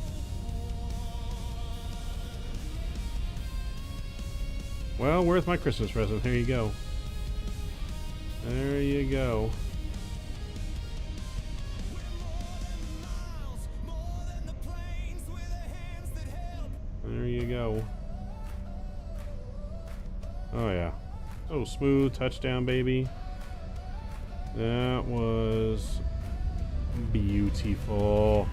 B: Well, worth my Christmas present. There you go. There you go. There you go. Oh yeah. So smooth. Touchdown, baby. That was beautiful.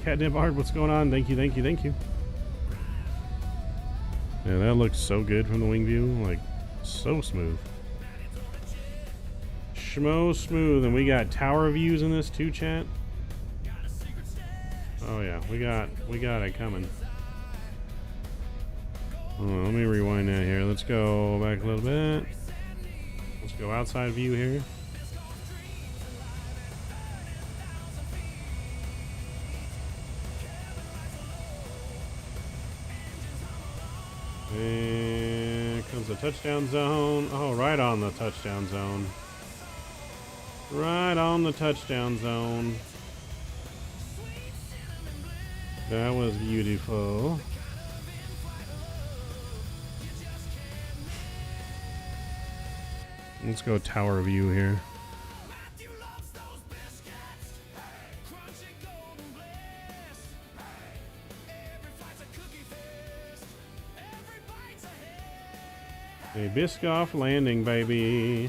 B: Catnip art, what's going on? Thank you, thank you, thank you. Yeah, that looks so good from the wing view. Like, so smooth. Schmo smooth. And we got tower views in this too, chat. Oh yeah, we got it coming. Let me rewind that here. Let's go back a little bit. Let's go outside view here. And comes the touchdown zone. Oh, right on the touchdown zone. Right on the touchdown zone. That was beautiful. Let's go tower view here. A Biscoff landing, baby.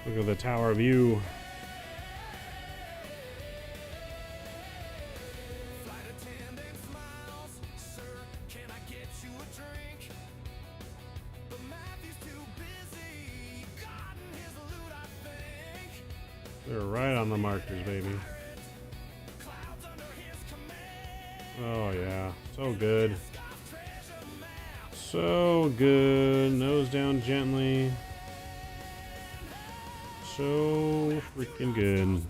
B: Look at the tower view. They're right on the markers, baby. Oh yeah, so good. So good. Nose down gently. So freaking good.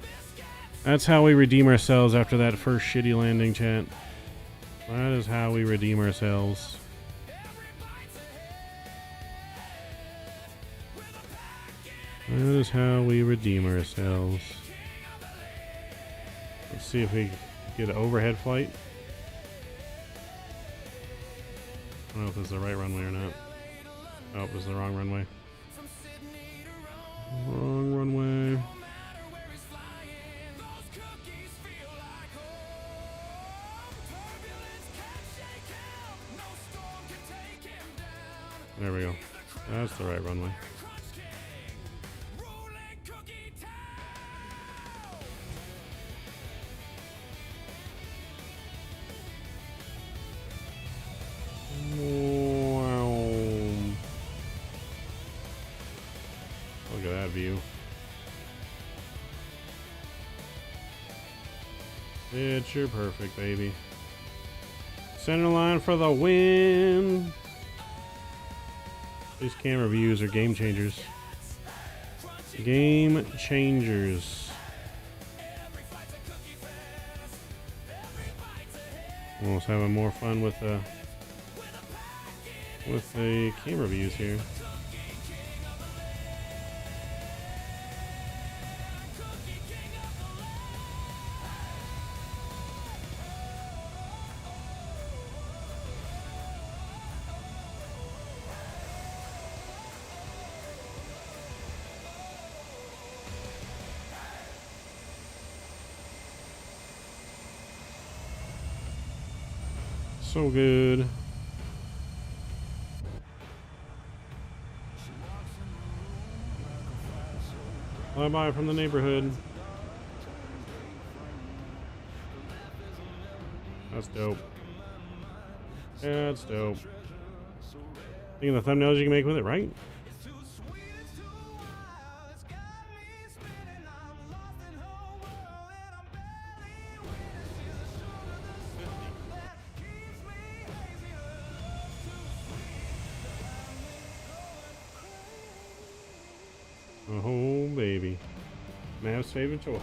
B: That's how we redeem ourselves after that first shitty landing, chat. That is how we redeem ourselves. That is how we redeem ourselves. Let's see if we get an overhead flight. I don't know if this is the right runway or not. Oh, this is the wrong runway. Wrong runway. There we go. That's the right runway. Look at that view. Picture perfect, baby. Center line for the win. These camera views are game changers. Game changers. Almost having more fun with the camera views here. So good. Bye-bye from the neighborhood. That's dope. Yeah, that's dope. Think of the thumbnails you can make with it, right? Oh, baby. Mav's favorite toy.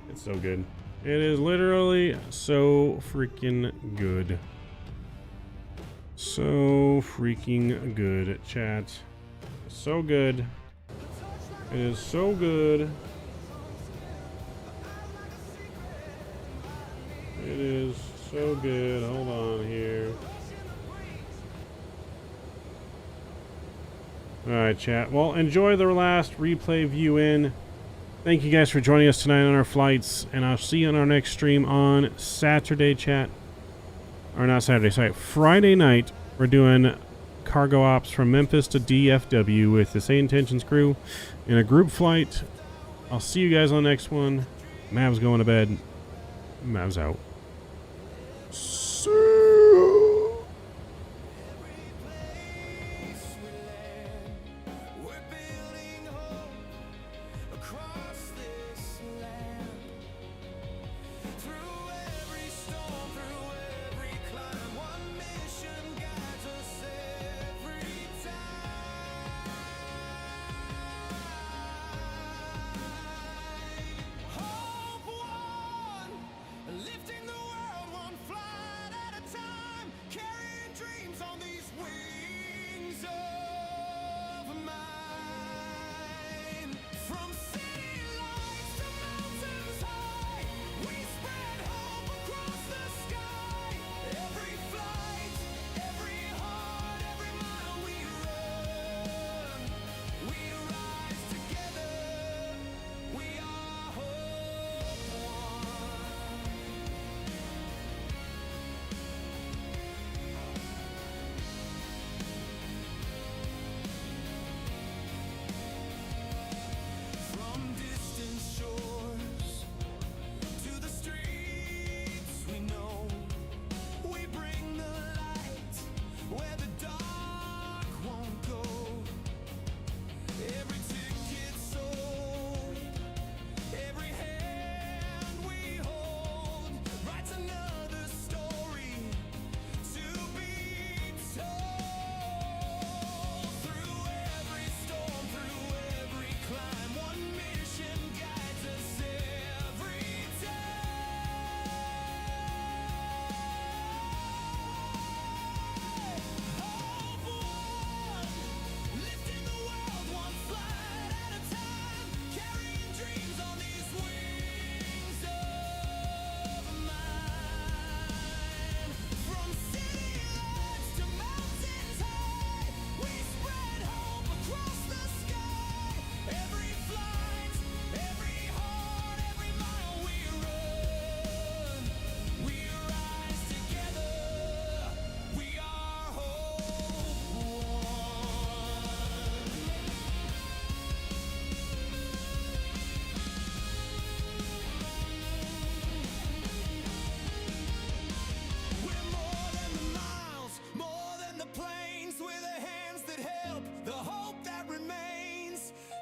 B: It's so good. It is literally so freaking good. So freaking good, chat. So good. It is so good. It is so good. Hold on here. Alright, chat. Well, enjoy the last replay view in. Thank you guys for joining us tonight on our flights, and I'll see you on our next stream on Saturday, chat. Or not Saturday, sorry. Friday night, we're doing cargo ops from Memphis to DFW with the Sayintentions crew in a group flight. I'll see you guys on the next one. Mav's going to bed. Mav's out.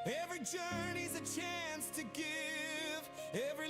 A: Every journey's a chance to give. Every